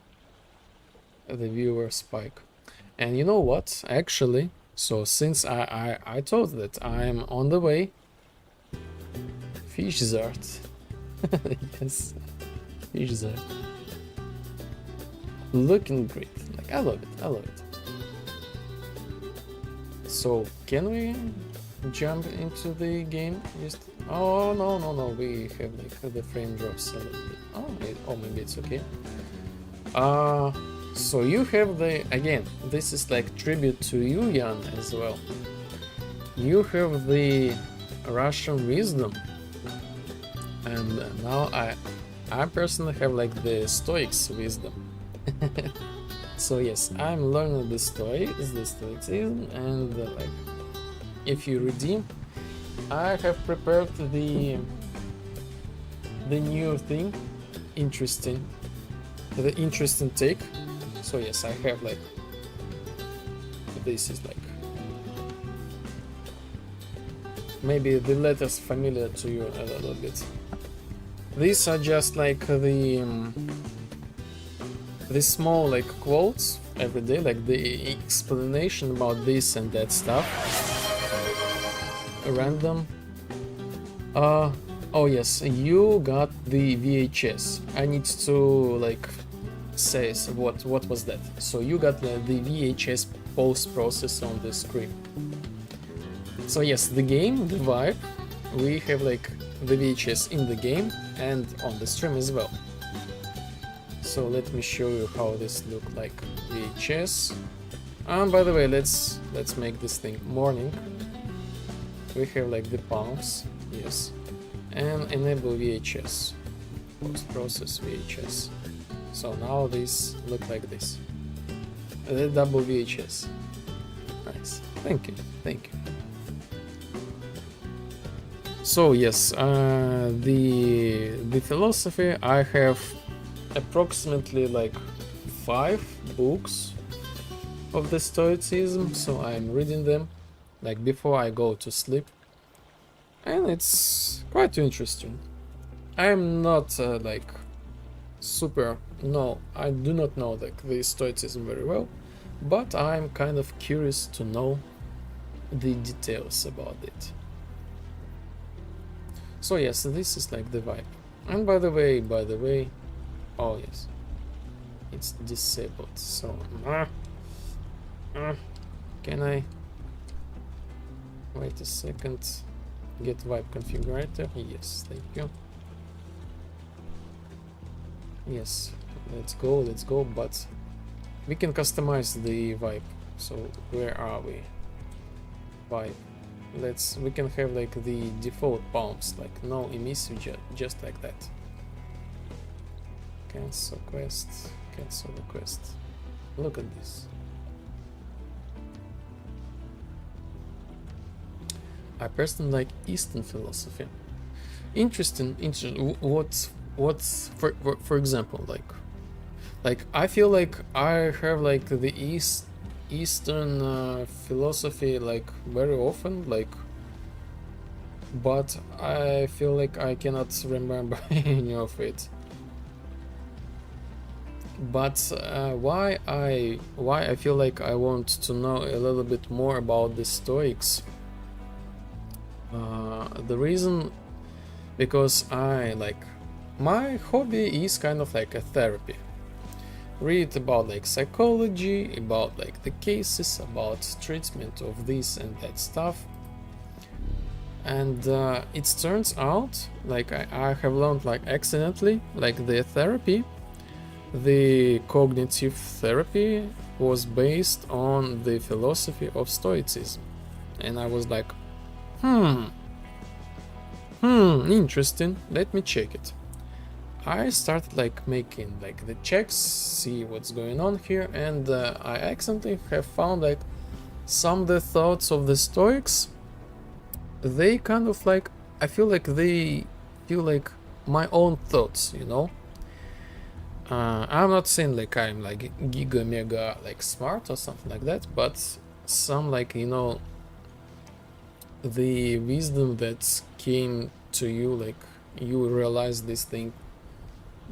Speaker 1: the viewer spike. And you know what? Actually, so since I told that I'm on the way, fish dessert. Yes. fish there. Looking great. Like, I love it. I love it. So, can we jump into the game? Just oh no, we have like the frame drops a little bit. Oh, maybe it's okay. So you have the, again, this is like tribute to you, Jan, as well. You have the Russian wisdom, and now I personally have like the Stoics wisdom. So yes, I'm learning the Stoicism, and like, if you redeem, I have prepared the new thing, the interesting take. So yes, I have like, this is like, maybe the letters familiar to you a little bit. These are just like the small like quotes every day, like the explanation about this and that stuff. Random. Oh yes, you got the VHS. I need to like say what was that. So you got the VHS post process on the screen. So yes, the game, the vibe, we have like the VHS in the game and on the stream as well. So let me show you how this look like. VHS. And by the way, let's make this thing morning. We have like the palms, yes, and enable VHS, post process VHS. So now this look like this. The double VHS. Nice. Thank you. So yes, the philosophy, I have approximately like 5 books of the Stoicism, so I'm reading them like before I go to sleep, and it's quite interesting. I'm not like super, no, I do not know like the Stoicism very well, but I'm kind of curious to know the details about it. So yes, this is like the vibe. And by the way, oh yes, it's disabled. So can I wait a second? Get vibe configurator. Yes, thank you. Yes, let's go. But we can customize the vibe. So where are we? Vibe. We can have like the default palms, like no emissive, just like that. Cancel request. Look at this. I personally like Eastern philosophy. Interesting. What's for example, like I feel like I have like the Eastern philosophy like very often, like, but I feel like I cannot remember any of it. But why I feel like I want to know a little bit more about the Stoics. The reason, because I like, my hobby is kind of like a therapy. Read about like psychology, about like the cases, about treatment of this and that stuff. And it turns out like I have learned like accidentally, like the therapy, the cognitive therapy was based on the philosophy of Stoicism. And I was like, interesting, let me check it. I started like making like the checks, see what's going on here, and I accidentally have found like some of the thoughts of the Stoics. They kind of like, I feel like they feel like my own thoughts, you know. I'm not saying like I'm like giga mega like smart or something like that, but some like, you know, the wisdom that came to you, like you realize this thing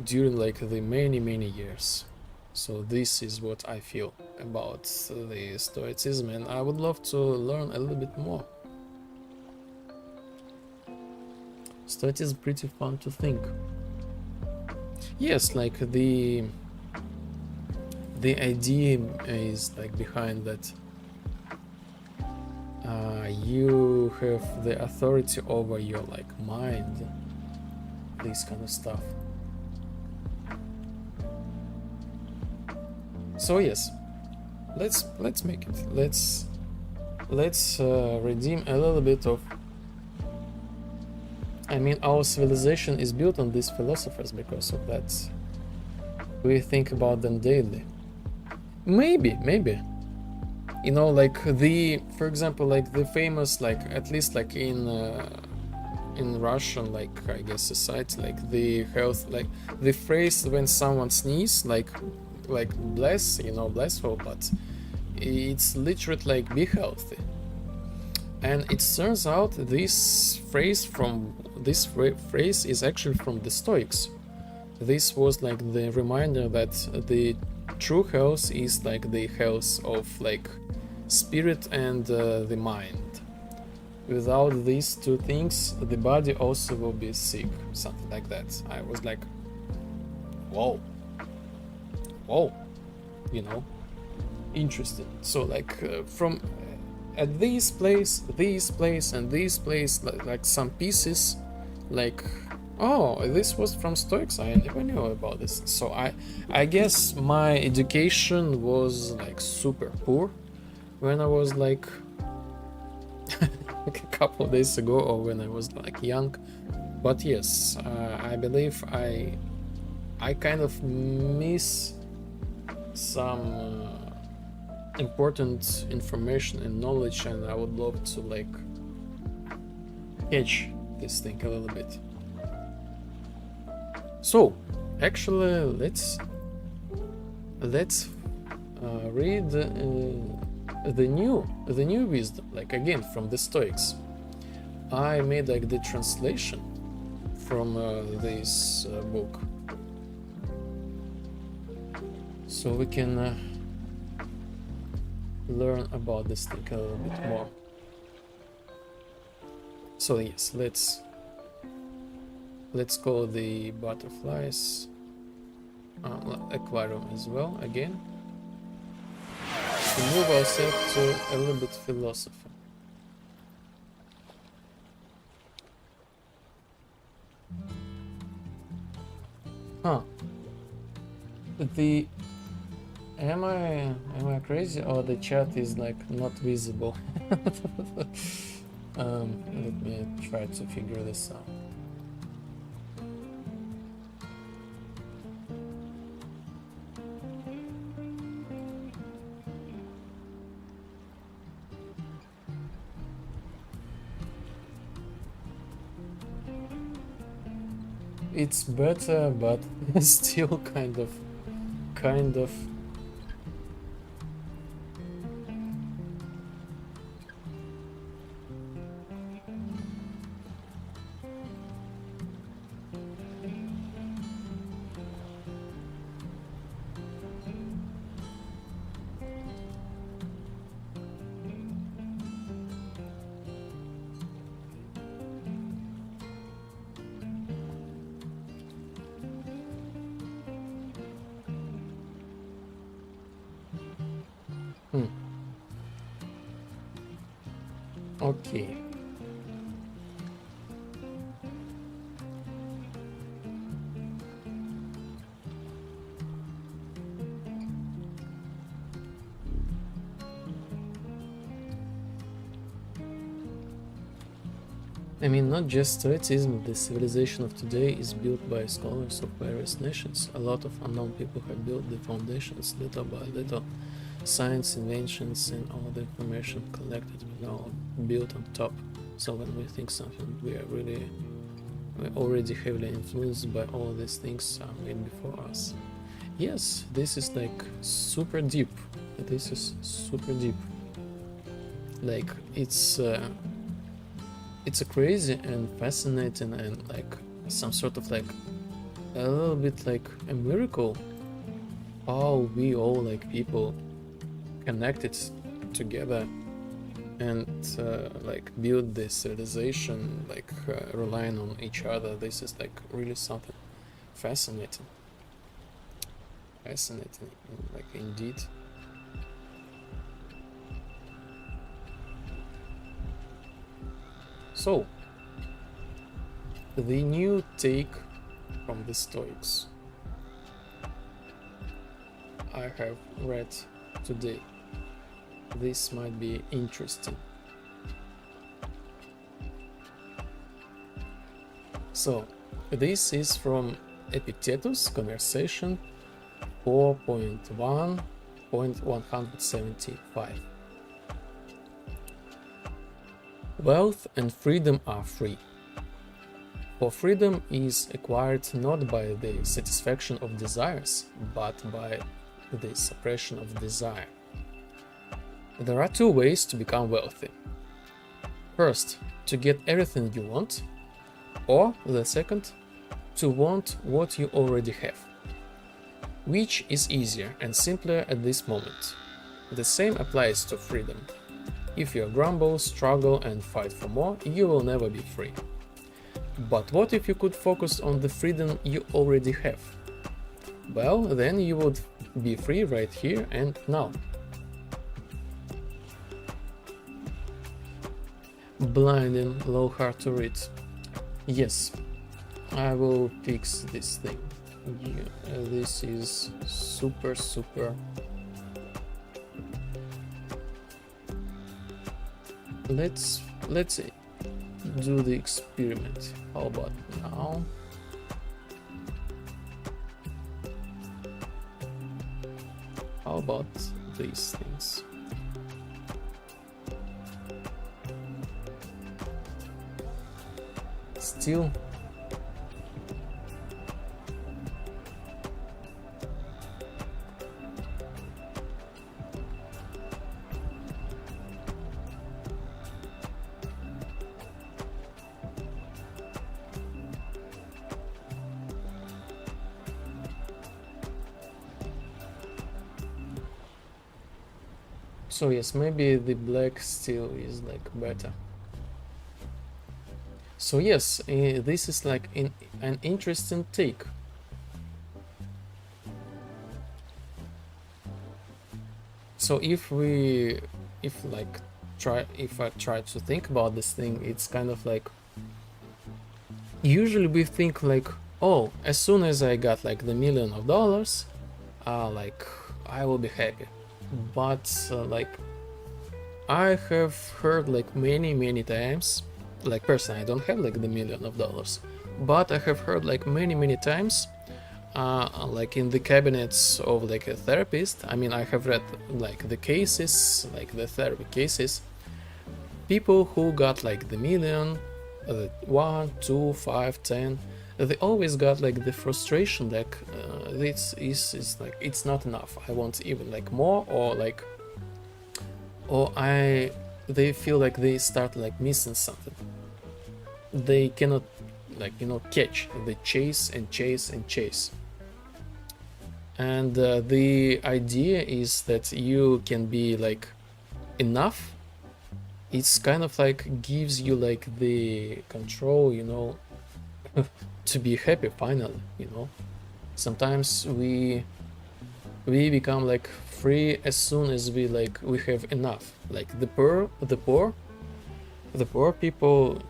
Speaker 1: during like the many years. So this is what I feel about the Stoicism, and I would love to learn a little bit more. Stoicism is pretty fun to think. Yes, like the idea is like behind that you have the authority over your like mind, this kind of stuff. So yes, let's make it. Let's redeem a little bit of. I mean, our civilization is built on these philosophers because of that. We think about them daily. Maybe, you know, like for example, like the famous, like at least like in Russian, like I guess society, like the health, like the phrase when someone sneezes, like bless, you know, blessful, but it's literally like be healthy. And it turns out this phrase is actually from the Stoics. This was like the reminder that the true health is like the health of like spirit and the mind. Without these two things, the body also will be sick, something like that. I was like, whoa, you know, interesting. So like from at this place, and this place, like some pieces, like, oh, this was from Stoics. I never knew about this. So I guess my education was like super poor when I was like a couple of days ago, or when I was like young. But yes, I believe I kind of miss some important information and knowledge, and I would love to like catch this thing a little bit. So actually let's read the new wisdom, like again from the Stoics. I made like the translation from this book, so we can learn about this thing a little bit more. So yes, let's call the butterflies aquarium as well again, to move ourselves to a little bit philosophy. Am I crazy, or the chat is like not visible? Let me try to figure this out. It's better, but still kind of. Okay. I mean, not just Stoicism, the civilization of today is built by scholars of various nations. A lot of unknown people have built the foundations little by little. Science, inventions, and all the information collected we now built on top. So when we think something, we're already heavily influenced by all these things made before us. Yes, this is like super deep. This is super deep. Like it's a crazy and fascinating and like some sort of like a little bit like a miracle how we all like people connected together and like build this civilization, like relying on each other. This is like really something fascinating. Fascinating, like indeed. So, the new take from the Stoics I have read today. This might be interesting. So, this is from Epictetus, Conversation 4.1.175. Wealth and freedom are free. For freedom is acquired not by the satisfaction of desires, but by the suppression of desire. There are two ways to become wealthy. First, to get everything you want, or the second, to want what you already have. Which is easier and simpler at this moment? The same applies to freedom. If you grumble, struggle and fight for more, you will never be free. But what if you could focus on the freedom you already have? Well, then you would be free right here and now. Blinding, low, hard to read. Yes, I will fix this thing. Yeah, this is super. Let's do the experiment. How about now? How about these things? Still so yes, maybe the black still is like better. So yes, this is like an interesting take. So if I try to think about this thing, it's kind of like, usually we think like, oh, as soon as I got like the $1 million, like I will be happy. But like I have heard like many times, like personally I don't have like the $1 million, but I have heard like many times, like in the cabinets of like a therapist. I mean, I have read like the cases, like the therapy cases, people who got like the $1 million, 1, 2, 5, 10, they always got like the frustration like this is like it's not enough, I want even like more, or like, or they feel like they start like missing something. They cannot like, you know, catch, they chase and chase and chase. And the idea is that you can be like enough. It's kind of like gives you like the control, you know, to be happy finally, you know. Sometimes we become like free as soon as we have enough. Like the poor people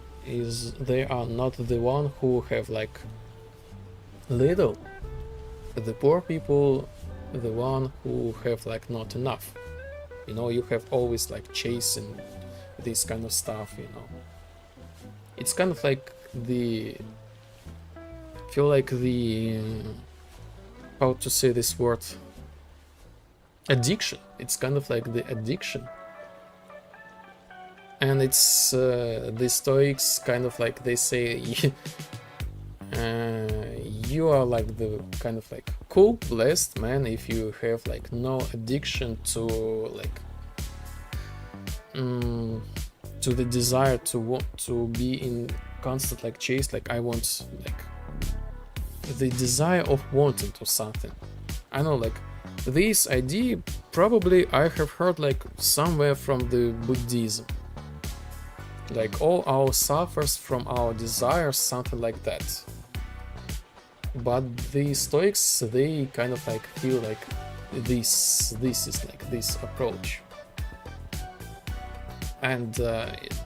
Speaker 1: they are not the one who have like little. The poor people, the one who have like not enough. You know, you have always like chasing this kind of stuff, you know. It's kind of like how to say this word, addiction. It's kind of like the addiction. And it's the Stoics kind of like, they say you are like the kind of like cool, blessed man if you have like no addiction to like to the desire to want to be in constant like chase, like I want like the desire of wanting to something. I know like this idea probably I have heard like somewhere from the Buddhism. Like all our suffers from our desires, something like that. But the Stoics, they kind of like feel like this is like this approach, and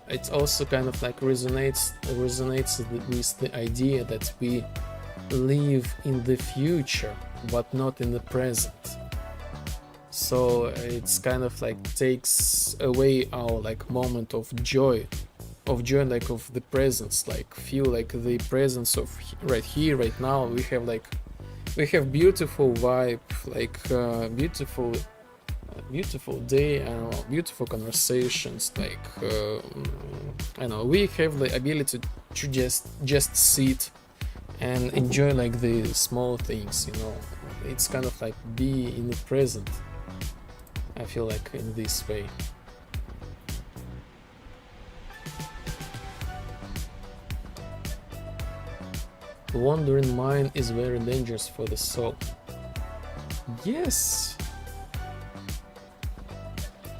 Speaker 1: it also kind of like resonates with the idea that we live in the future but not in the present. So it's kind of like takes away our like moment of joy like of the presence, like feel like the presence of right here right now. We have beautiful vibe, like beautiful day, I don't know, beautiful conversations, like I know, we have the ability to just sit and enjoy like the small things, you know. It's kind of like be in the present, I feel like, in this way. Wandering mind is very dangerous for the soul. Yes.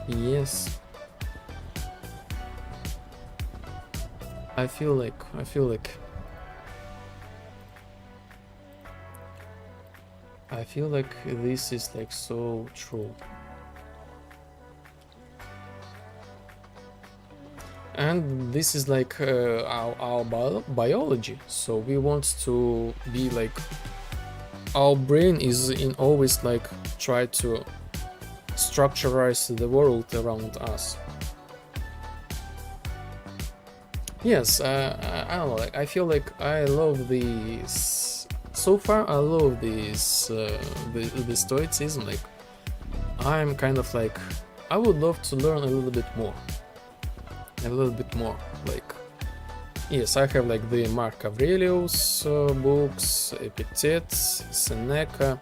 Speaker 1: Yes. I feel like this is like so true. And this is like our biology, so we want to be like, our brain is in always like try to structurize the world around us. Yes, I don't know, like I feel like I love this so far. I love this the stoicism. Like I'm kind of like, I would love to learn a little bit more. Like, yes, I have like the Mark Aurelius books, Epictetus, Seneca,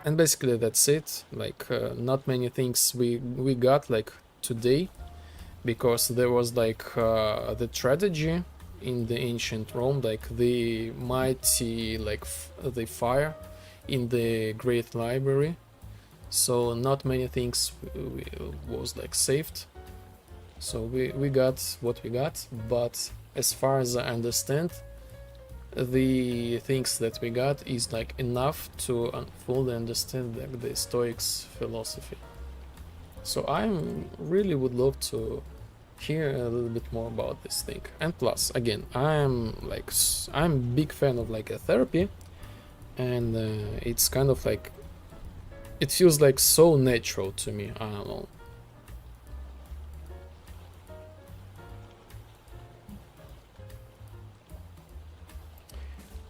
Speaker 1: and basically that's it. Like not many things we got like today, because there was like the tragedy in the ancient Rome, like the mighty like the fire in the great library. So not many things was like saved, so we got what we got. But as far as I understand, the things that we got is like enough to fully understand like the Stoics philosophy. So I really would love to hear a little bit more about this thing. And plus, again, I'm big fan of like a therapy, and it's kind of like, it feels like so natural to me. I don't know.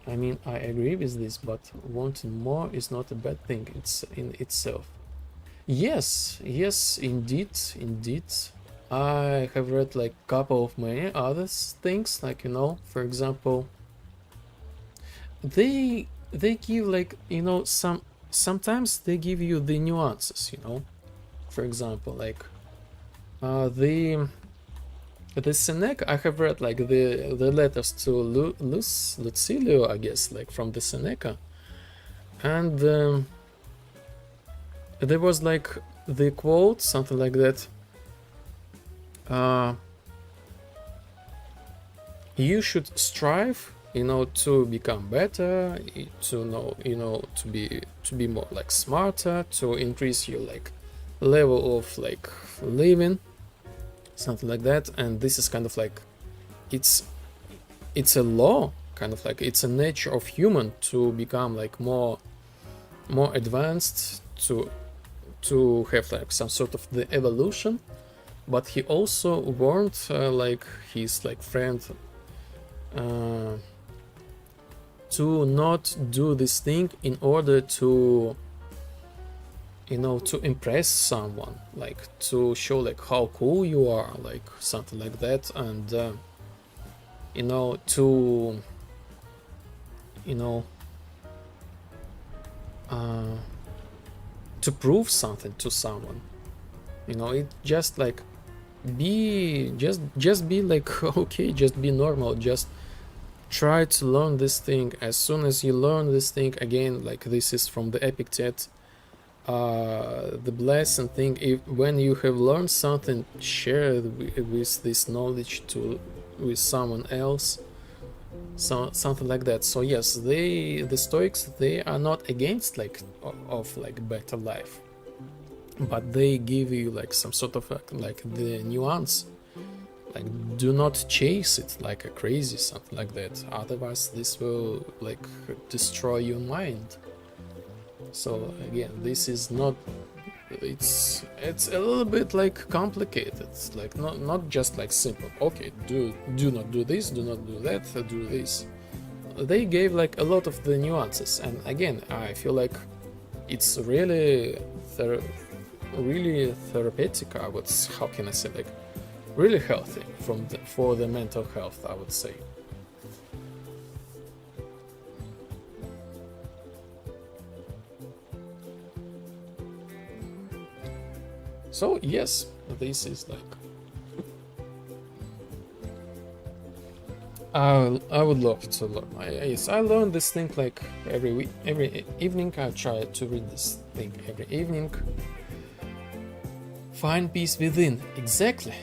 Speaker 1: I mean, I agree with this, but wanting more is not a bad thing. It's in itself. Yes, indeed. I have read like a couple of many other things, like, you know, for example, they give like, you know, sometimes they give you the nuances, you know. For example, like the Seneca, I have read like the letters to Lucilio, I guess, like from the Seneca, and there was like the quote, something like that. You should strive, you know, to become better, to know, you know, to be more like smarter, to increase your like level of like living, something like that. And this is kind of like, it's a law, kind of like it's a nature of human to become like more advanced, to have like some sort of the evolution. But he also warned like his like friend to not do this thing in order to, you know, to impress someone, like to show like how cool you are, like something like that. And you know, to, you know, to prove something to someone, you know. It just like just be like okay, just be normal, just try to learn this thing. As soon as you learn this thing, again, like this is from the Epictetus, the blessing thing, when you have learned something, share with this knowledge with someone else. so something like that. So yes, the Stoics, they are not against like of like better life, but they give you like some sort of like the nuance, like do not chase it like a crazy, something like that, otherwise this will like destroy your mind. So again, this is not, it's a little bit like complicated. It's like not just like simple, okay, do not do this, do not do that, do this. They gave like a lot of the nuances, and again, I feel like it's really really therapeutic, I would, how can I say, like really healthy for the mental health, I would say. So yes, this is like, I would love to learn. Yes, I learn this thing like every week, every evening. I try to read this thing every evening. Find peace within. Exactly.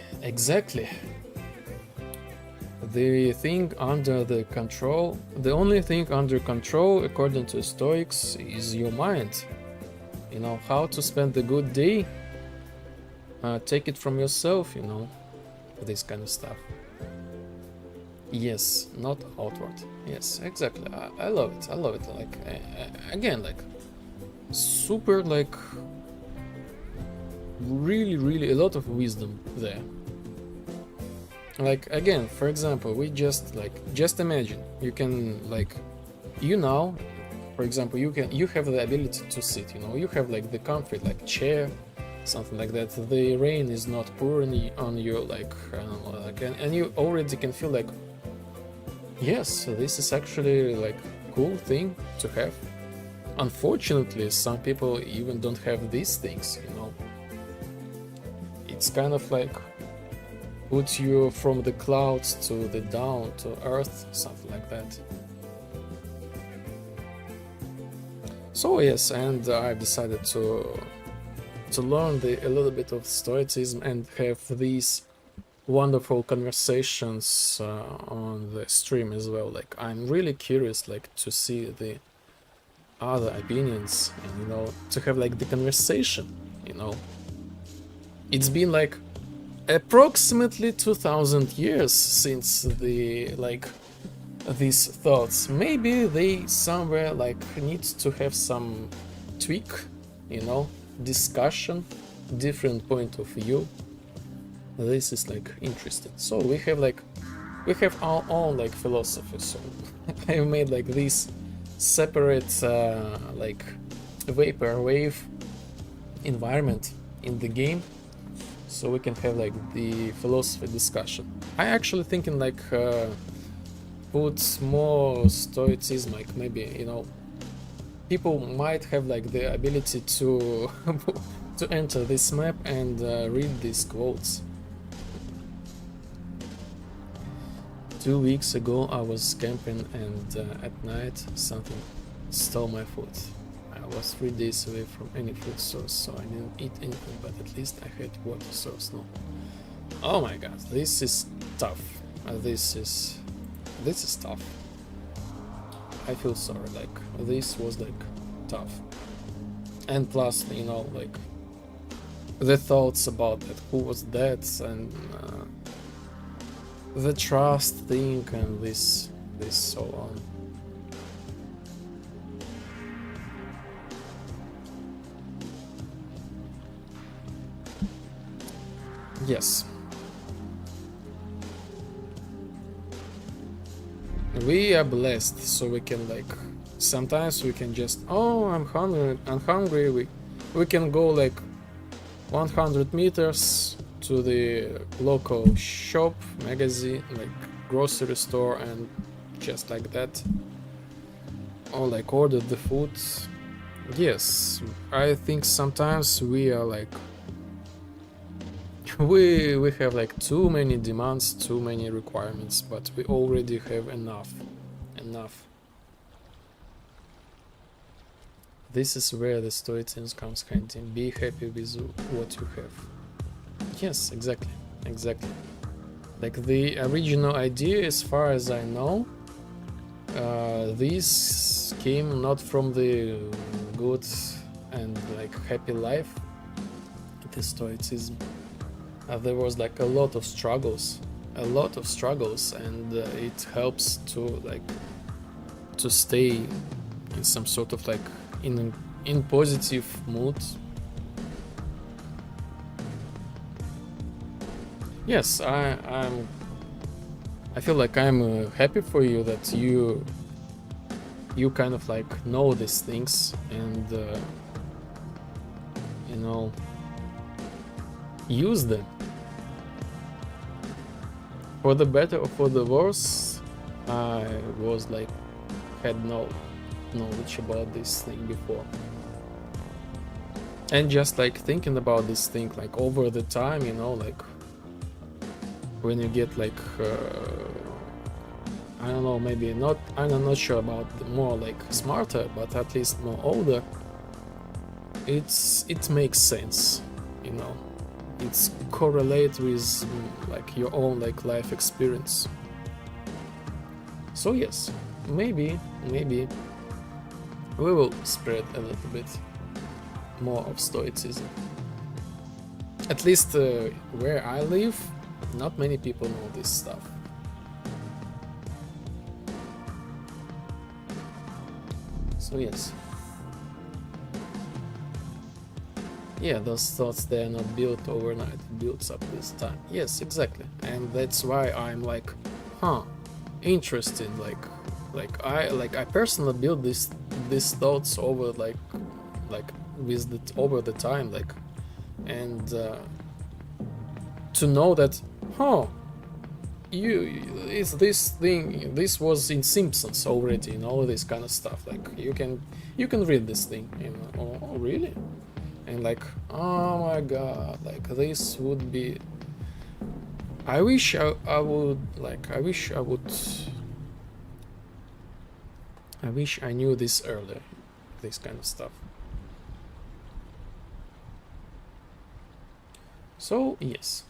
Speaker 1: The thing under the control, the only thing under control, according to Stoics, is your mind. You know how to spend a good day. Take it from yourself, you know, this kind of stuff. Yes, not outward. Yes, exactly. I love it. I love it. Like again, like super, like really a lot of wisdom there. Like again, for example, we just imagine you can like, you know, for example, you have the ability to sit, you know, you have like the comfort, like chair, something like that. The rain is not pouring on you, like, and you already can feel like, yes, this is actually like cool thing to have. Unfortunately, some people even don't have these things, you know. It's kind of like put you from the clouds to the down to earth, something like that. So yes, and I've decided to learn a little bit of Stoicism and have these wonderful conversations on the stream as well. Like I'm really curious, like to see the other opinions, and you know, to have like the conversation. You know, it's been like approximately 2000 years since the like these thoughts. Maybe they somewhere like need to have some tweak, you know, discussion, different point of view. This is like interesting. So we have our own like philosophy. So I made like this separate like vaporwave environment in the game, so we can have like the philosophy discussion. I actually thinking like put more Stoicism, like maybe, you know, people might have like the ability to to enter this map and read these quotes. 2 weeks ago I was camping and at night something stole my food. I was 3 days away from any food source, so I didn't eat anything, but at least I had water source. No. Oh my god, this is tough. This is tough. I feel sorry, like this was like tough. And plus, you know, like the thoughts about that, who was that, and the trust thing, and this so on. Yes. We are blessed, so we can like, sometimes we can just, oh, I'm hungry, we can go like 100 meters to the local shop, magazine, like grocery store, and just like that, or like order the food. Yes, I think sometimes we are like, we have like too many demands, too many requirements, but we already have enough. This is where the Stoicism comes handy. Be happy with what you have. Yes, exactly. Like the original idea, as far as I know, This came not from the good and like happy life, the Stoicism. There was like a lot of struggles, and it helps to like to stay in some sort of like in positive mood. Yes, I feel like I'm happy for you that you kind of like know these things and you know, use them. For the better or for the worse, I was like had no knowledge about this thing before. And just like thinking about this thing like over the time, you know, like when you get like I don't know, maybe not, I'm not sure about more like smarter, but at least more older, it makes sense, you know. It's correlate with like your own like life experience. So yes, maybe we will spread a little bit more of Stoicism. At least where I live, not many people know this stuff. So yes. Yeah, those thoughts, they are not built overnight, it builds up this time. Yes, exactly. And that's why I'm like, interesting, like I personally build these thoughts over like with over the time, like, and to know that it's this thing, this was in Simpsons already, and all this kind of stuff. Like you can read this thing, you know, oh really? And like, oh my god, like this would be, I wish I knew this earlier, this kind of stuff. So yes,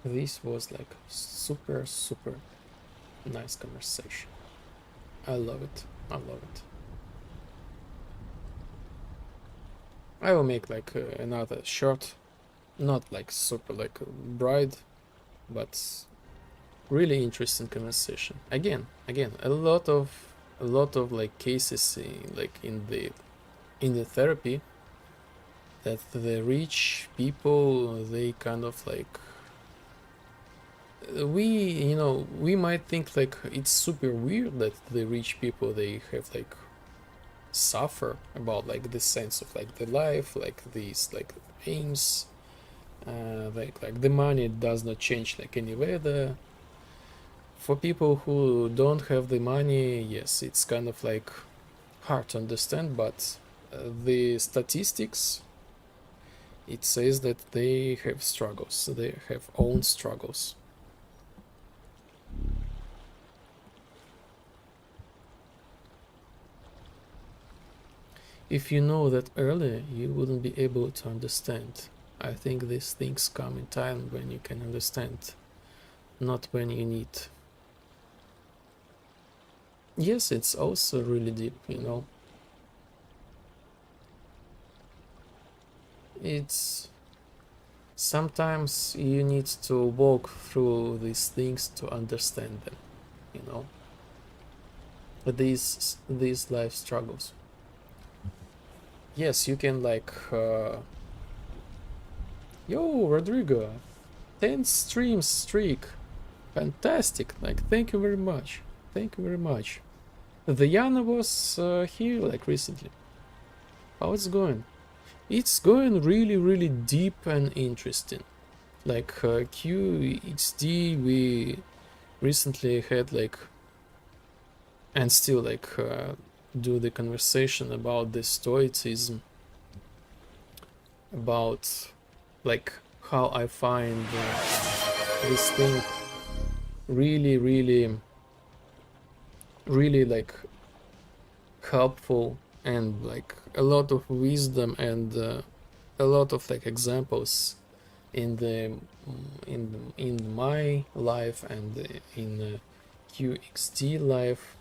Speaker 1: this was like super nice conversation. I love it. I will make like another short, not like super like bright, but really interesting conversation. Again, a lot of like cases in the therapy, that the rich people, they kind of like, we might think like it's super weird that the rich people, they have like suffer about like the sense of like the life, like these like aims, like the money does not change like any weather. For people who don't have the money, yes, it's kind of like hard to understand, but the statistics, it says that they have struggles, they have own struggles. If you know that earlier, you wouldn't be able to understand. I think these things come in time when you can understand, not when you need. Yes, it's also really deep, you know. It's sometimes you need to walk through these things to understand them, you know. These life struggles. Yes, you can like yo, Rodrigo, 10 streams streak, fantastic, like thank you very much. Diana was here like recently. How it's going? It's going really deep and interesting. Like QXD, we recently had like, and still like do the conversation about the Stoicism, about like how I find this thing really like helpful, and like a lot of wisdom, and a lot of like examples in the in my life and in QXT life.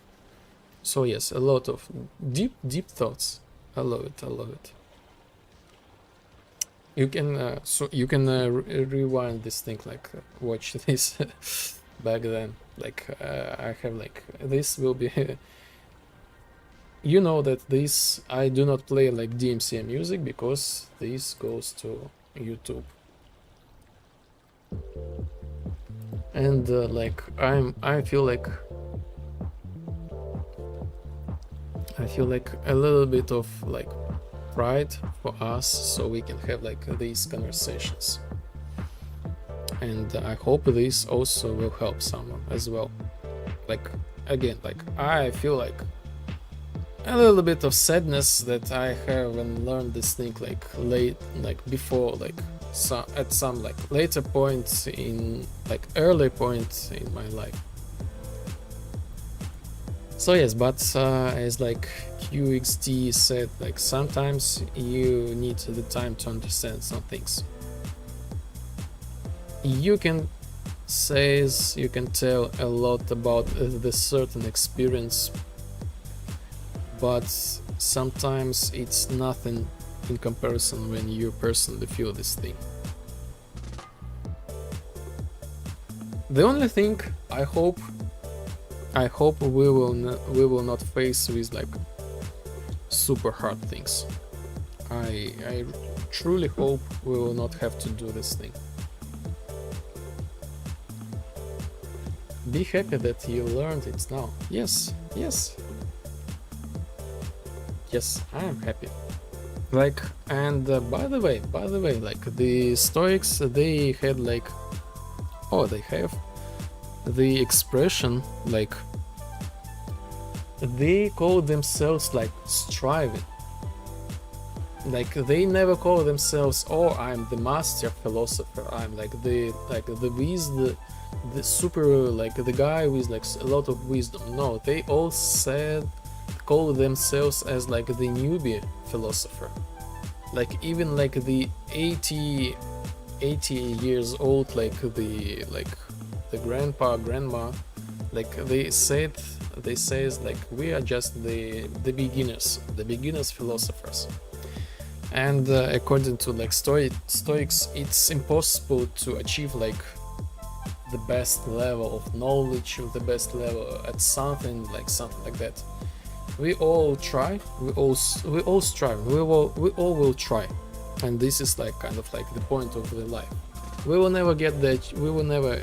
Speaker 1: So yes, a lot of deep thoughts. I love it. I love it. You can rewind this thing, like watch this back then. Like I have like this will be. You know that this I do not play like DMCA music because this goes to YouTube. And like I feel like a little bit of like pride for us, so we can have like these conversations. And I hope this also will help someone as well. Like again, like I feel like a little bit of sadness that I haven't learned this thing like late, like before, like at some like later points in like early points in my life. So yes, but as like QXT said, like sometimes you need the time to understand some things. You can tell a lot about the certain experience, but sometimes it's nothing in comparison when you personally feel this thing. The only thing I hope we will not face with like super hard things. I truly hope we will not have to do this thing. Be happy that you learned it now. Yes, I am happy. Like, and by the way, like the Stoics, they had like, they have the expression, like they call themselves like striving. Like they never call themselves, I'm the master philosopher, I'm like the wisdom, the super, like the guy with like a lot of wisdom. No, they all call themselves as like the newbie philosopher. Like even like the 80 years old, like the grandma, like they says like we are just the beginners philosophers. And according to like Stoics, it's impossible to achieve like the best level of knowledge, or the best level at something like that. We all try, we all strive, we all will try, and this is like kind of like the point of the life. We will never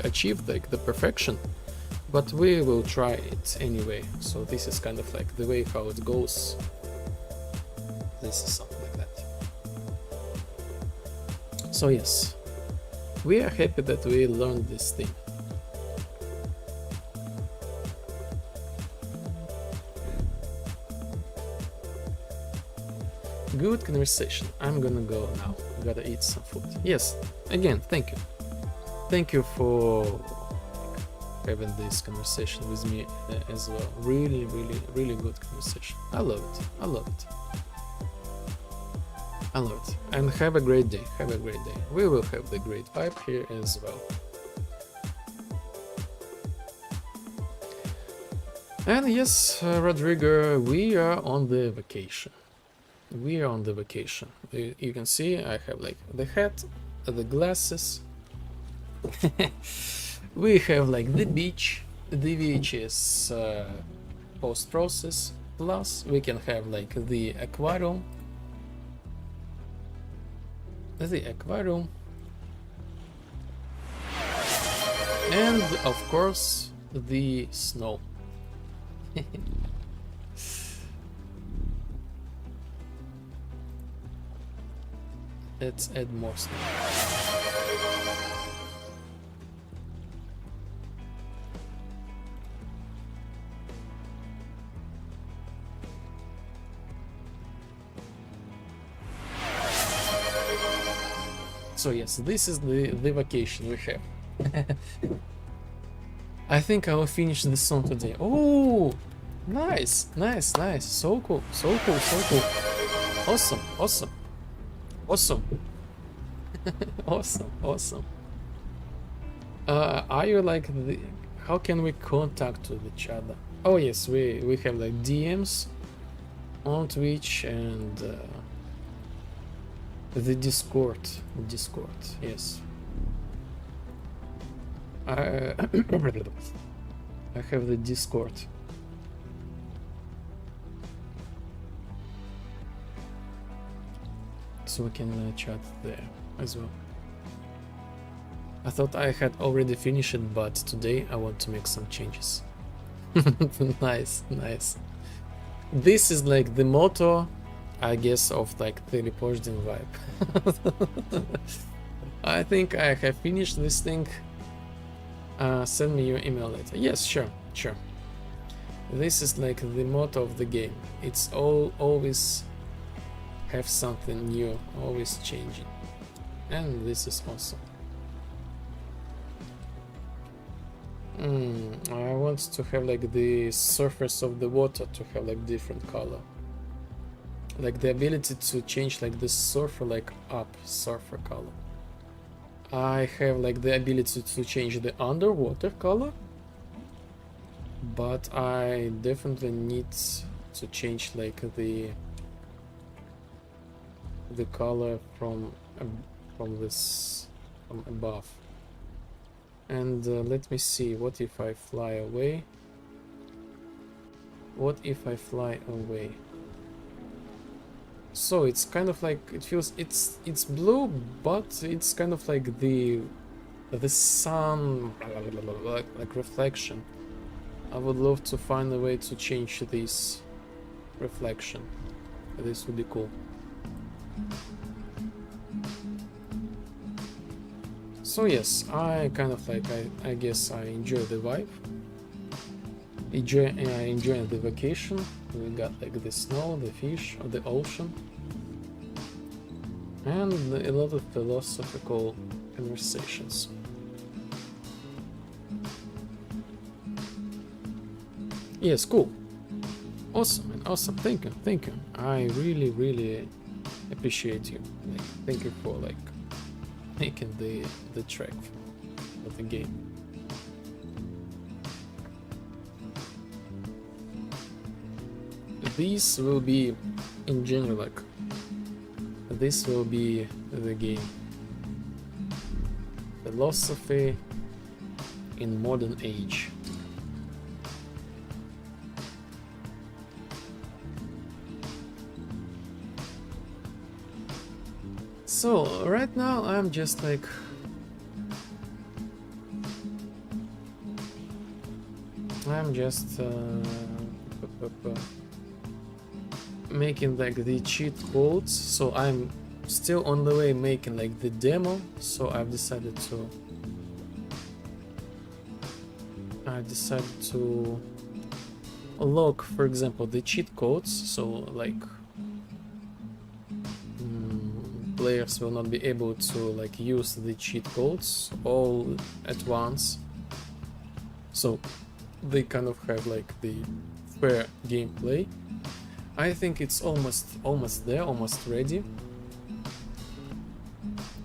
Speaker 1: achieve like the perfection, but we will try it anyway. So this is kind of like the way how it goes. This is something like that. So yes, we are happy that we learned this thing. Good conversation. I'm gonna go now. Gotta eat some food. Yes, again, thank you. Thank you for having this conversation with me as well. Really good conversation. I love it. And have a great day. We will have the great vibe here as well. And yes, Rodrigo, we are on the vacation. You can see I have like the hat, the glasses. We have like the beach. The beach is post-process. Plus we can have like the aquarium. And of course the snow. Let's add more snow. So yes, this is the vacation we have. I think I will finish the song today. Oh, nice. So cool. Awesome. Awesome, awesome. Are you like the? How can we contact with each other? Oh yes, we have like DMs on Twitch and the Discord. Discord, yes. I I have the Discord. So we can chat there as well. I thought I had already finished it, but today I want to make some changes. Nice, nice. This is like the motto, I guess, of like the reporting vibe. I think I have finished this thing. Send me your email later. Yes, sure, sure. This is like the motto of the game. It's always have something new, always changing. And this is awesome. I want to have like the surface of the water to have like different color. Like the ability to change like the surfer like up surfer color. I have like the ability to change the underwater color, but I definitely need to change like the color from this from above. And let me see, what if I fly away? What if I fly away? So it's kind of like, it feels, it's blue, but it's kind of like the sun, like reflection. I would love to find a way to change this reflection. This would be cool. So yes, I kind of like, I guess I enjoy the vibe. I enjoy the vacation. We got like the snow, the fish, the ocean, and a lot of philosophical conversations. Yes, cool. Awesome, man. Awesome. Thank you. Thank you. I really, really appreciate you. Like, thank you for like making the track of the game. This will be, in general, like, this will be the game. Philosophy in modern age. So right now I'm just like making like the cheat codes, so I'm still on the way making like the demo. So I've decided to lock, for example, the cheat codes, so like players will not be able to like use the cheat codes all at once, so they kind of have like the fair gameplay. I think it's almost there, almost ready,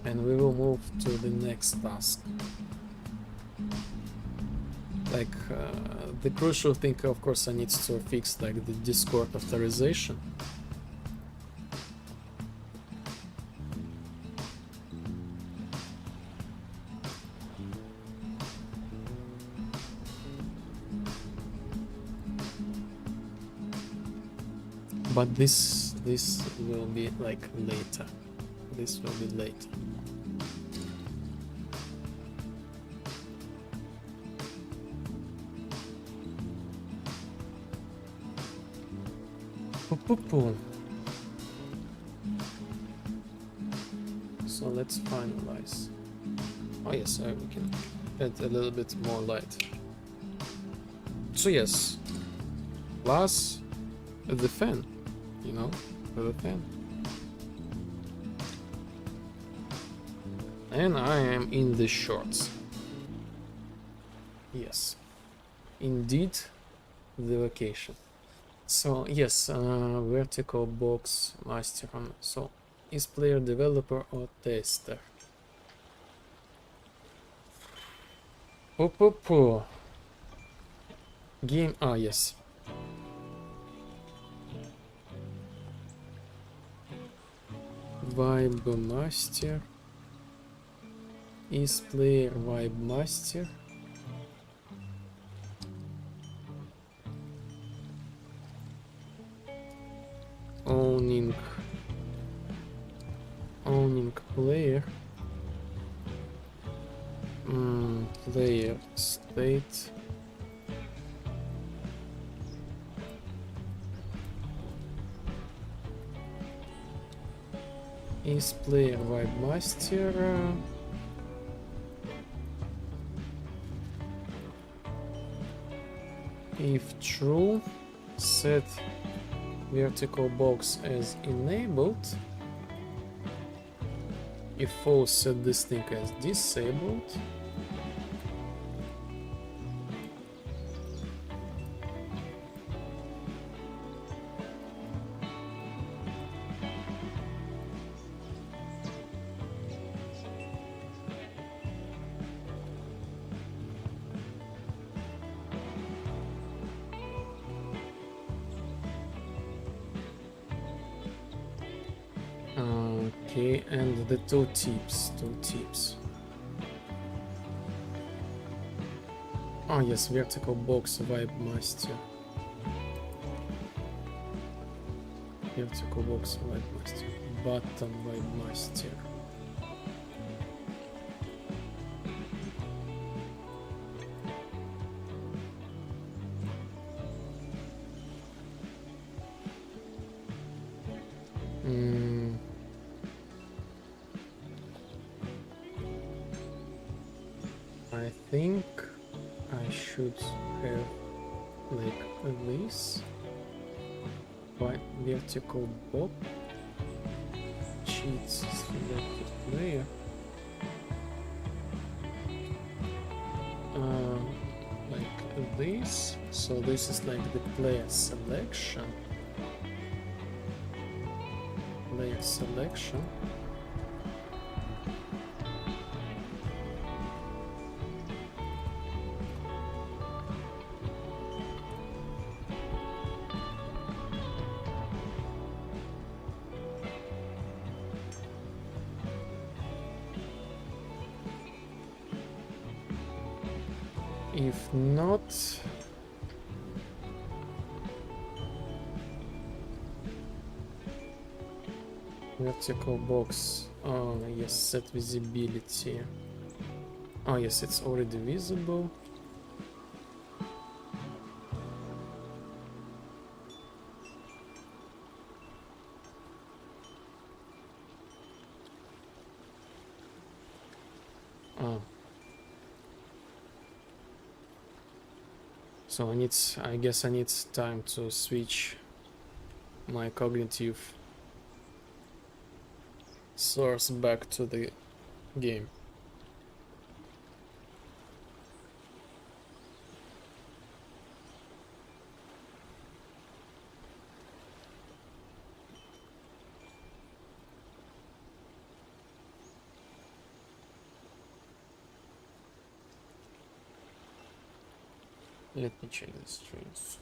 Speaker 1: and we will move to the next task. Like the crucial thing, of course, I need to fix like the Discord authorization. But this will be like later. This will be later. So let's finalize. Oh yes, we can add a little bit more light. So yes, plus the fan, you know, the fan. And I am in the shorts. Yes, indeed, the vacation. So yes, vertical box master. So is player developer or tester? Game. Ah, yes. Vibe Master. Is player Vibe Master. Owning player. Player state. Is player Vibe Master. If true, set vertical box as enabled. If false, set this thing as disabled. Okay, and the two tips. Oh yes, vertical box Vibe Master. Vertical box Vibe Master. Button Vibe Master. I think I should have like this vertical box cheats selected player. Like this. So this is like the player selection. If not, vertical box. Oh yes, set visibility. Oh yes, it's already visible. Oh. So I guess I need time to switch my cognitive source back to the game. Let me check the strings.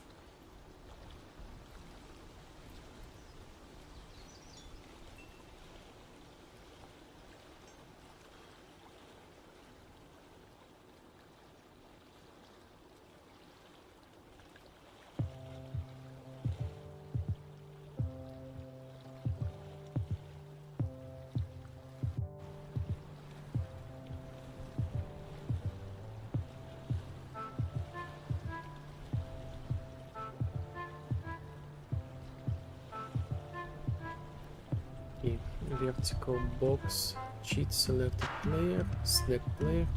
Speaker 1: Vertical box, cheat selected player, select player,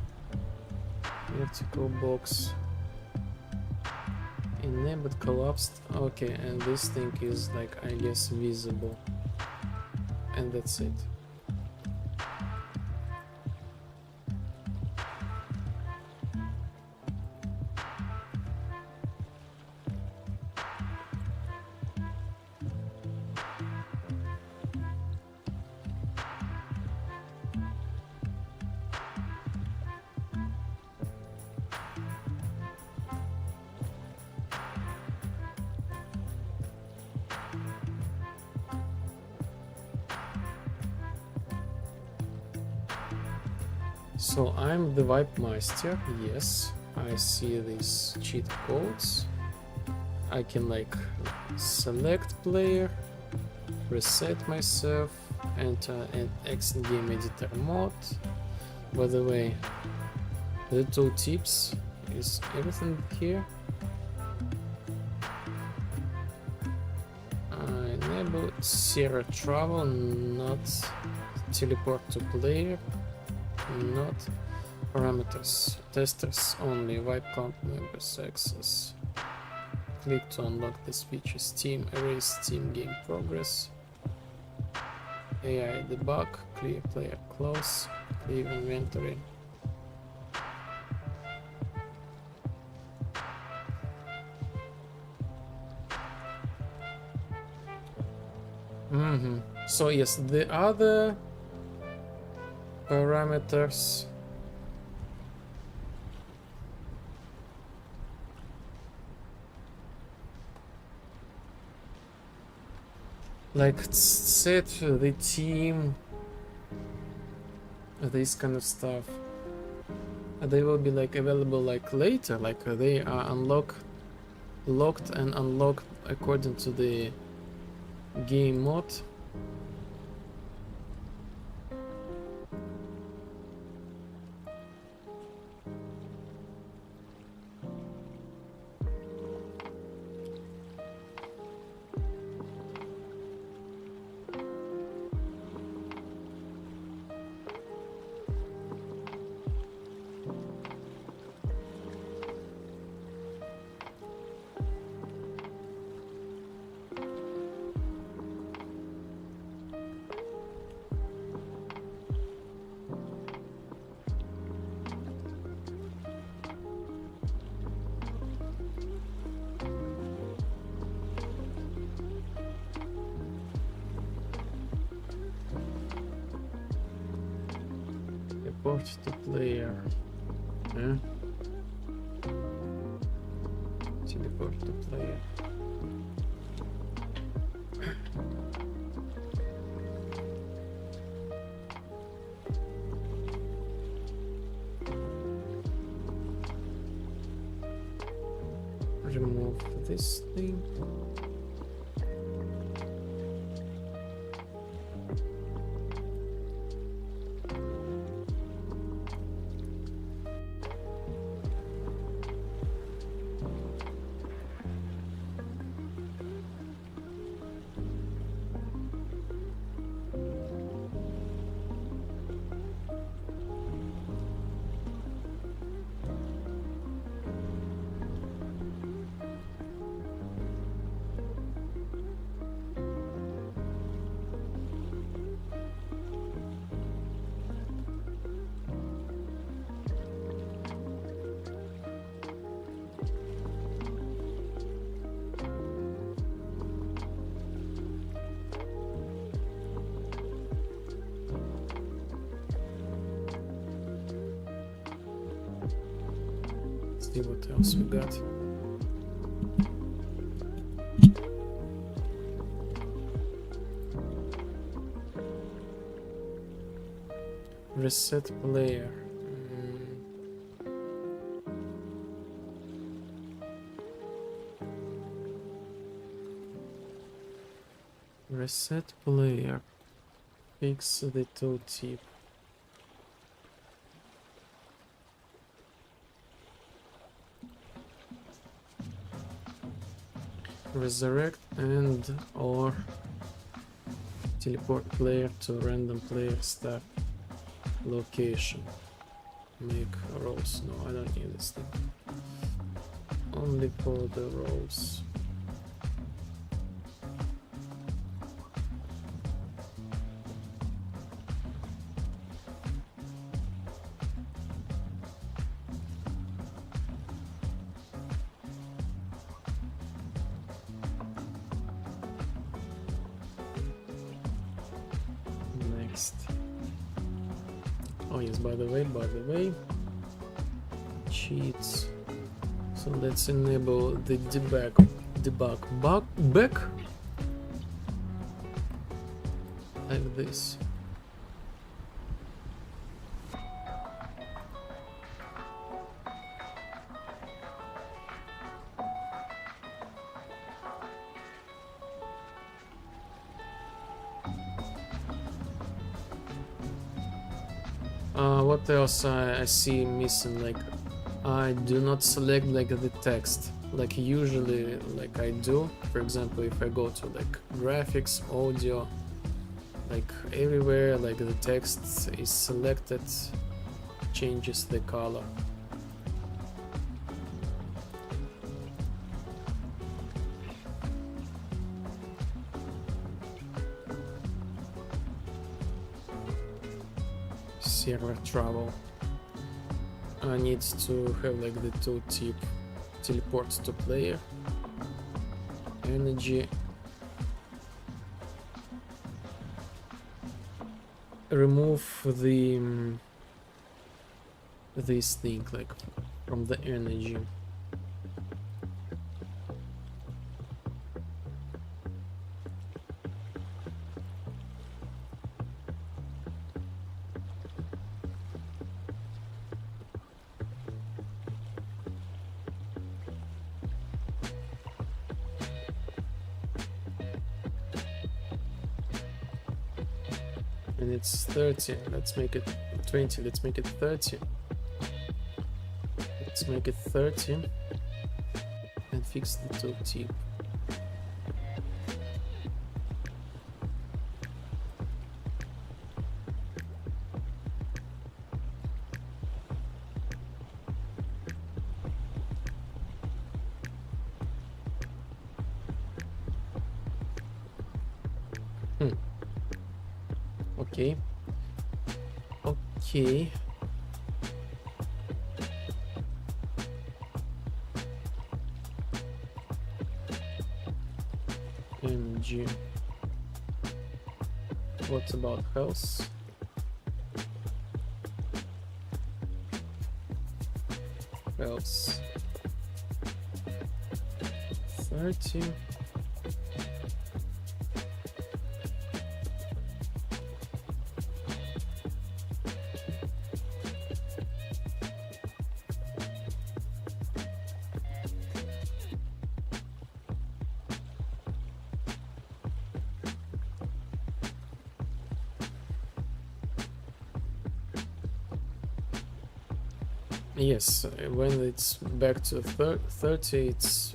Speaker 1: vertical box, enabled, collapsed. Okay, and this thing is like, I guess, visible, and that's it. So I'm the Wipe Master, yes. I see these cheat codes. I can like select player, reset myself, enter an exit game editor mode. By the way, little tips, is everything here? Enable zero travel, not teleport to player, not parameters, testers only, wipe count members access. Click to unlock this feature. Steam, erase Steam game progress. AI debug, clear player close, clear inventory. So yes, the other parameters like set the team, this kind of stuff. They will be like available like later, like they are locked and unlocked according to the game mode. Report to player. Teleport to player. Remove this thing. See what else we got. Reset player. Reset player. Fix the tooltip. Resurrect and or teleport player to random player start location. Make rolls. No, I don't need this thing. Only for the rolls. Oh yes, by the way, cheats. So let's enable the debug back like this. What else I see missing? Like, I do not select like the text like usually like I do. For example, if I go to like graphics, audio, like everywhere like the text is selected, changes the color. Server trouble. I need to have like the tooltip teleport to player, energy, remove the this thing like from the energy. And it's 30. Let's make it 20. Let's make it 30. Let's make it 30 and fix the tooltip. Okay. Okay. MG. What about health? Health 30. Yes, when it's back to 30, it's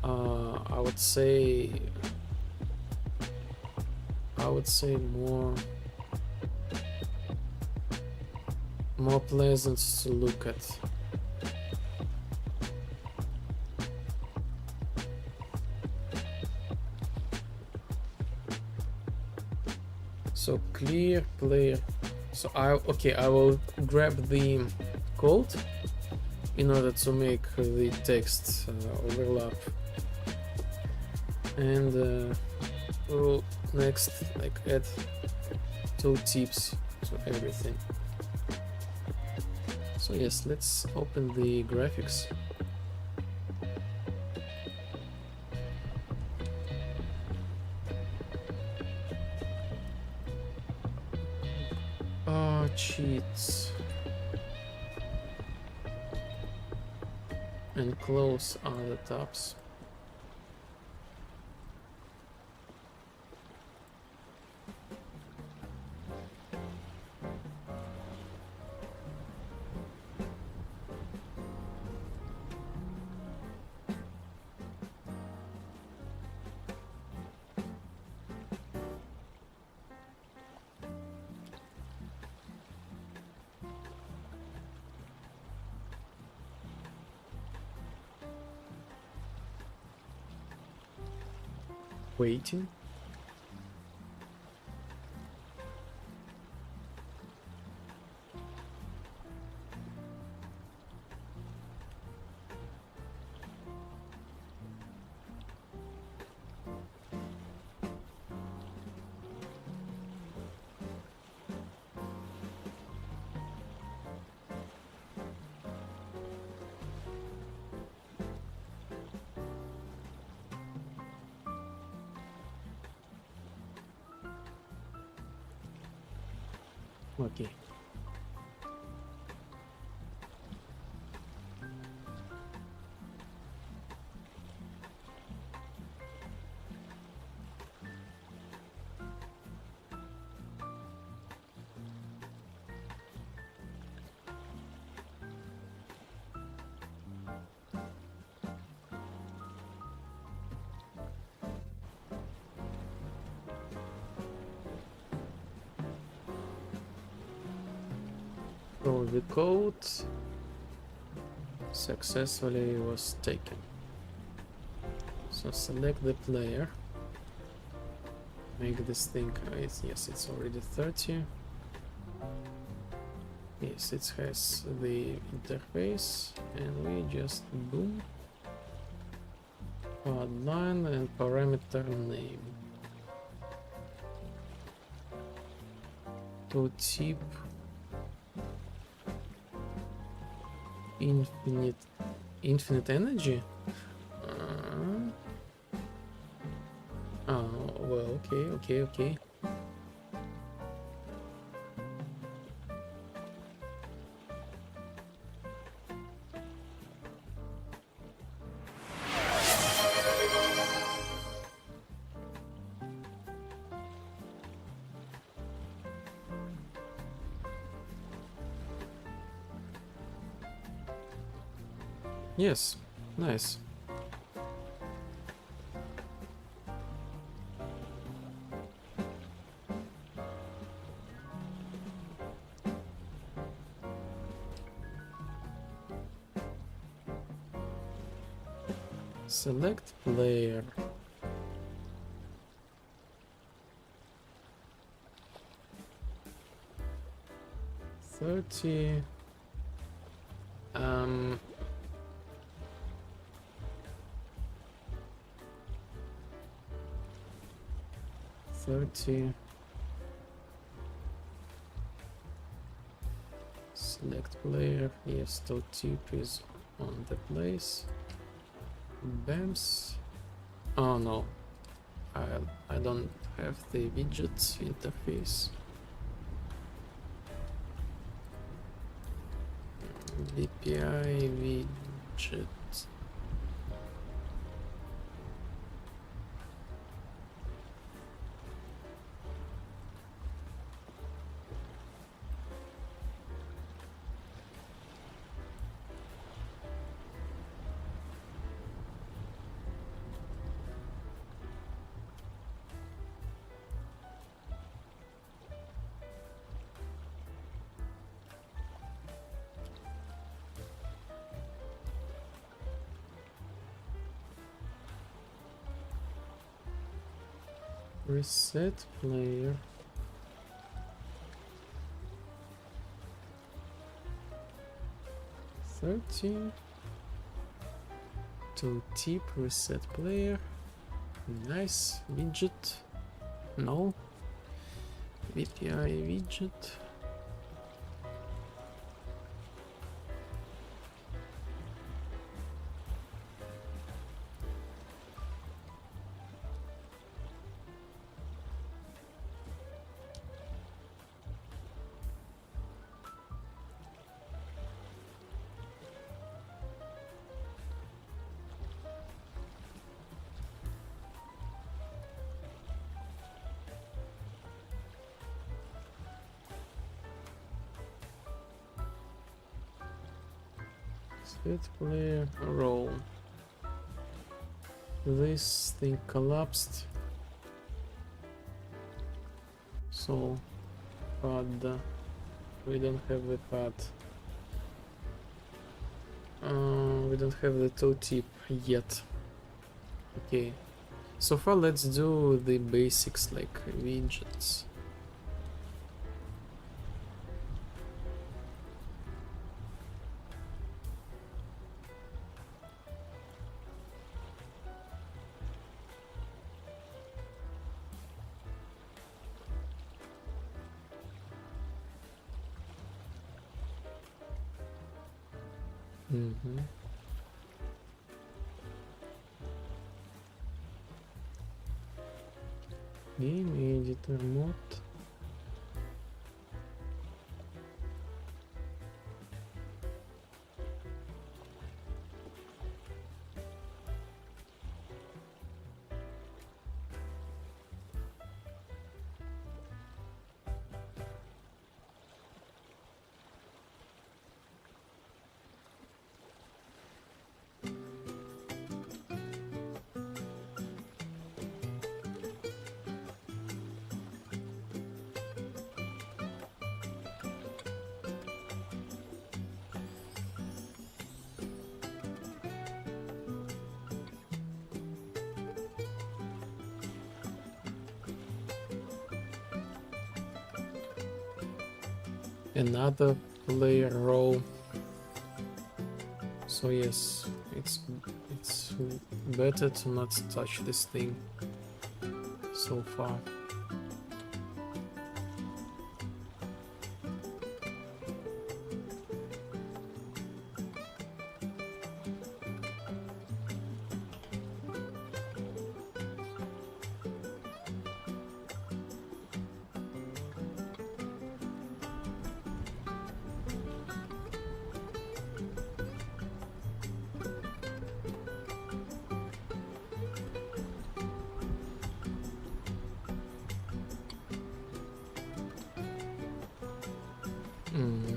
Speaker 1: I would say more pleasant to look at. So clear player. So I will grab the code in order to make the text overlap, and we'll next like add tooltips to everything. So yes, let's open the graphics. Oh, cheats. And close other tabs. Waiting. Okay. So the code successfully was taken. So select the player. Make this thing. Yes, it's already 30. Yes, it has the interface, and we just boom. Add line and parameter name. To tip infinite energy. Oh well, okay. Yes, nice. Select player. $30. 30. Select player. Yes, to tip is on the place. BAMS. Oh no, I don't have the widget interface. DPI widget. Reset player. $30. To tip reset player. Nice. Widget. No. VPI widget. Set player role. This thing collapsed. So pad. We don't have the pad. We don't have the toe tip yet. Okay. So far, let's do the basics like widgets. Game editor mod. another player row. So yes, it's better to not touch this thing so far. Mm.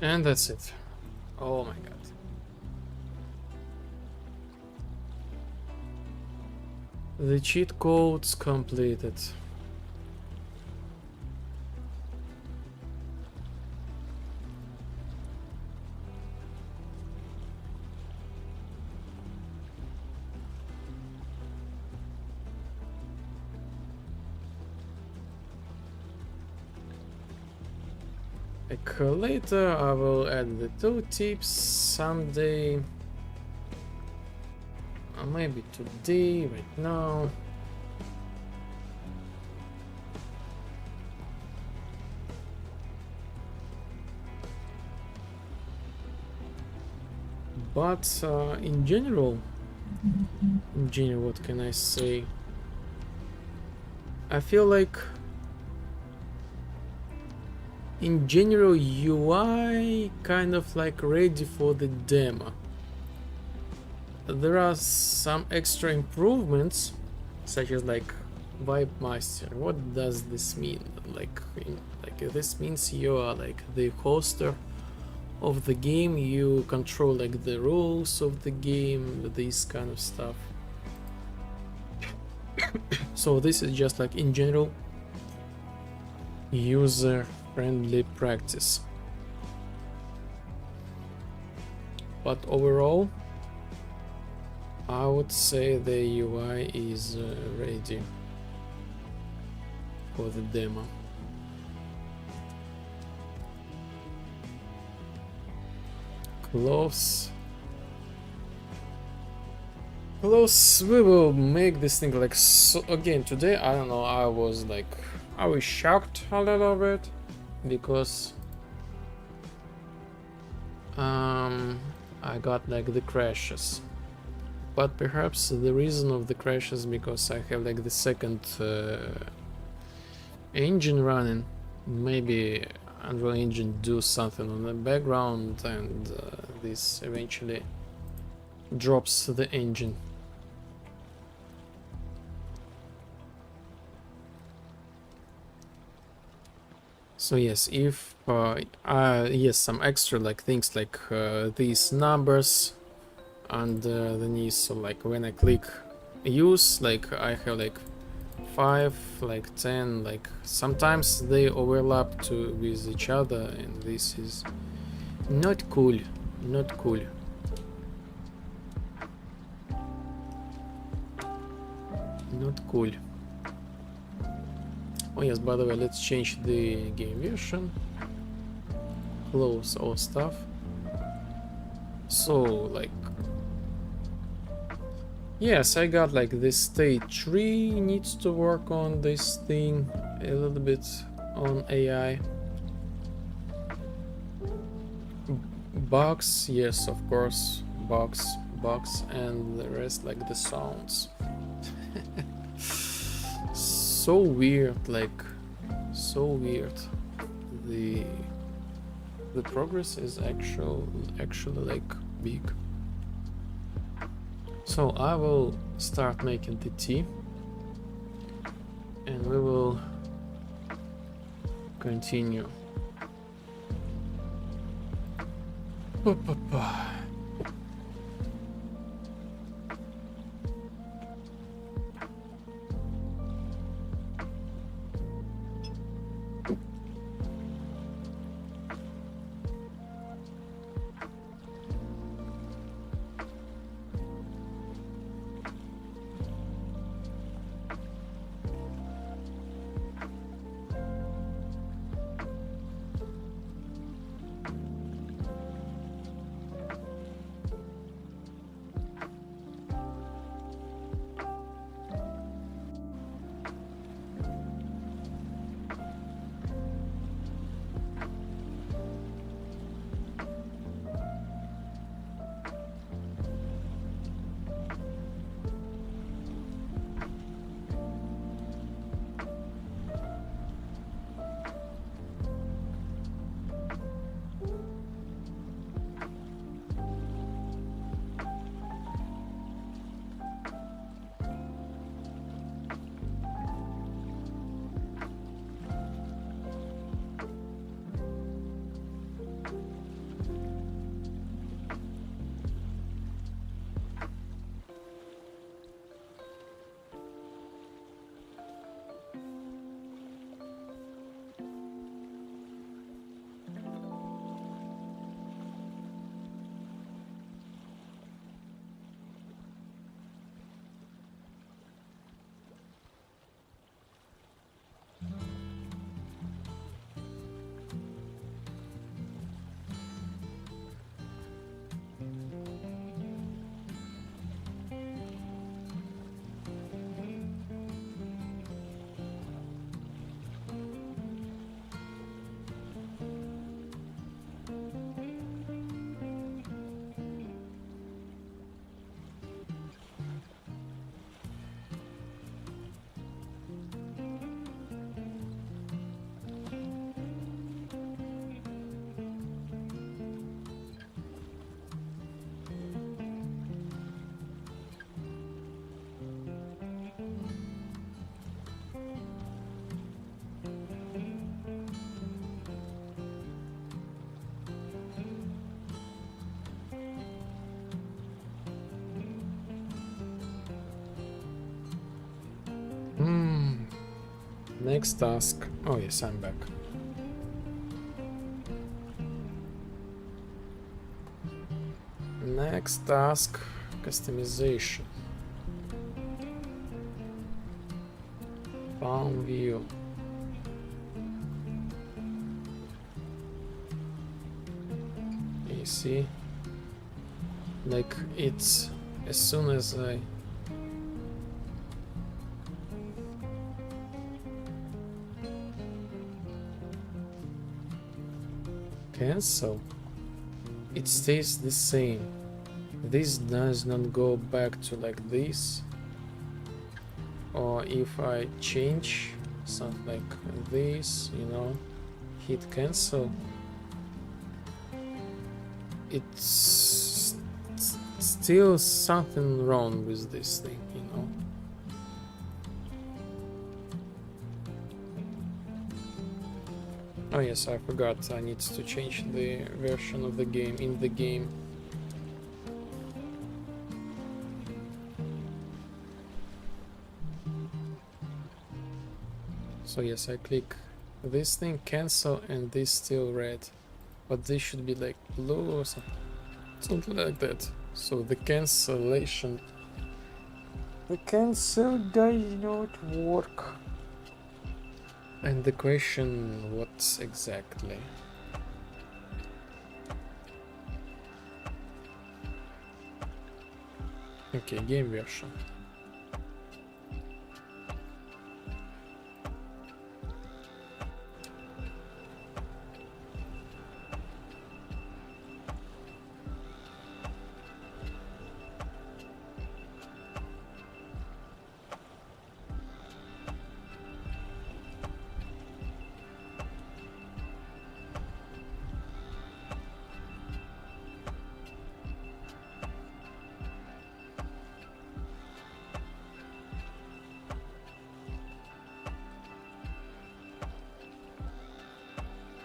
Speaker 1: And that's it. Oh my god. The cheat code's completed. Like later I will add the tooltips someday. Or maybe today, right now. But in general, what can I say? I feel like in general UI kind of like ready for the demo. There are some extra improvements, such as like Vibe Master. What does this mean? Like this means you are like the hoster of the game, you control like the rules of the game, this kind of stuff. So this is just like in general user friendly practice. But overall I would say the UI is ready for the demo. Close, we will make this thing like so. Again today, I don't know, I was shocked a little bit because I got like the crashes, but perhaps the reason of the crashes because I have like the second engine running. Maybe Unreal Engine do something on the background and this eventually drops the engine. So yes, if yes, some extra like things like these numbers underneath. So like when I click use, like I have like 5, like 10, like sometimes they overlap with each other, and this is not cool. Not cool. Not cool. Oh yes, by the way, let's change the game version. Close all stuff. So like yes, I got like this state 3 needs to work on this thing a little bit on AI. Bugs, yes, of course, bugs, and the rest like the sounds. So weird, like so weird. The progress is actually like big. So I will start making the tea and we will continue. Next task. Oh yes, I'm back. Next task, customization. Palm view. You see? Like it's as soon as I cancel, it stays the same. This does not go back to like this. Or if I change something like this, you know, hit cancel, it's still something wrong with this thing, you know. Oh yes, I forgot, I need to change the version of the game in the game. So yes, I click this thing, cancel, and this still red. But this should be like blue or something like that. So the cancellation... The cancel does not work. And the question, what exactly? Okay, game version.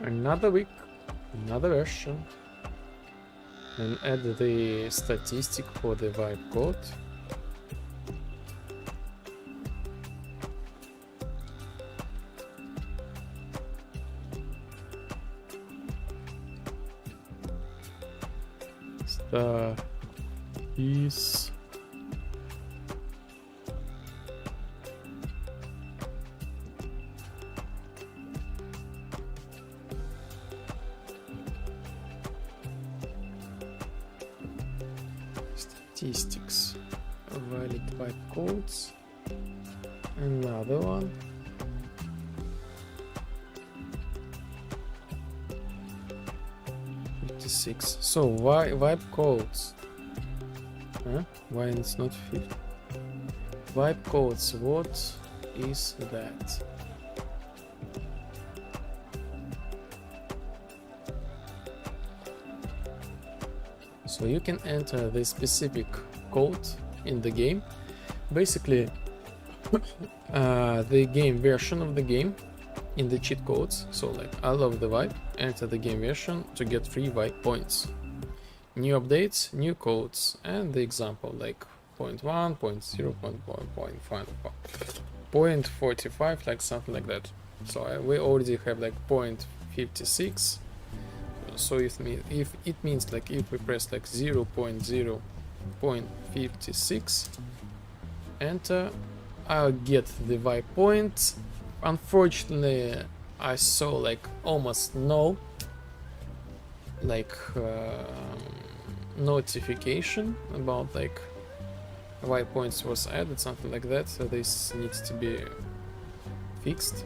Speaker 1: Another week, another version, and add the statistic for the vibe code. Star is statistics, valid vibe codes, another one. So why vibe codes? Huh? Why it's not 50? Vibe codes, what is that? So you can enter the specific code in the game. Basically, the game version of the game in the cheat codes. So like I love the vibe, enter the game version to get free vibe points. New updates, new codes, and the example like 0.1, 0.0, 0.5. 0.45, like something like that. So we already have like 0.56. So if it means like if we press like 0.0.56 enter, I'll get the Y point. Unfortunately, I saw like almost no like notification about like Y points was added, something like that. So this needs to be fixed.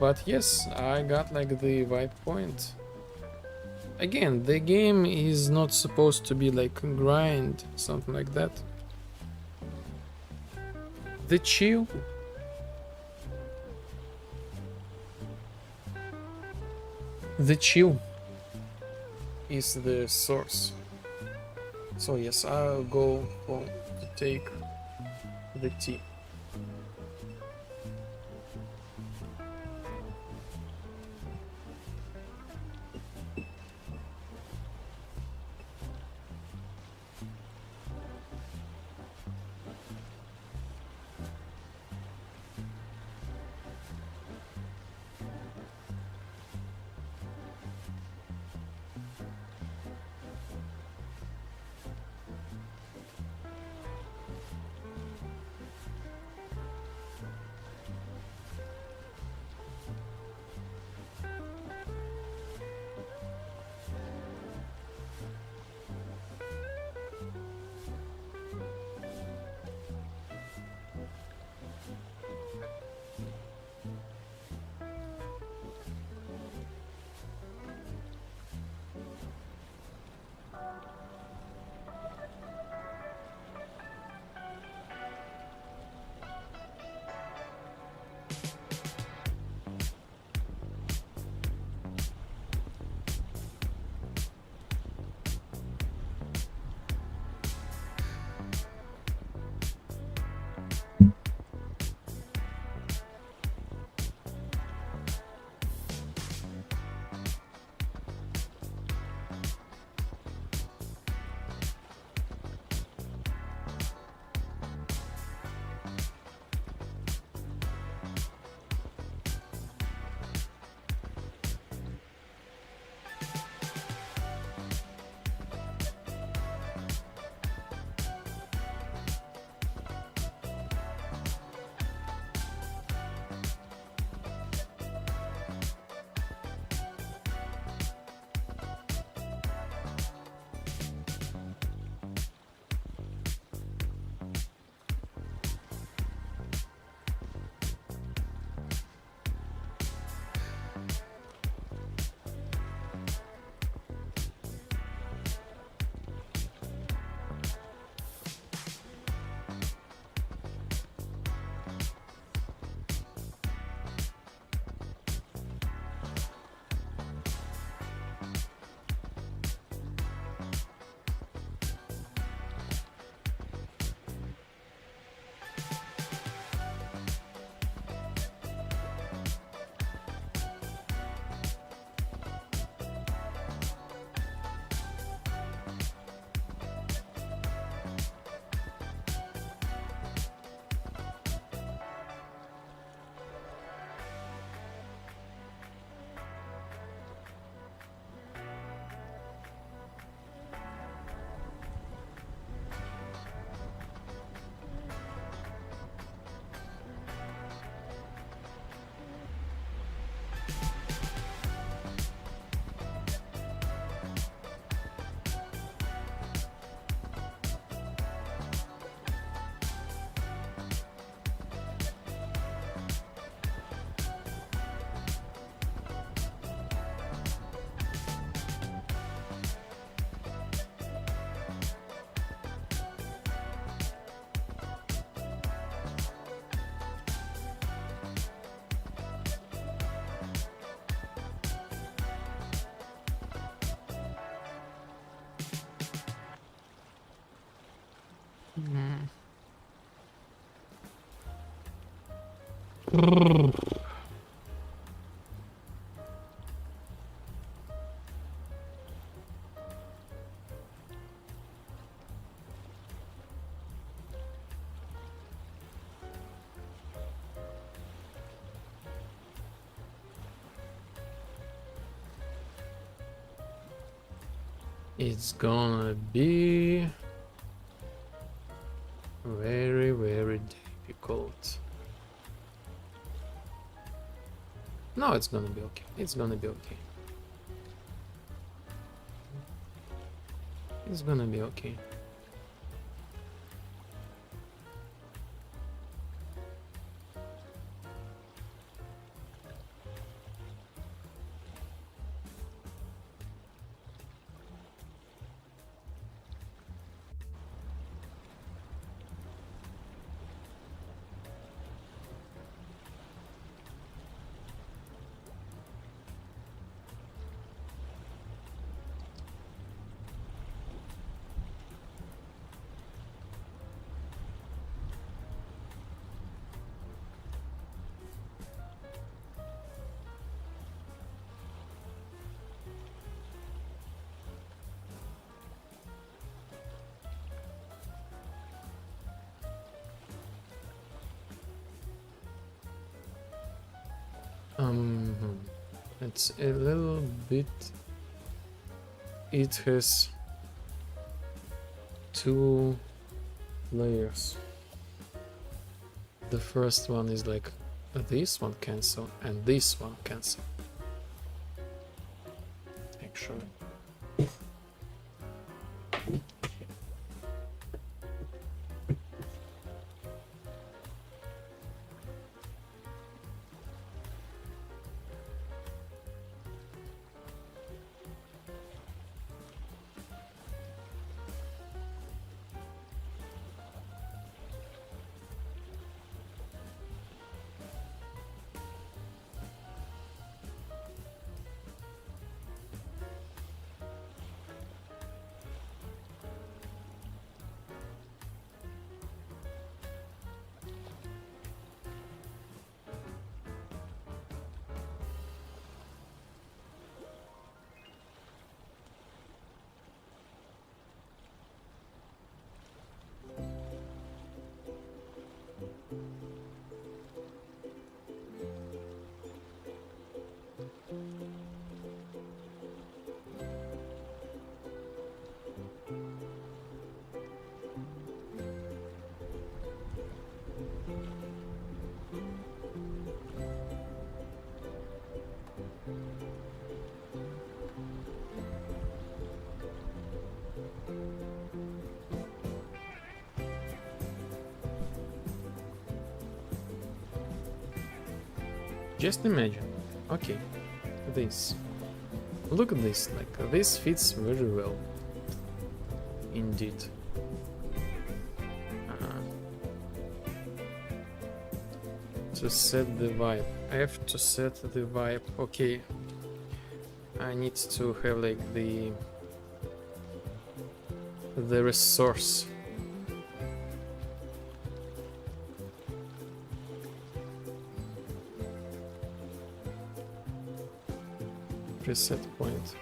Speaker 1: But yes, I got like the Y point. Again, the game is not supposed to be like grind, something like that. The chill. The chill is the source. So yes, I'll go to take the tea. It's gonna be very, very difficult. No, it's gonna be okay. It's gonna be okay. It's gonna be okay. It's a little bit. It has 2 layers. The first one is like this one cancel and this one cancel. Actually. Just imagine. Okay, this. Look at this, like this fits very well. Indeed. To set the vibe. I have to set the vibe. Okay. I need to have like the resource. Preset point.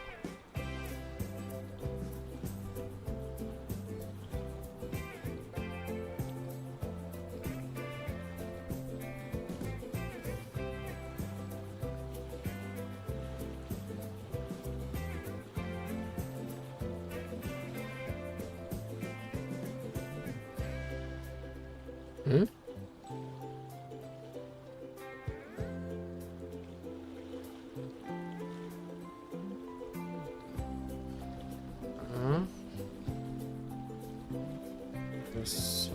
Speaker 1: Hmm? So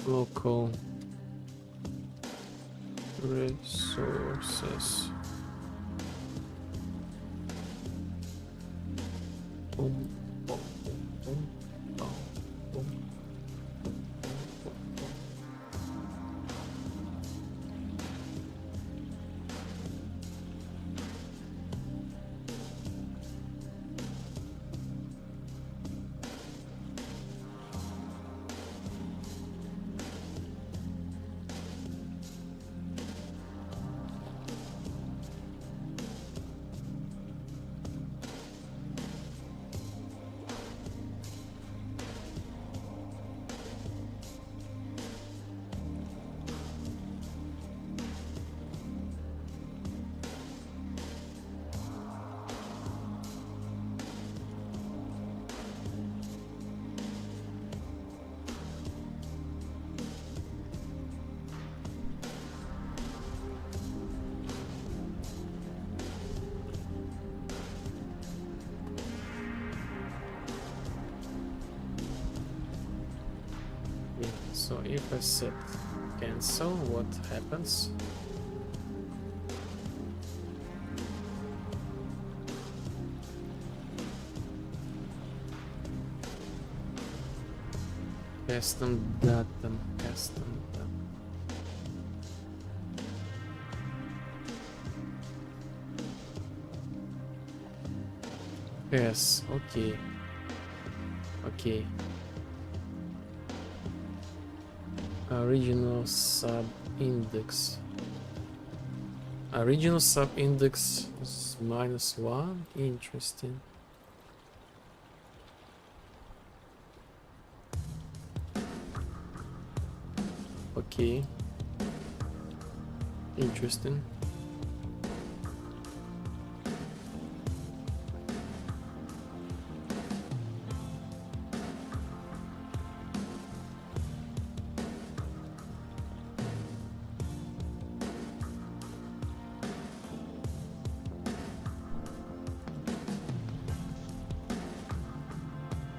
Speaker 1: Local resources. Boom, boom, boom, boom, boom, boom. So if I set cancel, what happens? Custom datum, custom datum. Yes, okay. Okay. Original sub-index. Original sub-index is -1. Interesting. Okay. Interesting.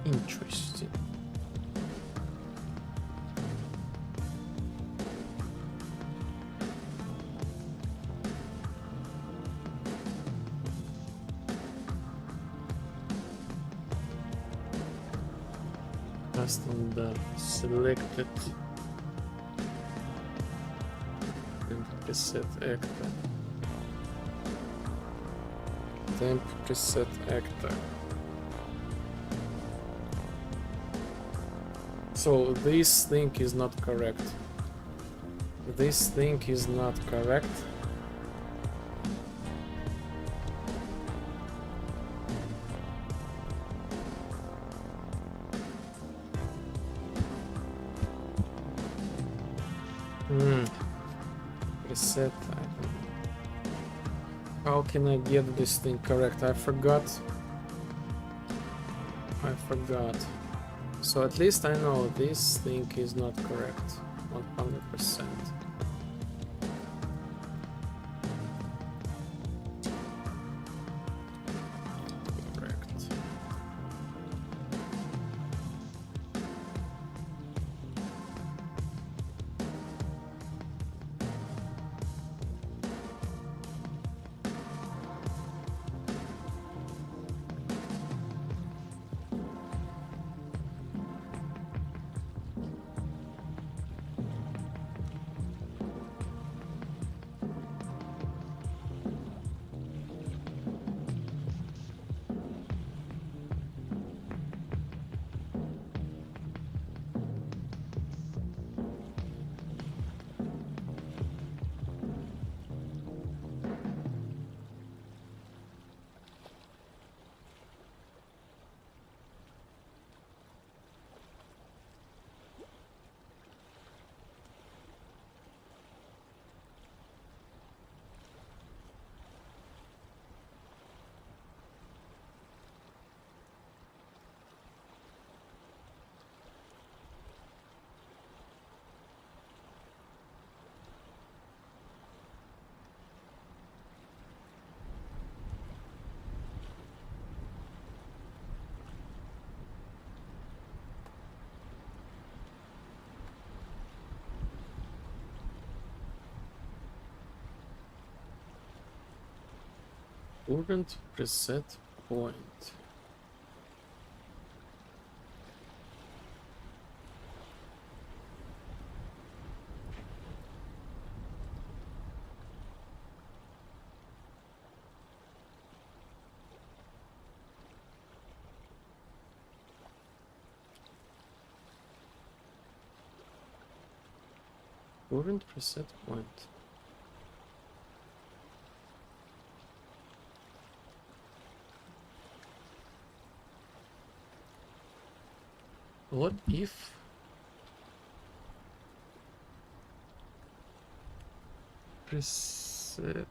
Speaker 1: Interesting. Custom data selected and preset actor. Temp preset actor. So this thing is not correct. This thing is not correct. Reset. How can I get this thing correct? I forgot. So at least I know this thing is not correct. 100%. Correct. Current preset point. Current preset point. What if preset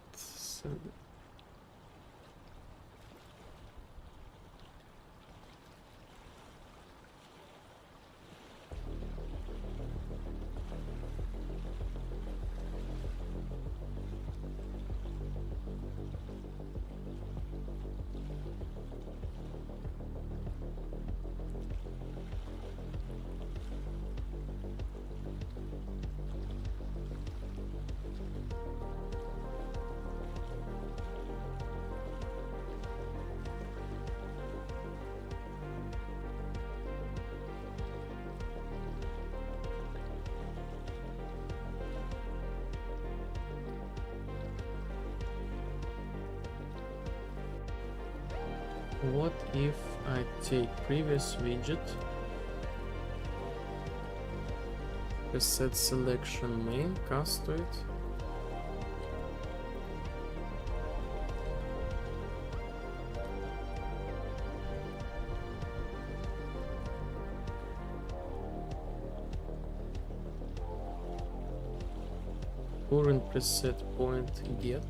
Speaker 1: What if I take previous widget, preset selection main, cast to it, current preset point get,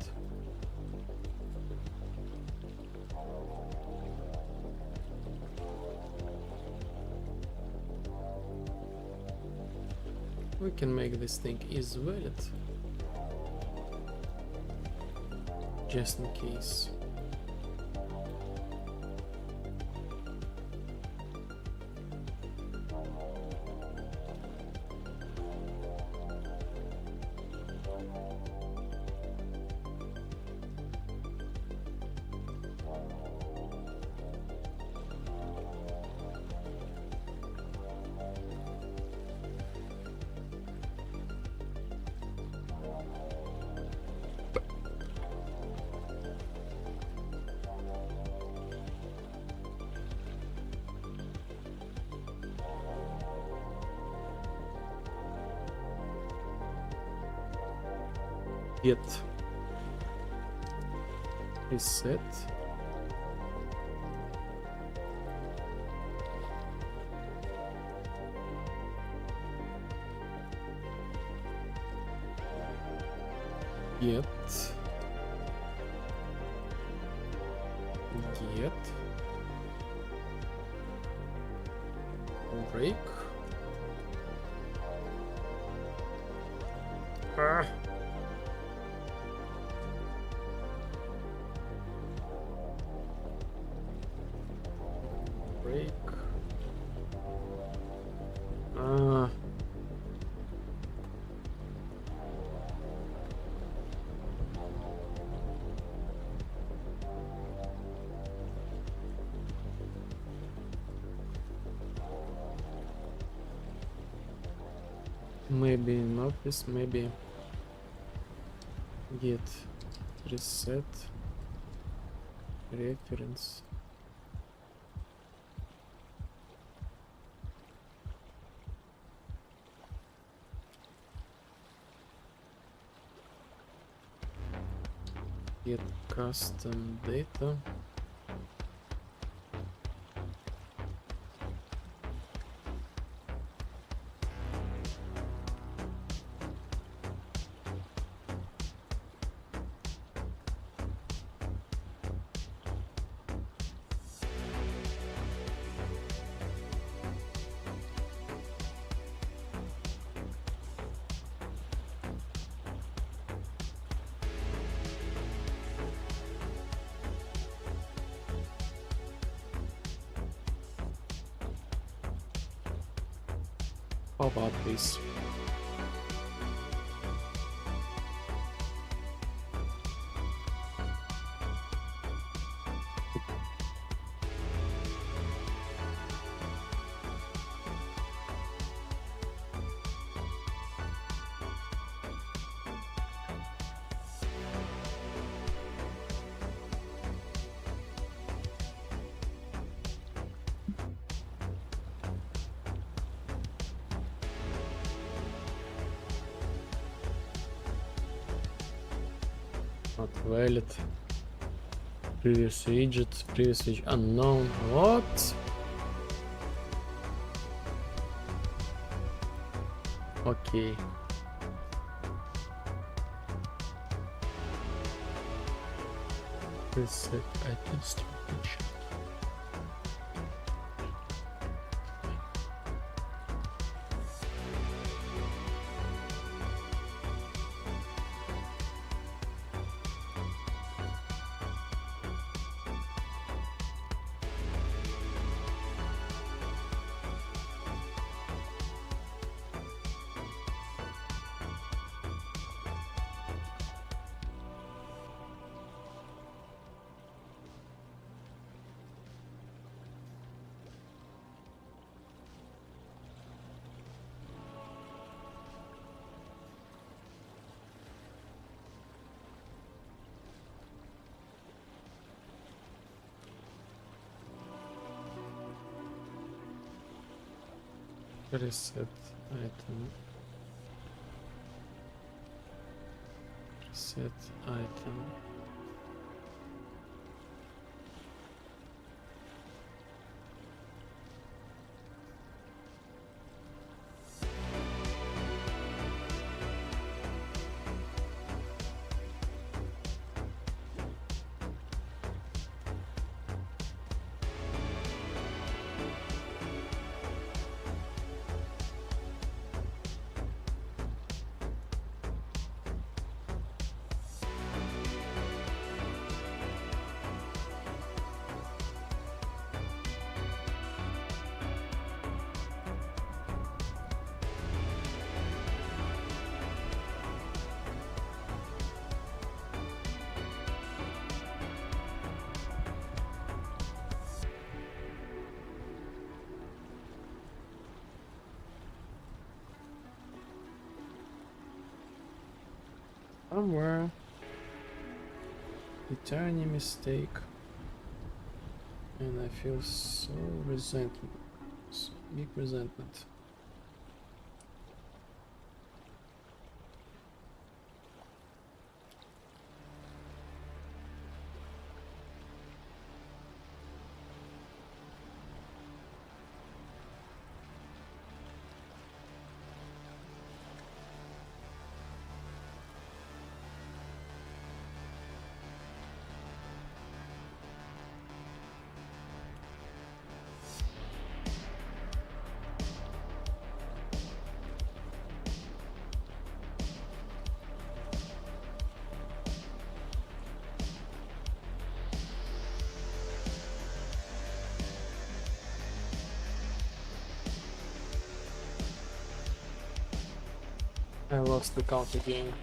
Speaker 1: we can make this thing is valid, just in case. Get preset get break. Break. Maybe not this, maybe get preset reference. Get custom data. How about this? Not valid. Previous widget. Previous widget unknown. What? Okay. Reset item storage. Reset item. Reset item. Somewhere. A tiny mistake. And I feel so resentment. So big resentment. I lost the count again.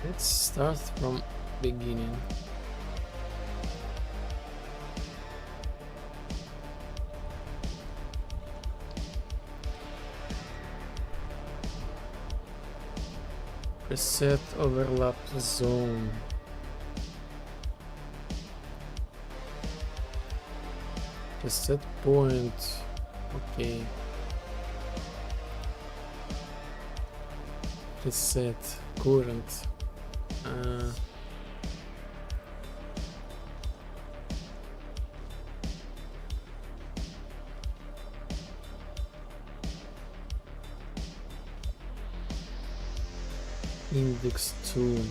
Speaker 1: Let's start from beginning. Preset overlap zone. Preset point. Okay. Preset current. Index 2.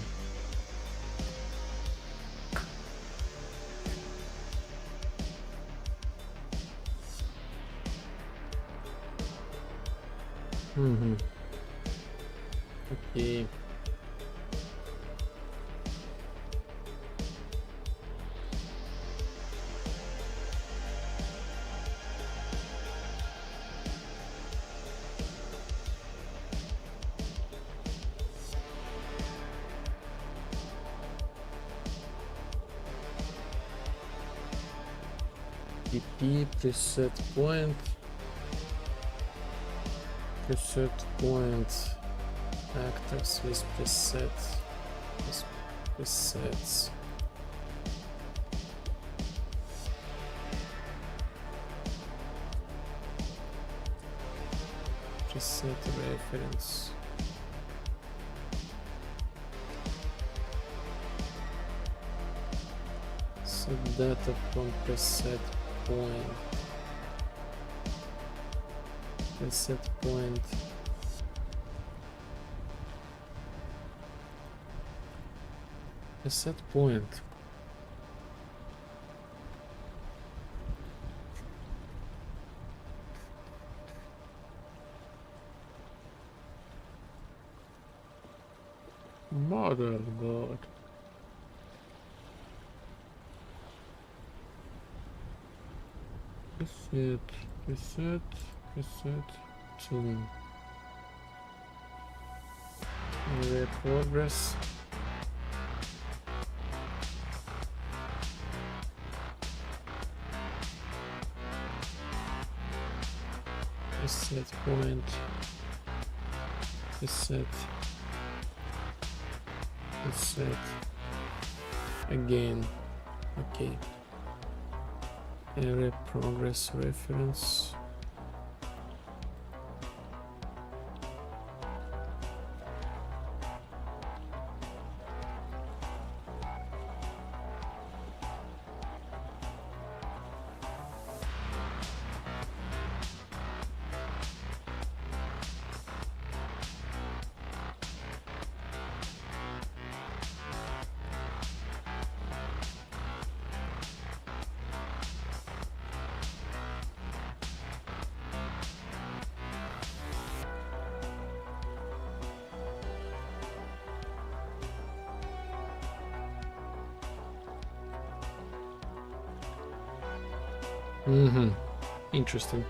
Speaker 1: Okay. PP preset point. Preset point. Actors with presets. With presets. Preset reference. Set data from preset point. Preset point. Preset point. Mother of God. Preset, preset, preset, tune. Progress. Preset point. Preset. Preset. Again. Okay. Area progress reference. Interesting.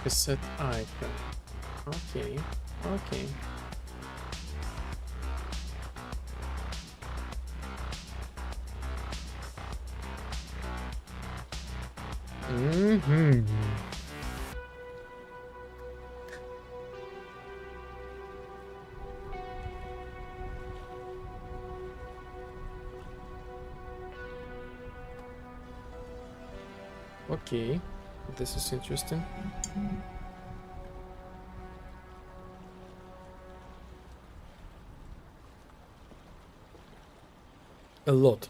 Speaker 1: Preset icon. Okay, okay. Okay, this is interesting. A lot.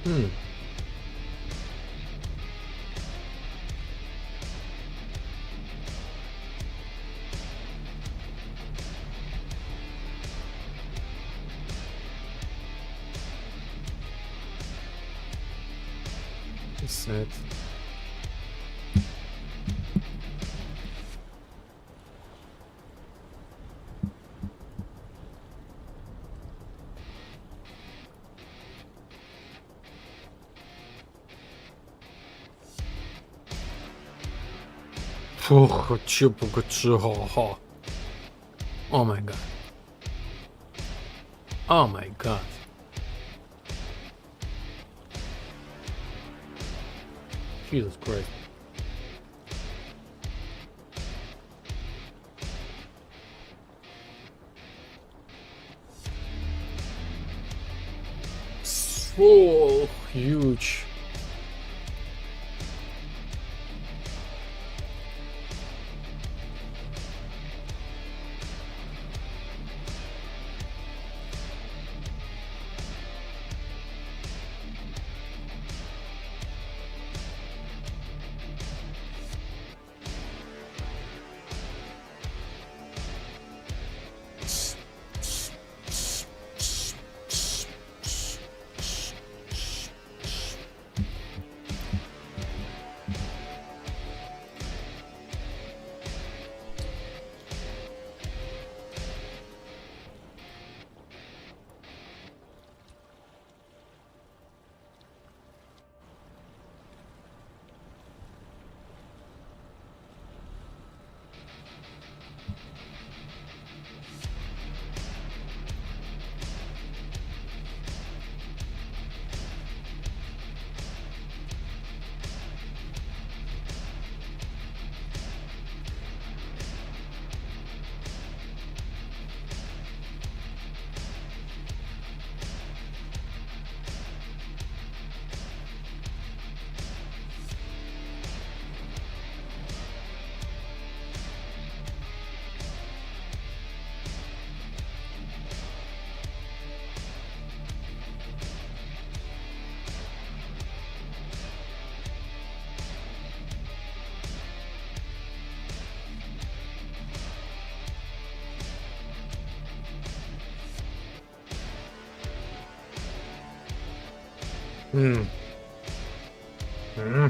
Speaker 1: Hmm. Sad. Хочу пукачу. Oh my god. Oh my god. Jesus Christ. So huge. Hmm. Hmm.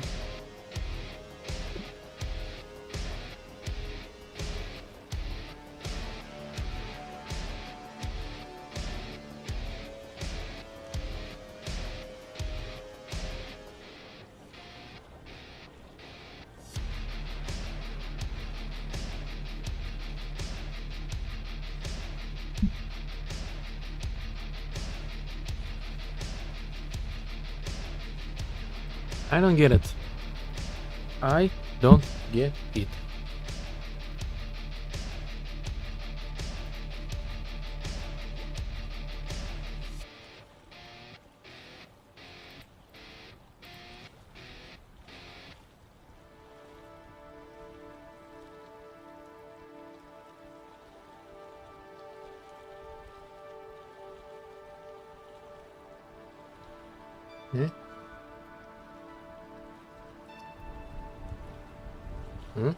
Speaker 1: I don't get it. I don't get it. Hmm? Hmm?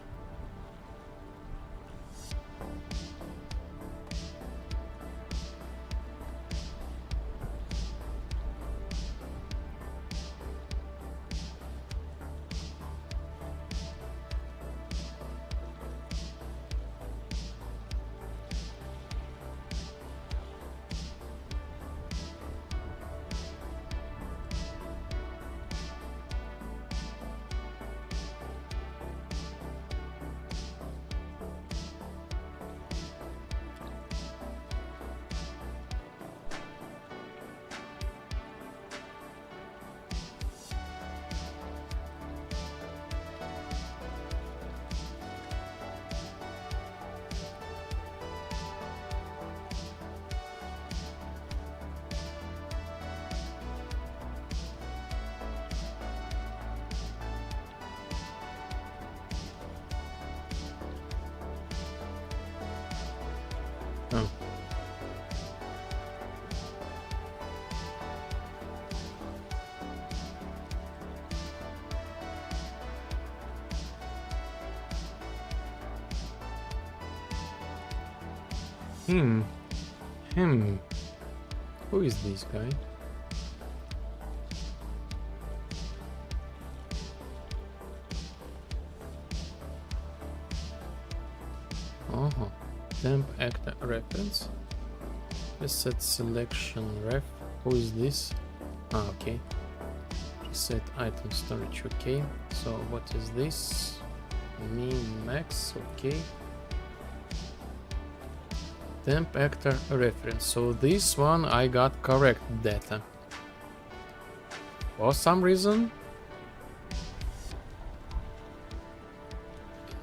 Speaker 1: Oh. him. Who is this guy? Temp actor reference. Preset selection ref. Who is this? Okay. Preset item storage. Okay. So what is this? Min max. Okay. Temp actor reference. So this one I got correct data. For some reason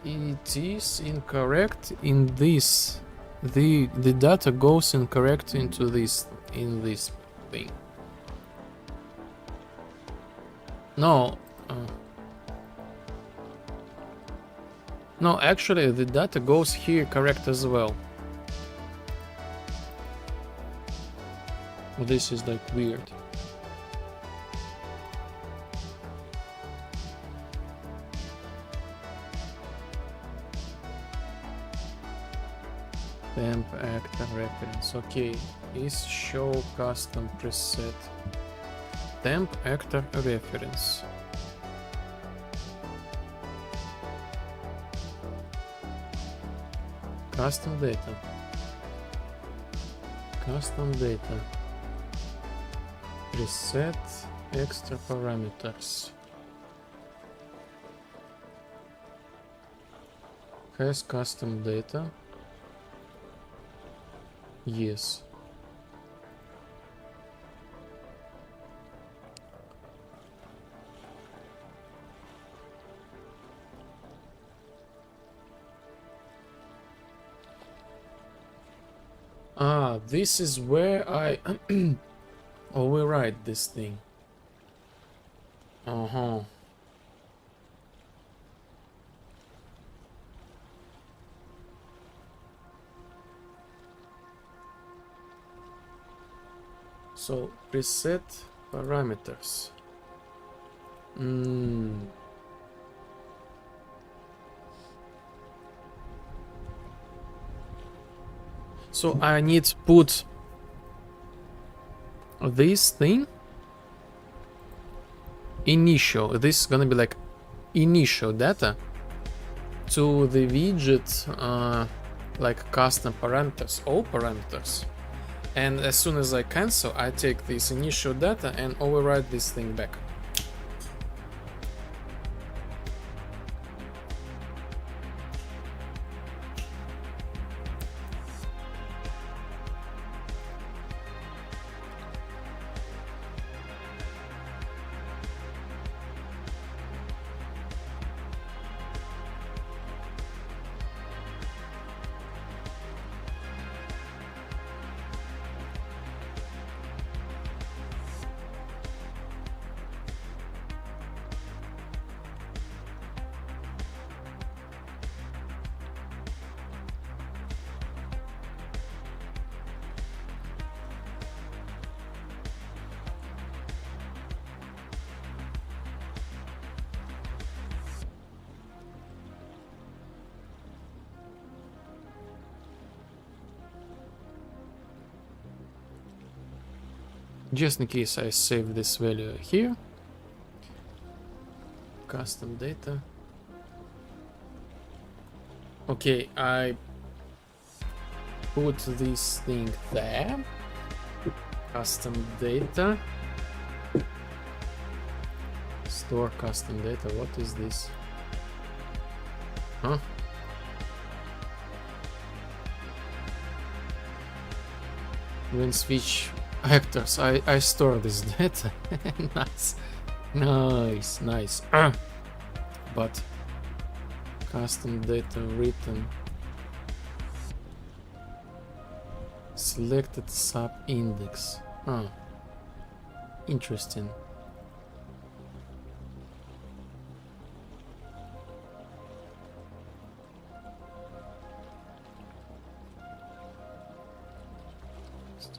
Speaker 1: it is incorrect in this. The data goes incorrect into this thing. No. No, actually the data goes here correct as well. This is like weird. Temp actor reference. Okay, is show custom preset. Temp actor reference. Custom data. Custom data. Preset extra parameters. Has custom data. Yes. This is where I override this thing. So preset parameters. So I need to put this thing initial. This is gonna be like initial data to the widget, like custom parameters, all parameters. And as soon as I cancel, I take this initial data and override this thing back. Just in case I save this value here. Custom data. Okay, I put this thing there. Custom data. Store custom data. What is this? Huh? When switch actors, I store this data. nice. But custom data written, selected sub index. Interesting.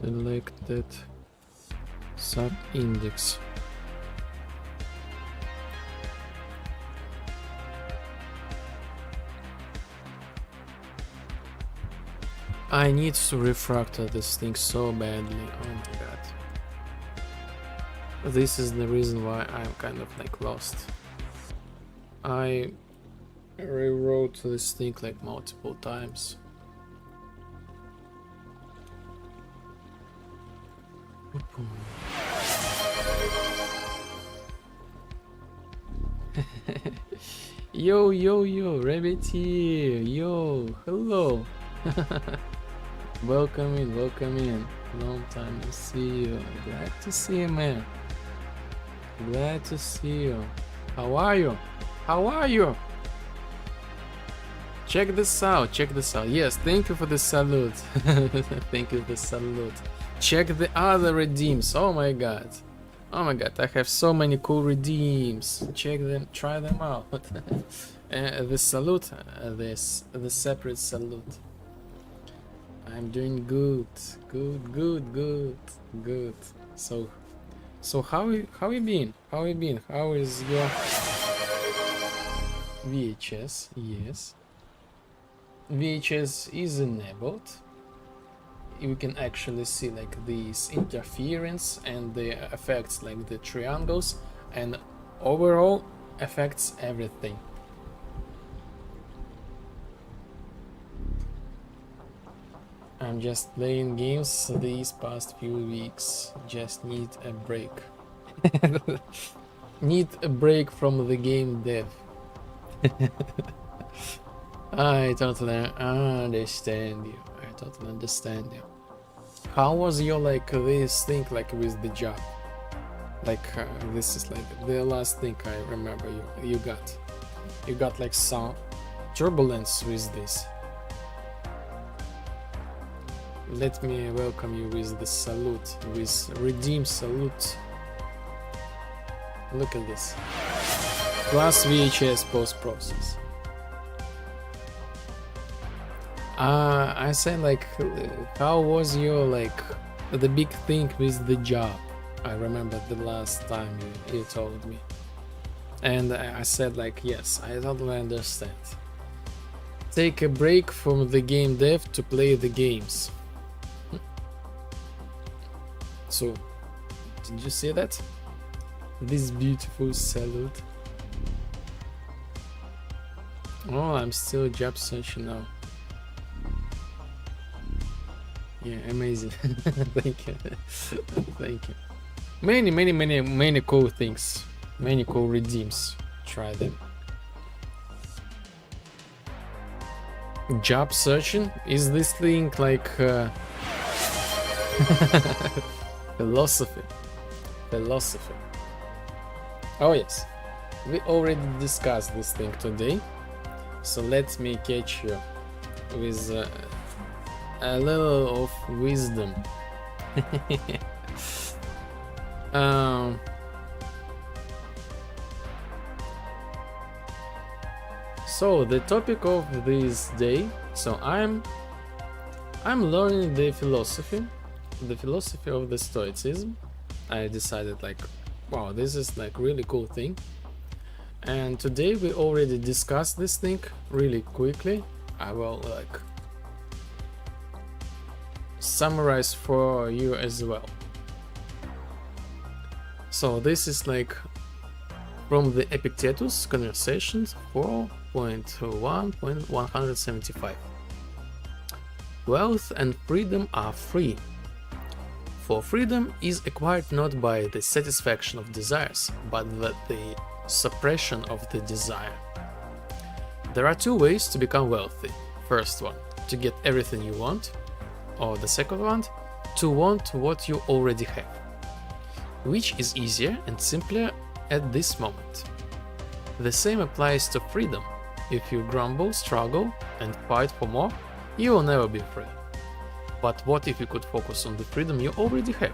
Speaker 1: Selected sub index. I need to refractor this thing so badly. Oh my god. This is the reason why I'm kind of like lost. I rewrote this thing like multiple times. Yo, yo, yo, rabbit here. Yo, hello. Welcome in, welcome in. Long time to see you. Glad to see you, man. Glad to see you. How are you? How are you? Check this out, check this out. Yes, thank you for the salute. Thank you for the salute. Check the other redeems. Oh my god. Oh my god, I have so many cool redeems. Check them, try them out. The salute, the separate salute. I'm doing good, good. So how you been? How you been? How is your VHS? Yes, VHS is enabled. You can actually see like these interference and the effects like the triangles, and overall affects everything. I'm just playing games these past few weeks. Just need a break. Need a break from the game dev. I totally understand you. I totally understand you. How was your like this thing like with the job? Like this is like the last thing I remember you got. You got like some turbulence with this. Let me welcome you with the salute, with redeem salute. Look at this. Plus VHS post-process. I said like, how was your like the big thing with the job? I remember the last time you told me, and I said like, yes, I totally understand. Take a break from the game dev to play the games. So, did you see that? This beautiful salute. Oh, I'm still job searching now. Yeah, amazing. Thank you. Thank you. Many cool things. Many cool redeems. Try them. Job searching? Is this thing like philosophy? Philosophy. Oh yes. We already discussed this thing today. So let me catch you with a little of wisdom. So the topic of this day. So I'm learning the philosophy of the Stoicism. I decided like, wow, this is like really cool thing. And today we already discussed this thing really quickly. I will like summarize for you as well. So this is like from the Epictetus Conversations 4.1.175. Wealth and freedom are free. For freedom is acquired not by the satisfaction of desires, but the suppression of the desire. There are two ways to become wealthy. First one, to get everything you want, or the second one, to want what you already have. Which is easier and simpler at this moment? The same applies to freedom. If you grumble, struggle, and fight for more, you will never be free. But what if you could focus on the freedom you already have?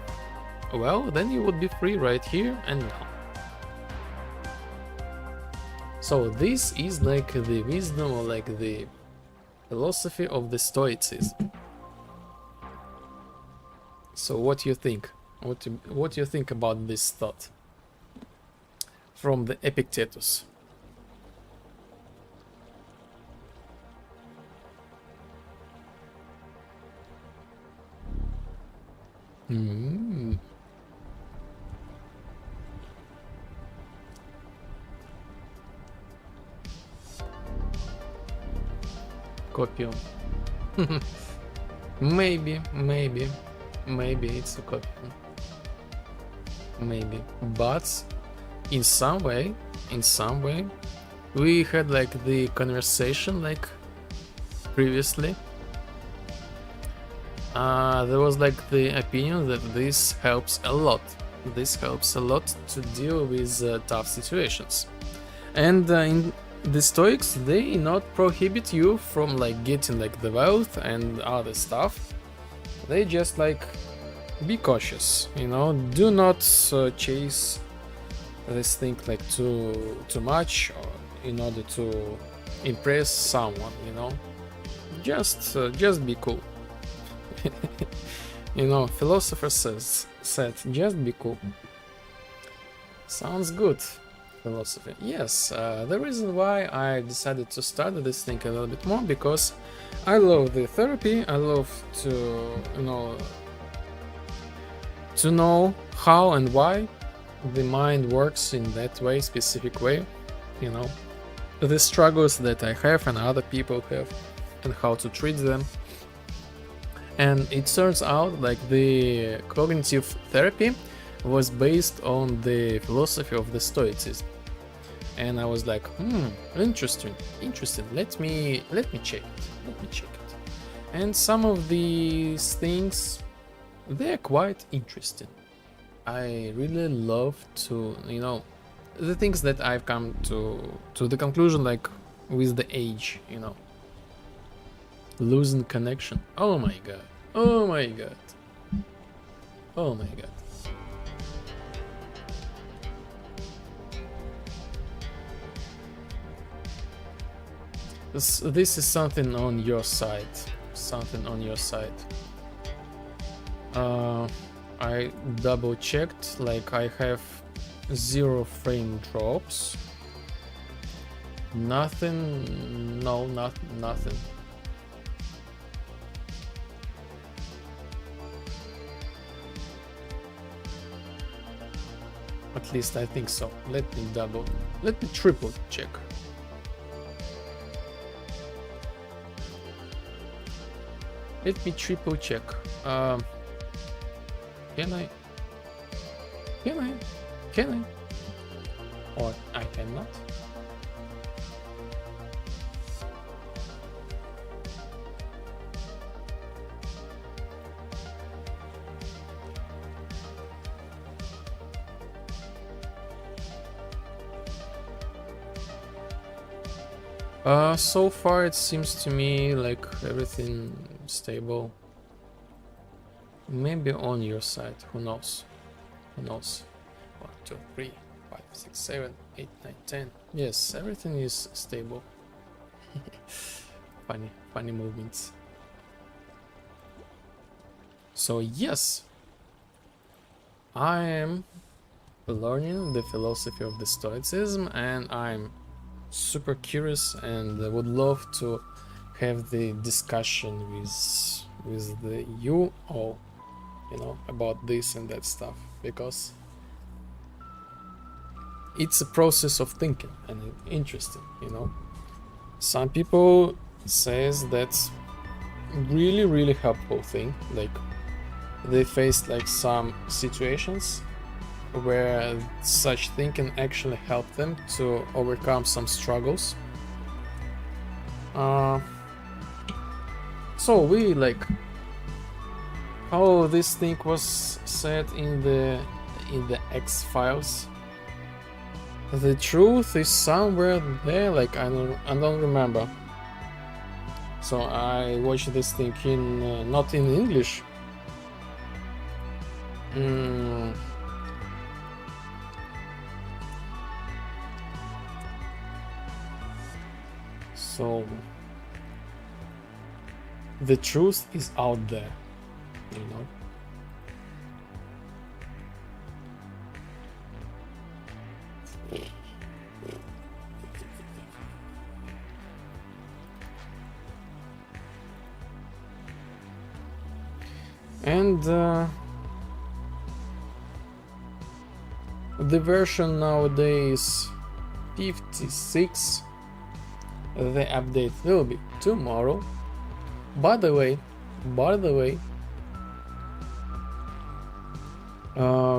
Speaker 1: Well, then you would be free right here and now. So this is like the wisdom or like the philosophy of the Stoicism. So what do you think? What do you think about this thought from the Epictetus? Mm. Copium. Maybe it's a copium. Maybe, but in some way, we had like the conversation like previously. There was like the opinion that this helps a lot. This helps a lot to deal with tough situations. And in the Stoics, they not prohibit you from like getting like the wealth and other stuff. They just like be cautious, you know. Do not chase this thing like too much or in order to impress someone, you know. Just be cool. You know, philosopher said just be cool. Sounds good, philosophy. Yes, the reason why I decided to start this thing a little bit more, because I love the therapy. I love to know how and why the mind works in that way, specific way, you know, the struggles that I have and other people have, and how to treat them. And it turns out like the cognitive therapy was based on the philosophy of the Stoicism. And I was like, interesting. Let me check it. And some of these things, they're quite interesting. I really love to, you know, the things that I've come to the conclusion like with the age, you know. Losing connection. Oh my god. This is something on your side. I double checked, like I have 0 frame drops. Nothing. Nothing. At least I think so. Let me triple check. Let me triple check. Can I? Or I cannot? So far it seems to me like everything stable. Maybe on your side, who knows? 1, 2, 3, 5, 6, 7, 8, 9, 10. Yes, everything is stable. funny movements. So yes, I am learning the philosophy of the Stoicism, and I'm super curious and would love to have the discussion with you all, you know, about this and that stuff, because it's a process of thinking and interesting, you know. Some people says that's really helpful thing, like they faced like some situations where such thinking actually helped them to overcome some struggles. So we like how this thing was said in the X-Files. The truth is somewhere there, like I don't remember. So I watched this thing in not in English. So the truth is out there, you know. And The version nowadays 56. The update will be tomorrow. By the way,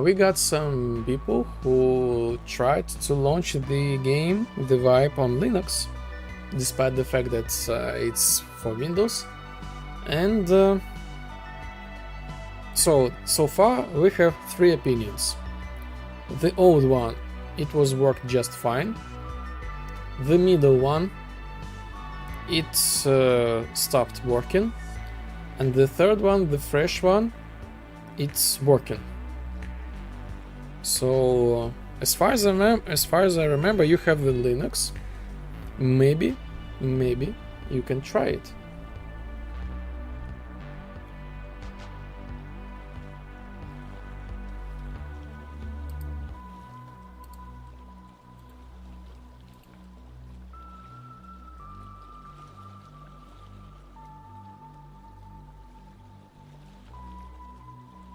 Speaker 1: we got some people who tried to launch the game, the Vibe, on Linux, despite the fact that it's for Windows. And so far we have 3 opinions. The old one, it was worked just fine. The middle one, it stopped working. And the third one, the fresh one, it's working. So as far as I remember, you have the Linux. Maybe you can try it.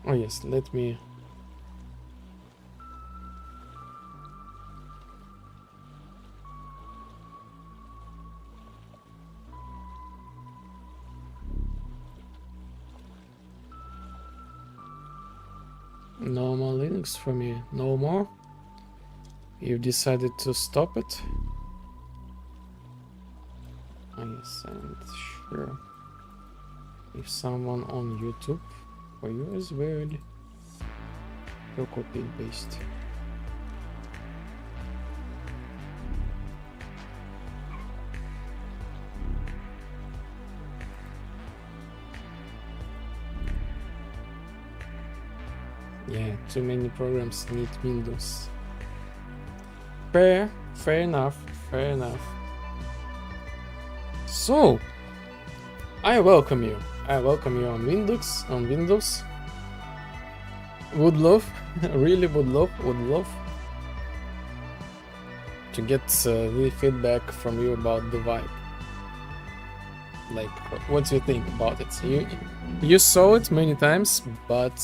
Speaker 1: Oh yes, let me... No more Linux for me, no more. You've decided to stop it. Oh yes, and sure. If someone on YouTube for you as well, you copy and paste. Yeah, too many programs need Windows. Fair enough. So, I welcome you on Windows. Would love, really would love to get the feedback from you about the Vibe. Like, what do you think about it? You saw it many times, but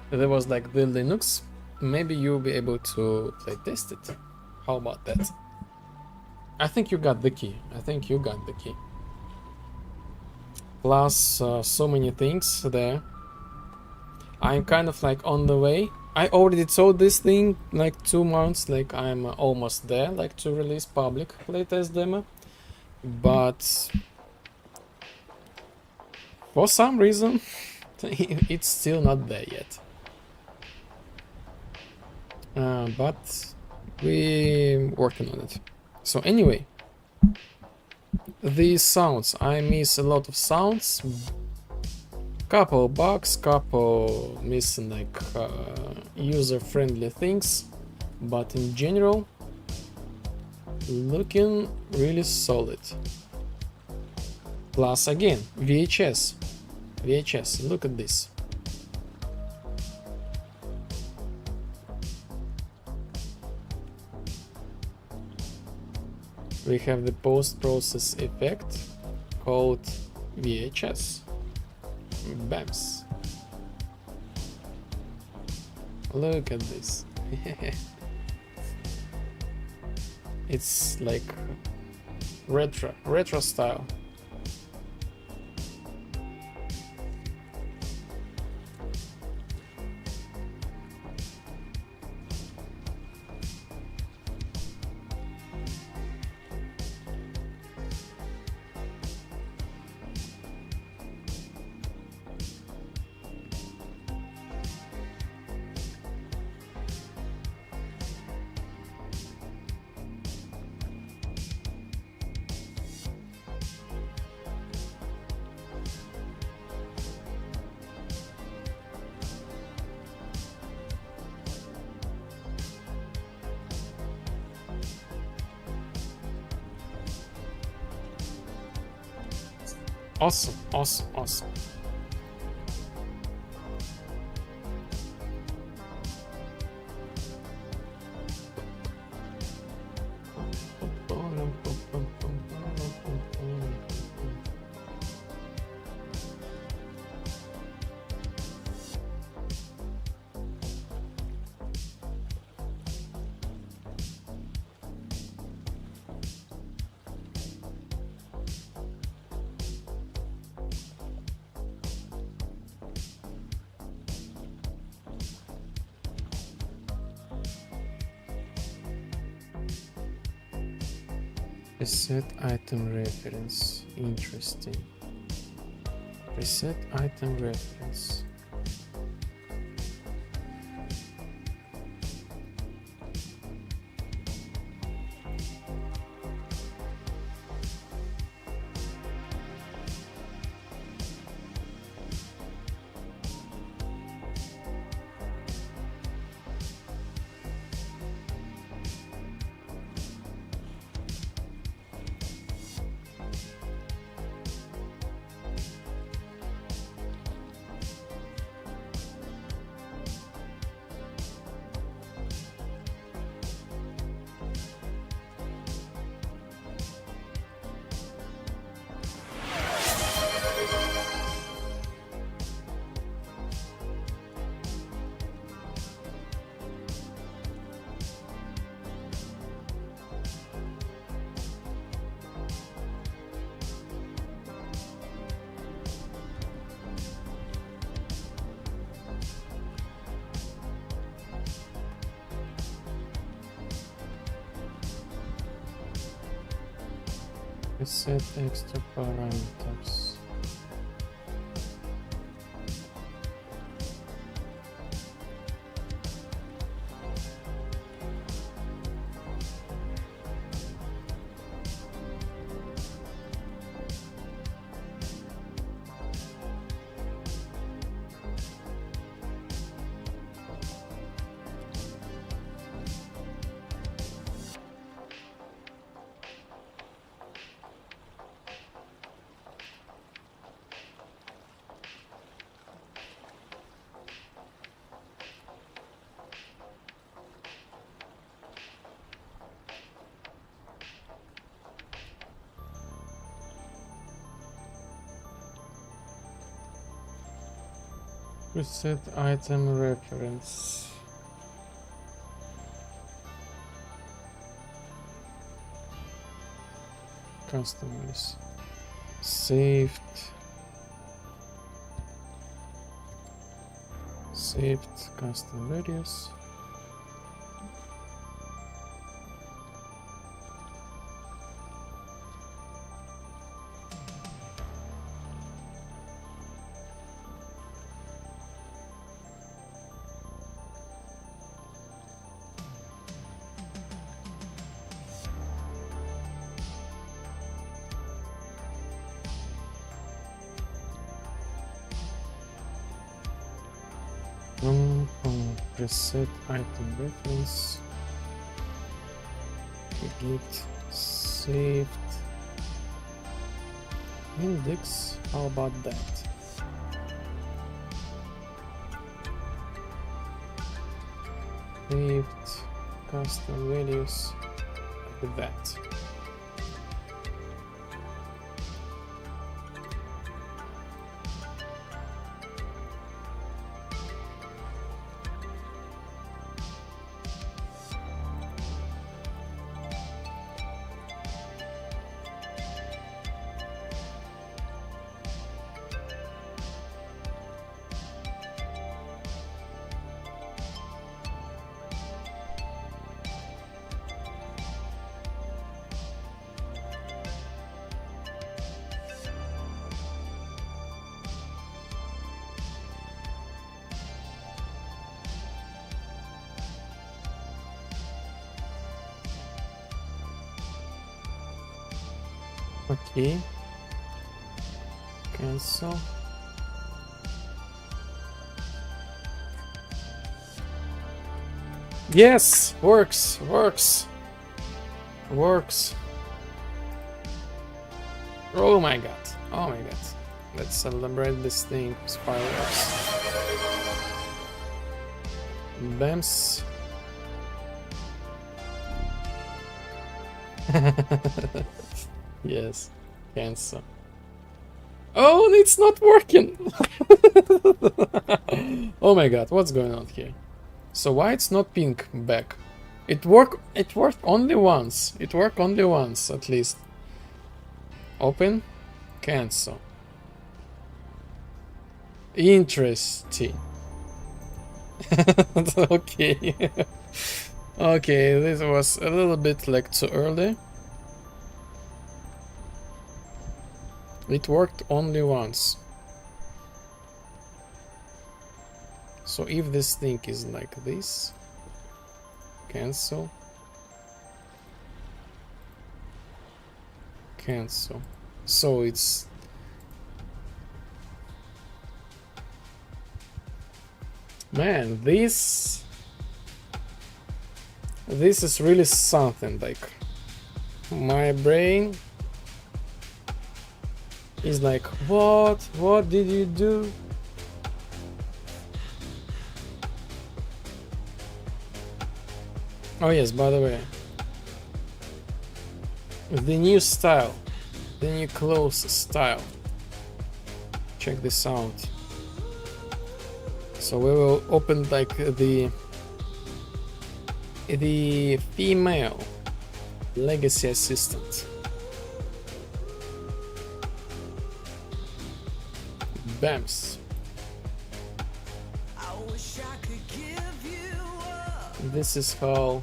Speaker 1: there was like the Linux. Maybe you'll be able to play test it. How about that? I think you got the key. Plus, so many things there. I'm kind of like on the way. I already told this thing like 2 months, like I'm almost there, like to release public playtest demo. But for some reason, it's still not there yet. But we're working on it. So anyway, these sounds, I miss a lot of sounds. Couple bugs, couple missing like user-friendly things, but in general, looking really solid. Plus again, VHS, look at this. We have the post-process effect called VHS. Bams. Look at this. It's like retro style. Awesome. Reset item reference. Interesting. Reset item reference. Reset extra parameters. Reset item reference. Customize. Saved. Saved custom values. Reset item reference. Git saved index. How about that? Saved custom values like that. Okay. Cancel. Yes, works. Oh my god. Let's celebrate this thing with fireworks. Bams. Yes, cancel. Oh, it's not working. Oh my god, what's going on here? So why it's not pink back? It worked only once. It worked only once at least. Open, cancel. Interesting. Okay. Okay, this was a little bit like too early. It worked only once. So if this thing is like this, cancel, cancel. So it's man, this is really something. Like my brain is like, what did you do? Oh yes, by the way, the new style, the new clothes style. Check this out. So we will open like the female legacy assistant. Bams. This is how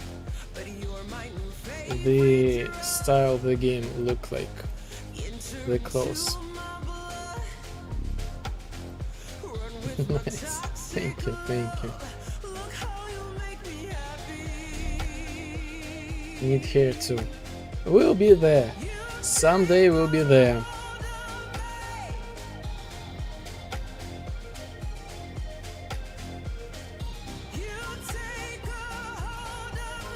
Speaker 1: the style of the game look like. The clothes. Nice. Thank you, thank you. Need hair too. We'll be there. Someday we'll be there.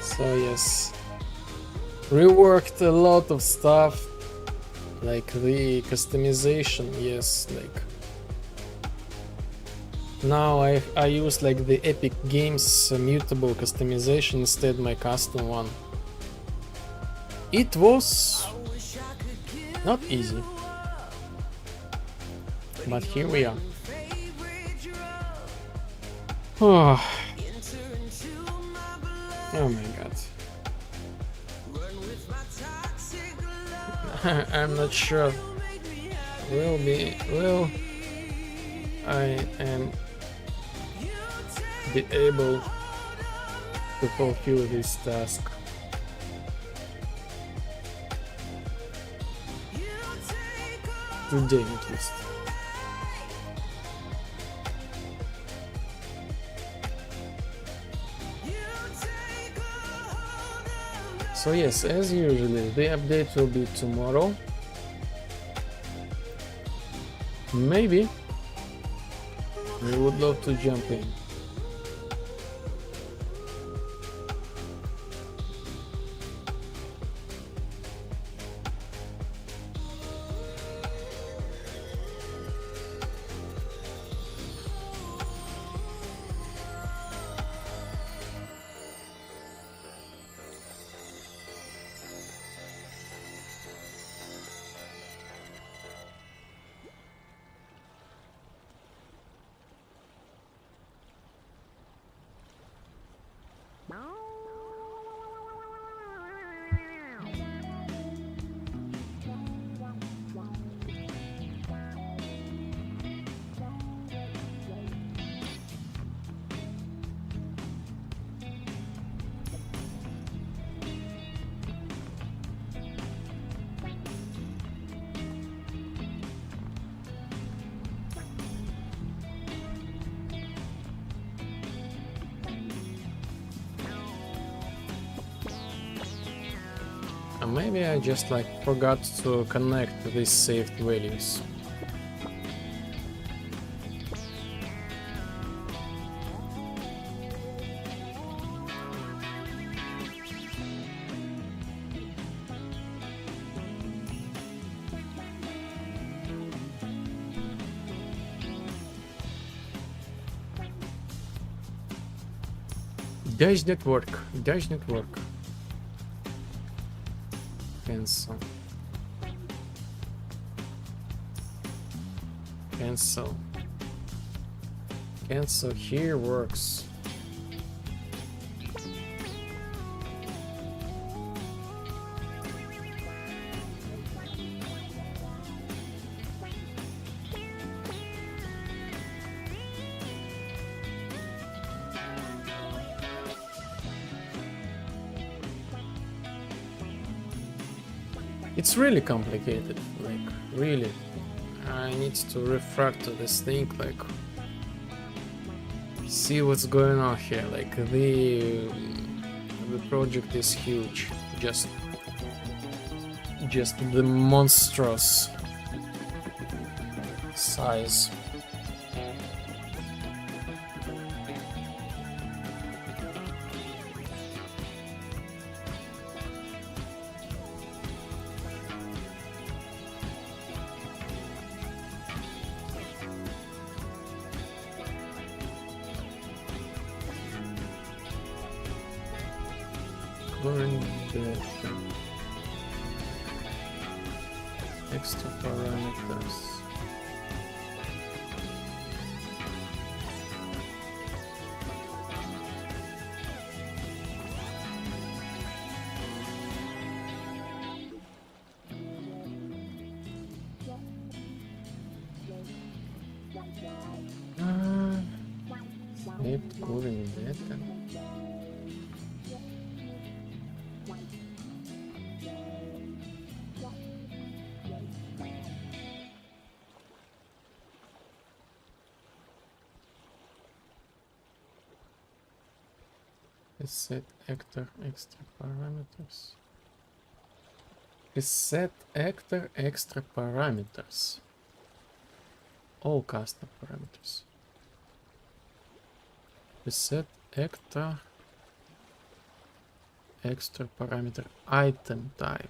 Speaker 1: So yes, reworked a lot of stuff, like the customization. Yes, like now I use like the Epic Games mutable customization instead my custom one. It was not easy, but here we are. Oh. Oh my god. I'm not sure. Will I am be able to fulfill this task? Today at least. So yes, as usually, the update will be tomorrow. Maybe we would love to jump in. Maybe I just like forgot to connect these saved values. Does not work. Does not work. Cancel. Cancel. Cancel here works. It's really complicated, like really. I need to refer to this thing, like see what's going on here. Like the project is huge, just the monstrous size. Going the extra parameters. Saved cooling data. Set actor extra parameters. Set actor extra parameters. All custom parameters. Set actor extra parameter item type.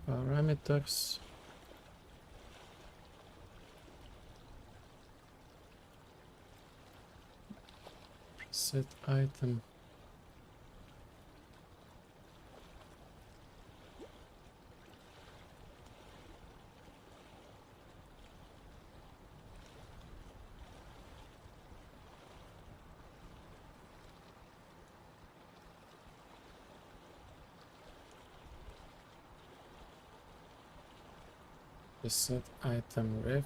Speaker 1: Parameters. Set item. Set item ref.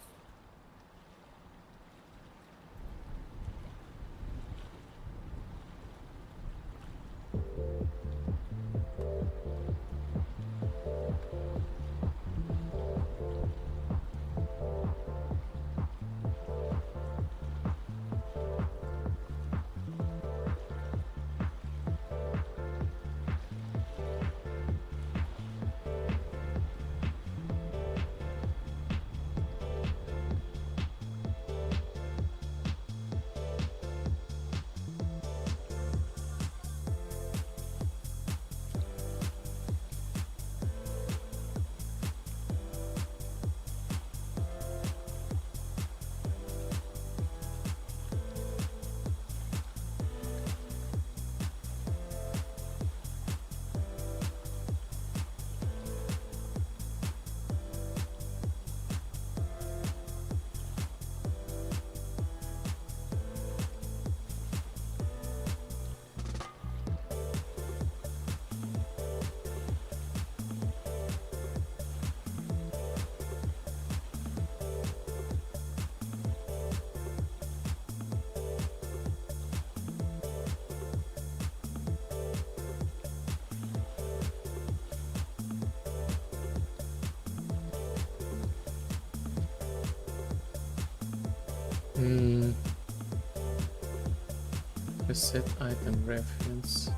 Speaker 1: Set item reference.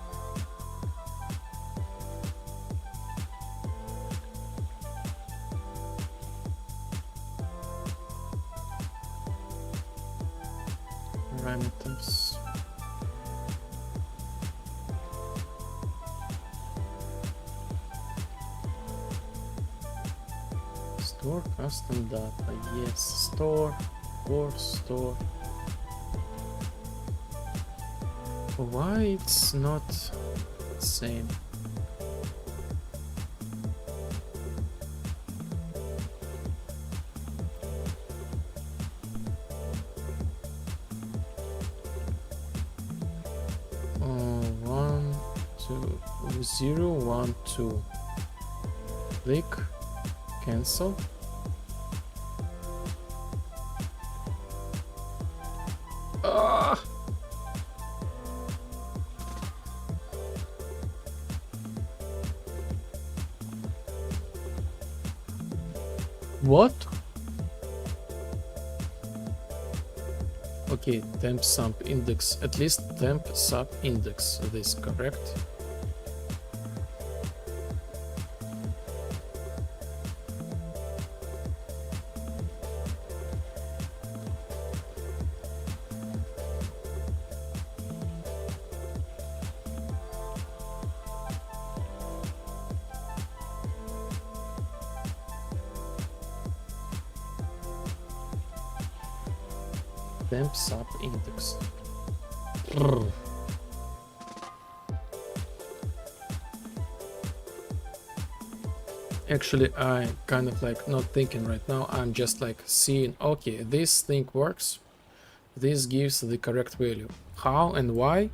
Speaker 1: Parameters. Store custom data. Yes, store. Course store. Why it's not the same? Oh, 1, 2, 0, 1, 2. Click, cancel. What? Okay, temp sub index, at least temp sub index, this correct? Temp sub index. Actually, I kind of like not thinking right now. I'm just like seeing, okay, this thing works. This gives the correct value. How and why?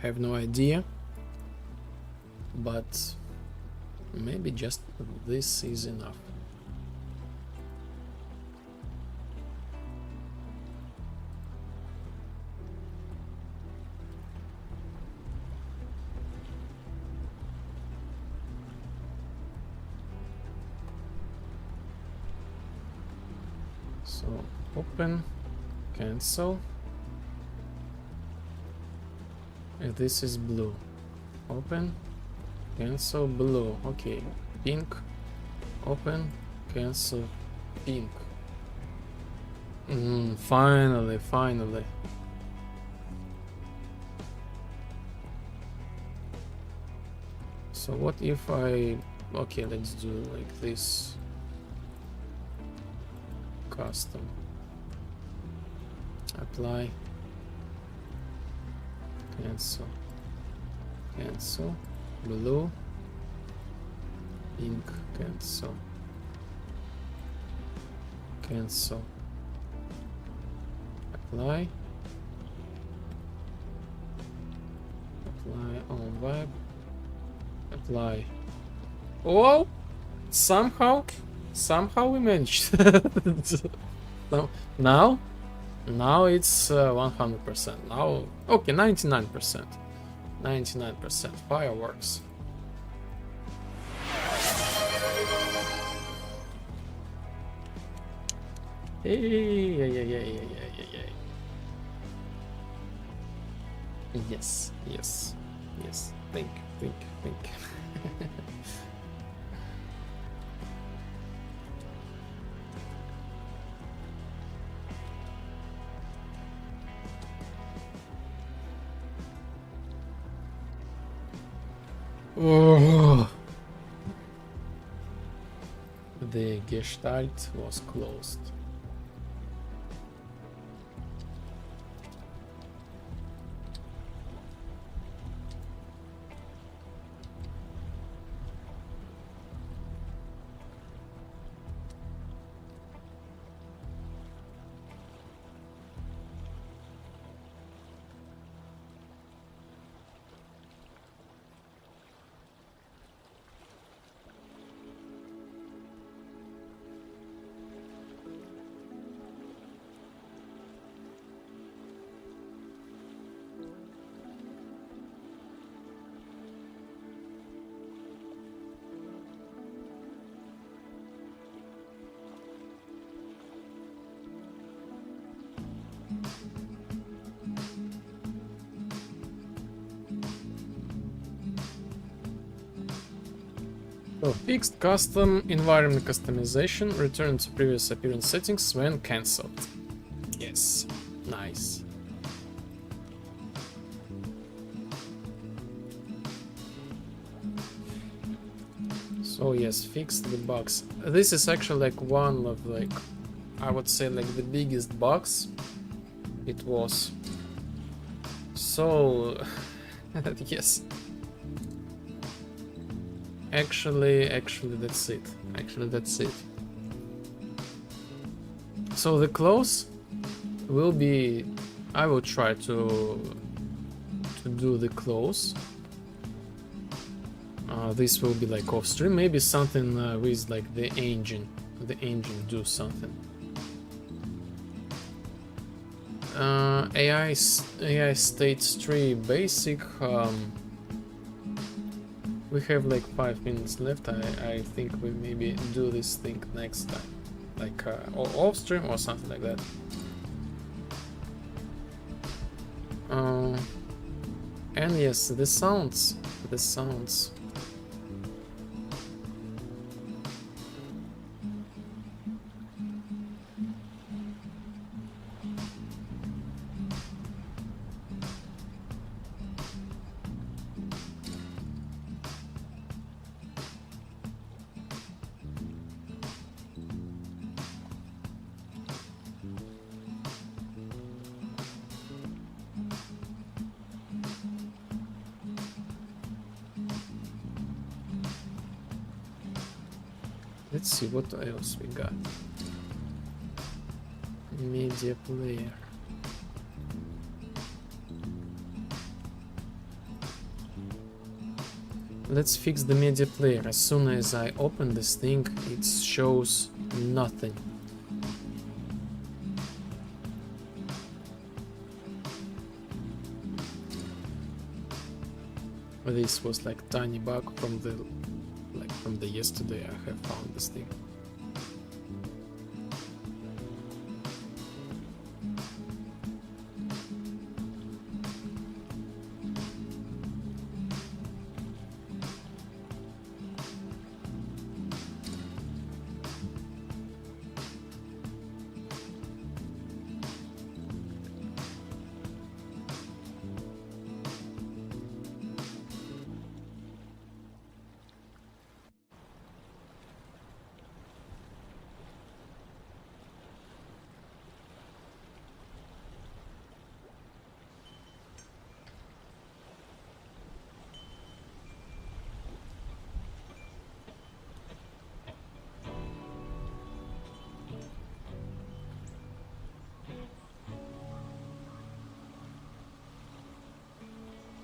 Speaker 1: Have no idea. But maybe just this is enough. So open, cancel. And this is blue. Open, cancel, blue. Okay, pink. Open, cancel, pink. Finally. So what if I... Okay, let's do like this. Custom. Apply. Cancel. Cancel. Blue. Pink. Cancel. Cancel. Apply. Apply on web. Apply. Oh! Somehow we managed. Now it's 100%. Now, okay, 99%. 99%. Fireworks. Hey. Yes. Think. Oh. The Gestalt was closed. So, fixed custom environment customization, return to previous appearance settings when cancelled. Yes, nice. So yes, fix the bugs. This is actually like one of like, I would say like the biggest bugs. It was. So, yes. Actually, that's it. So the close will be... I will try to do the close. This will be like off stream. Maybe something with like the engine. The engine do something. AI states 3 basic. We have like 5 minutes left. I think we maybe do this thing next time, like off stream or something like that. And yes, the sounds. Let's see what else we got. Media player. Let's fix the media player. As soon as I open this thing, it shows nothing. This was like tiny bug from the yesterday I have found this thing.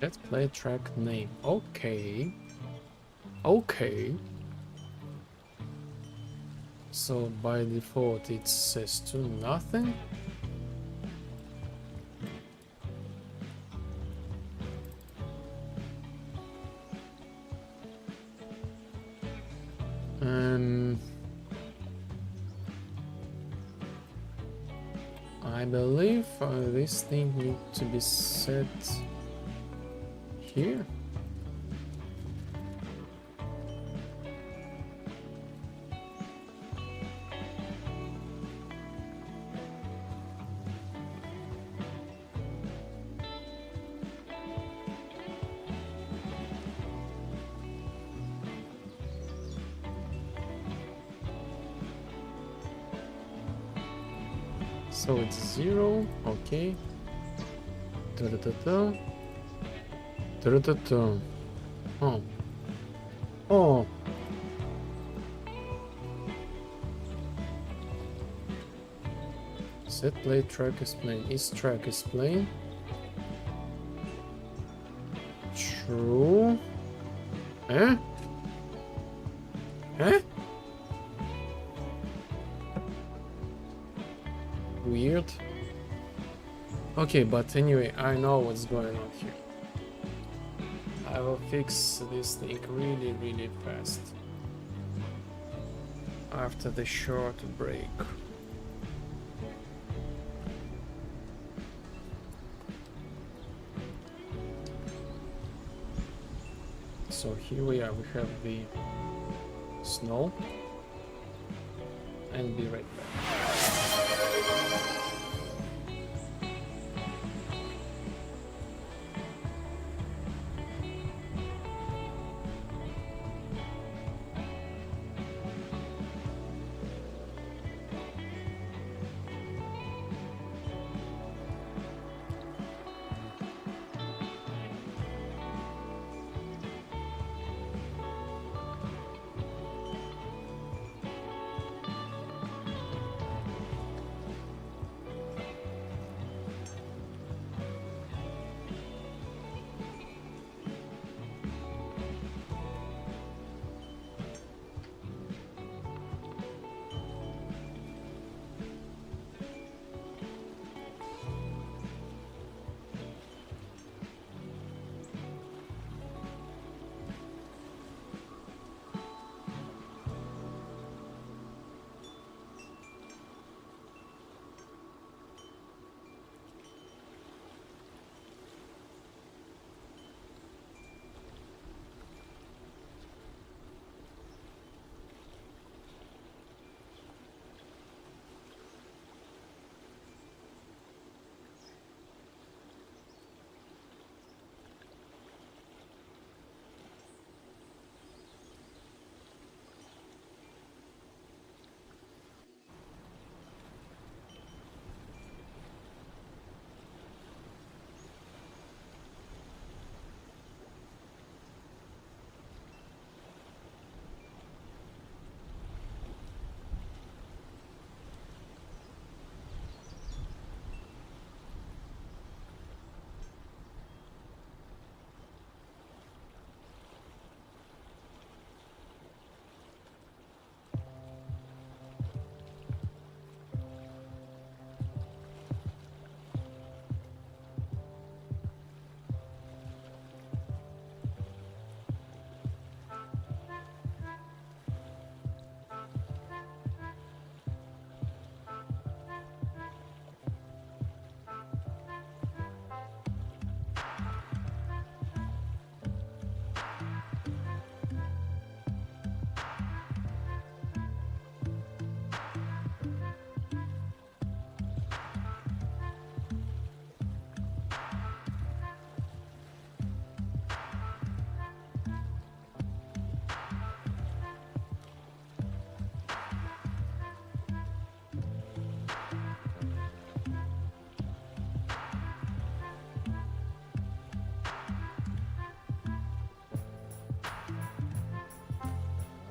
Speaker 1: Let's play track name. Okay. So by default it says to nothing. I believe this thing needs to be set here. So it's 0, okay. Da-da-da-da. Da-da-da-da. Oh. Set play track is playing. Is track is playing? True. Eh? Eh? Weird. Okay, but anyway, I know what's going on here. I will fix this thing really fast after the short break. So here we are, we have the snow, and be right back.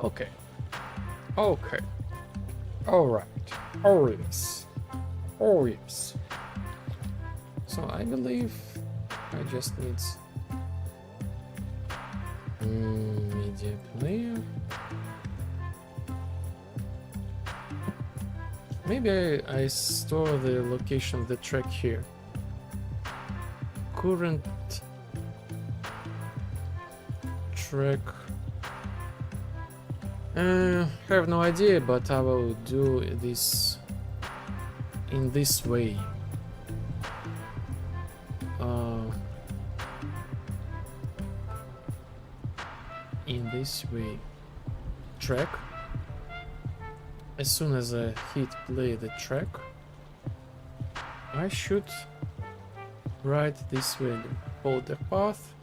Speaker 1: Okay. Okay. Alright. Oh yes. Oh yes. So I believe I just need media player. Maybe I store the location of the track here. Current track. I have no idea, but I will do this in this way. In this way. Track. As soon as I hit play the track, I should write this value. Folder path,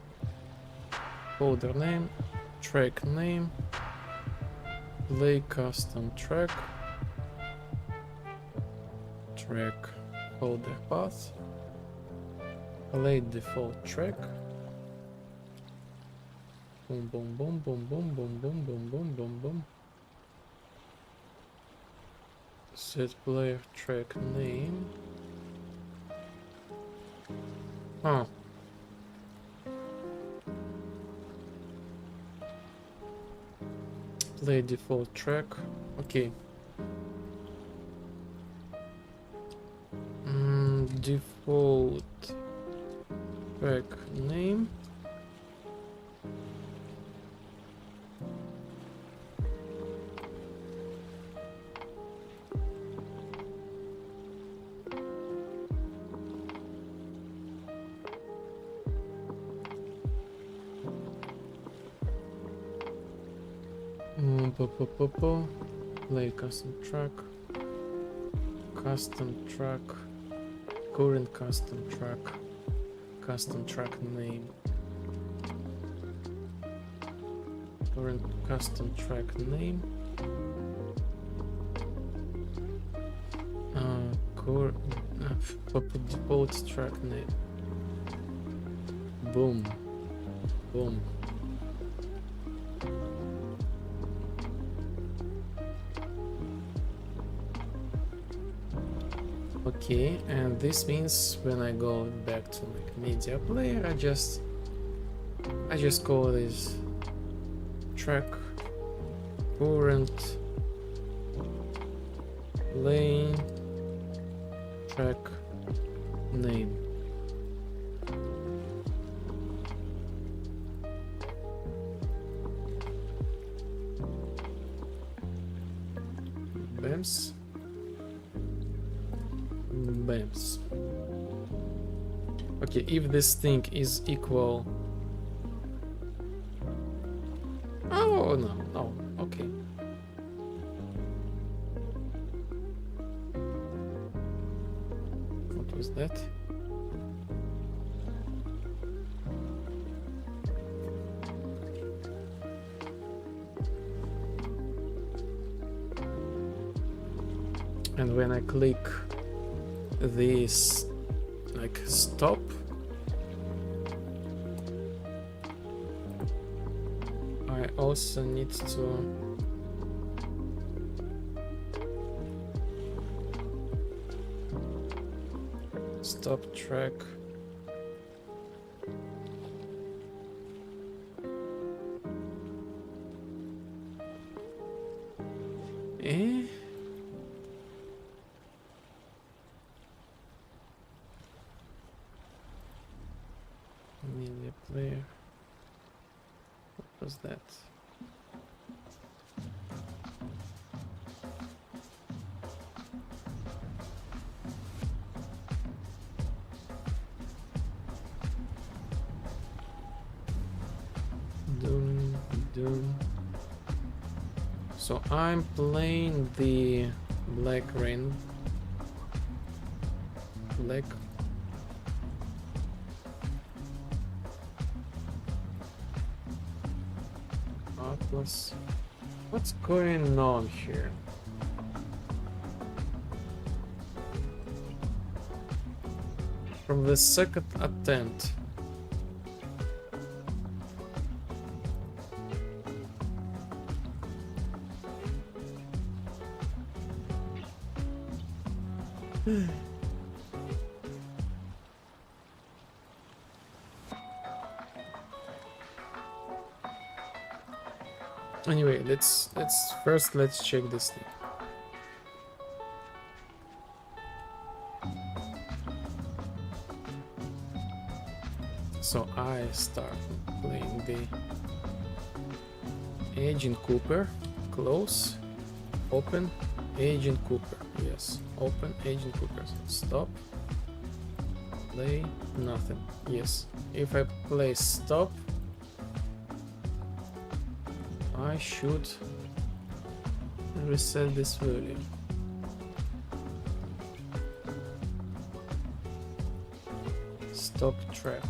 Speaker 1: folder name, track name, play custom track, track folder path, play default track. Boom, boom, boom, boom, boom, boom, boom, boom, boom, boom, boom. Set player track name. Oh. Play default track. Okay. Default track name. Play custom track, current custom track name, current custom track name, default track name. Boom, boom. Okay, and this means when I go back to like media player, I just call this track current play track name. Bams. Bams. Okay, if this thing is equal. Oh no, no, okay. What was that? And when I click this like stop, I also need to stop track. Media player. What was that? Dun. So I'm playing the Black Atlas. What's going on here? From the second attempt. Anyway, let's check this thing. So I start playing the Agent Cooper, close, open, Agent Cooper, yes, open, Agent Cooper, stop, play, nothing, yes. If I play stop, I should reset this value. Stop track.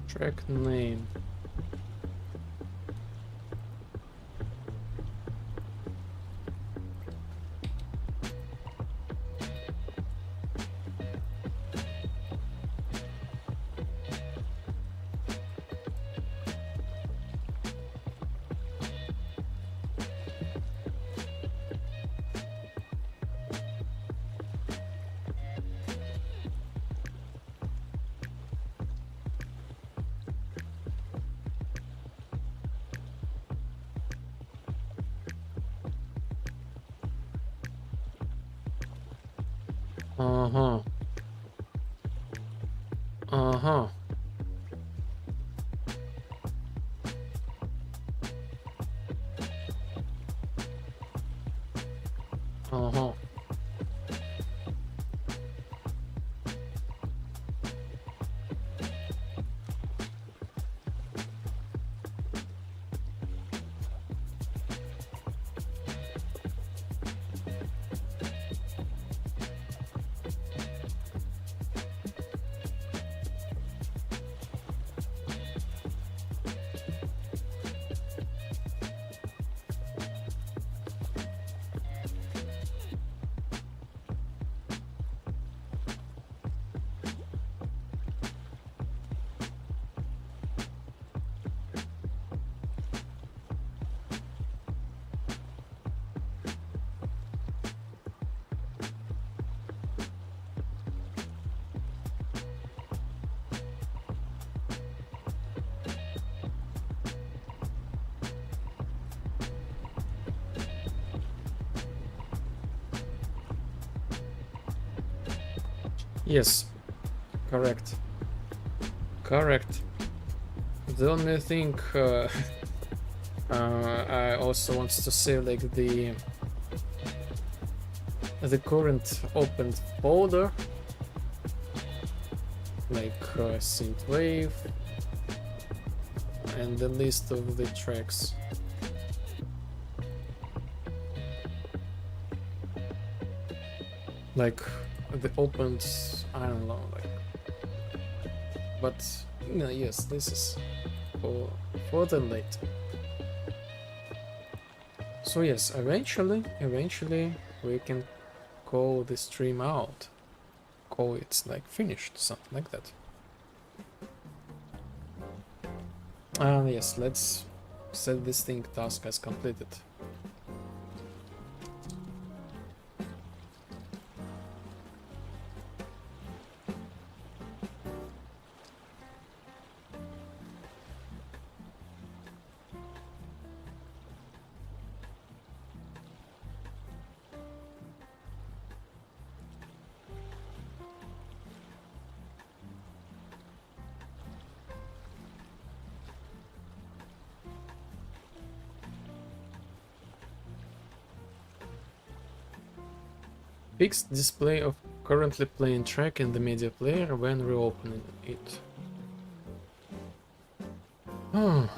Speaker 1: Track name. Uh-huh. Uh-huh. Uh-huh. Yes, correct. Correct. The only thing I also want to say, like the current opened folder, like Synthwave, and the list of the tracks. Like the opened, I don't know, like, but no, yes, this is for the later. So yes, eventually we can call the stream out, call it like finished, something like that. Yes, let's set this thing task as completed. Fixed display of currently playing track in the media player when reopening it. Oh,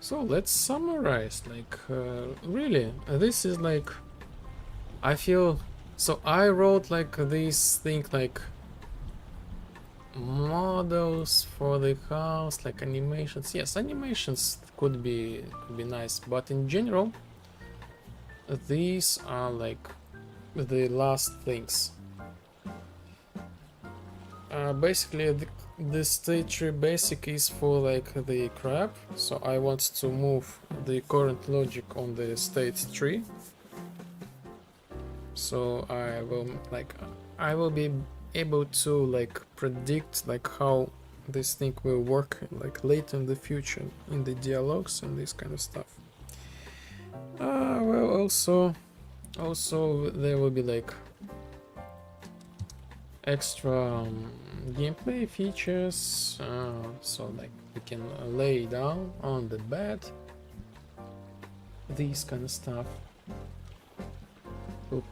Speaker 1: So let's summarize. Like, really, this is like, I feel. So I wrote like this thing, like models for the house, like animations. Yes, animations could be nice, but in general, these are like the last things. Basically, the state tree basic is for like the crab, so I want to move the current logic on the state tree. So I will be able to like predict like how this thing will work like later in the future in the dialogues and this kind of stuff. Well, also there will be like extra gameplay features, so like we can lay down on the bed, these kind of stuff. So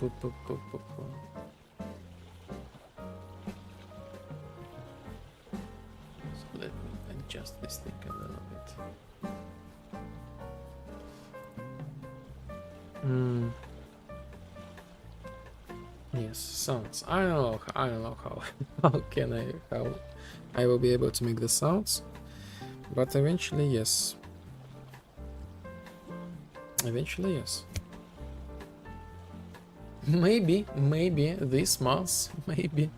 Speaker 1: let me adjust this thing a little bit. Yes, sounds. I don't know how how I will be able to make the sounds, but eventually yes. Eventually yes. Maybe this month, maybe.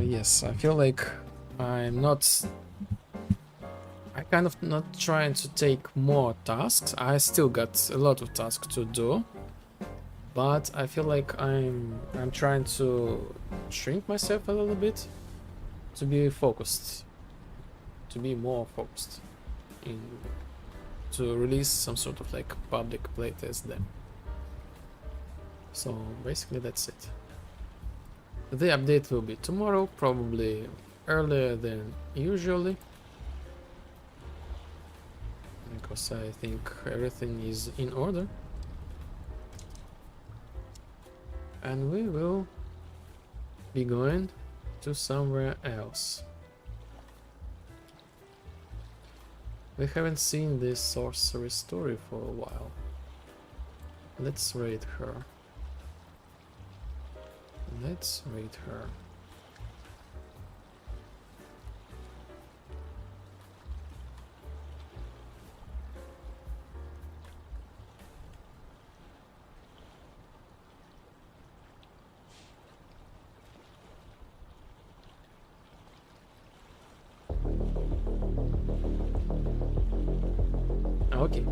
Speaker 1: Yes, I feel like I kind of not trying to take more tasks. I still got a lot of tasks to do, but I feel like I'm trying to shrink myself a little bit to be focused, to be more focused in to release some sort of like public playtest then. So basically that's it. The update will be tomorrow, probably earlier than usually, because I think everything is in order, and we will be going to somewhere else. We haven't seen this sorcery story for a while. Let's raid her. Let's raid her. Okay.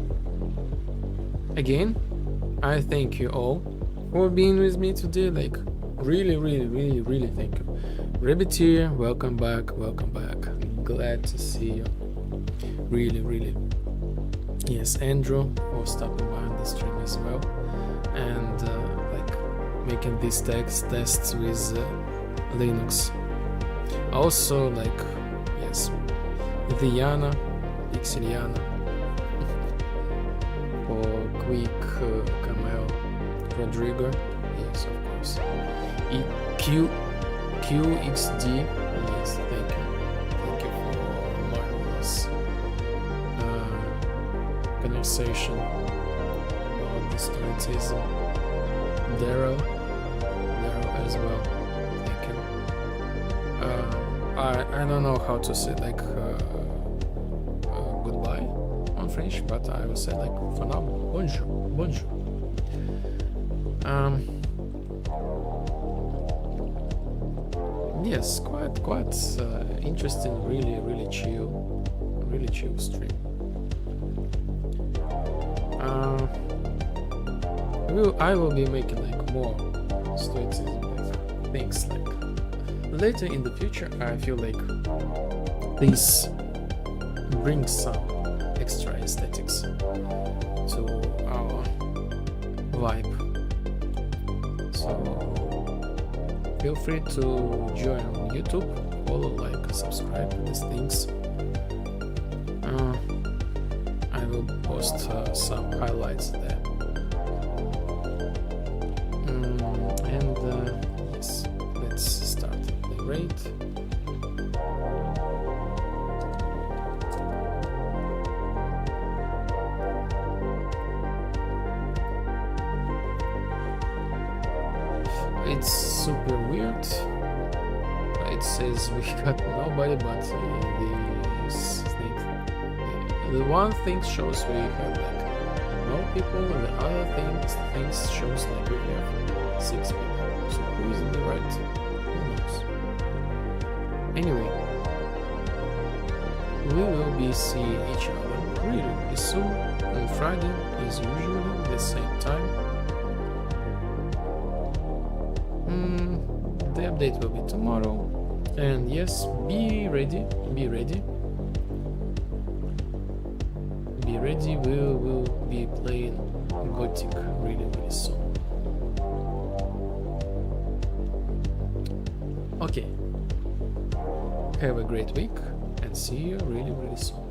Speaker 1: Again, I thank you all for being with me today. Like, really thank you. Rabbiteer, welcome back. Glad to see you. Really. Yes, Andrew for stopping by on the stream as well, and like making these tests with Linux. Also, like, yes, Diana, Pixeliana, for Quick, Camel, Rodrigo, yes, of course. QXD, yes, thank you for marvelous conversation about the stoicism. Daryl as well, thank you. I don't know how to say like goodbye on French, but I will say like for now, bonjour. Yes, quite interesting, really chill stream. I will be making like more stoicism like things like later in the future. I feel like this brings some extra aesthetics to our vibe. So feel free to join on YouTube, follow, like, subscribe to these things. I will post some highlights there. Yes, let's start the raid. it says we got nobody, but this thing, the one thing shows we have like no people, and the other things shows like we have 6 people. So who is in the right? Who knows? Anyway, we will be seeing each other really soon on Friday, as usually the same time. The update will be tomorrow, and yes, be ready. We will be playing Gothic really soon. Okay, have a great week and see you really soon.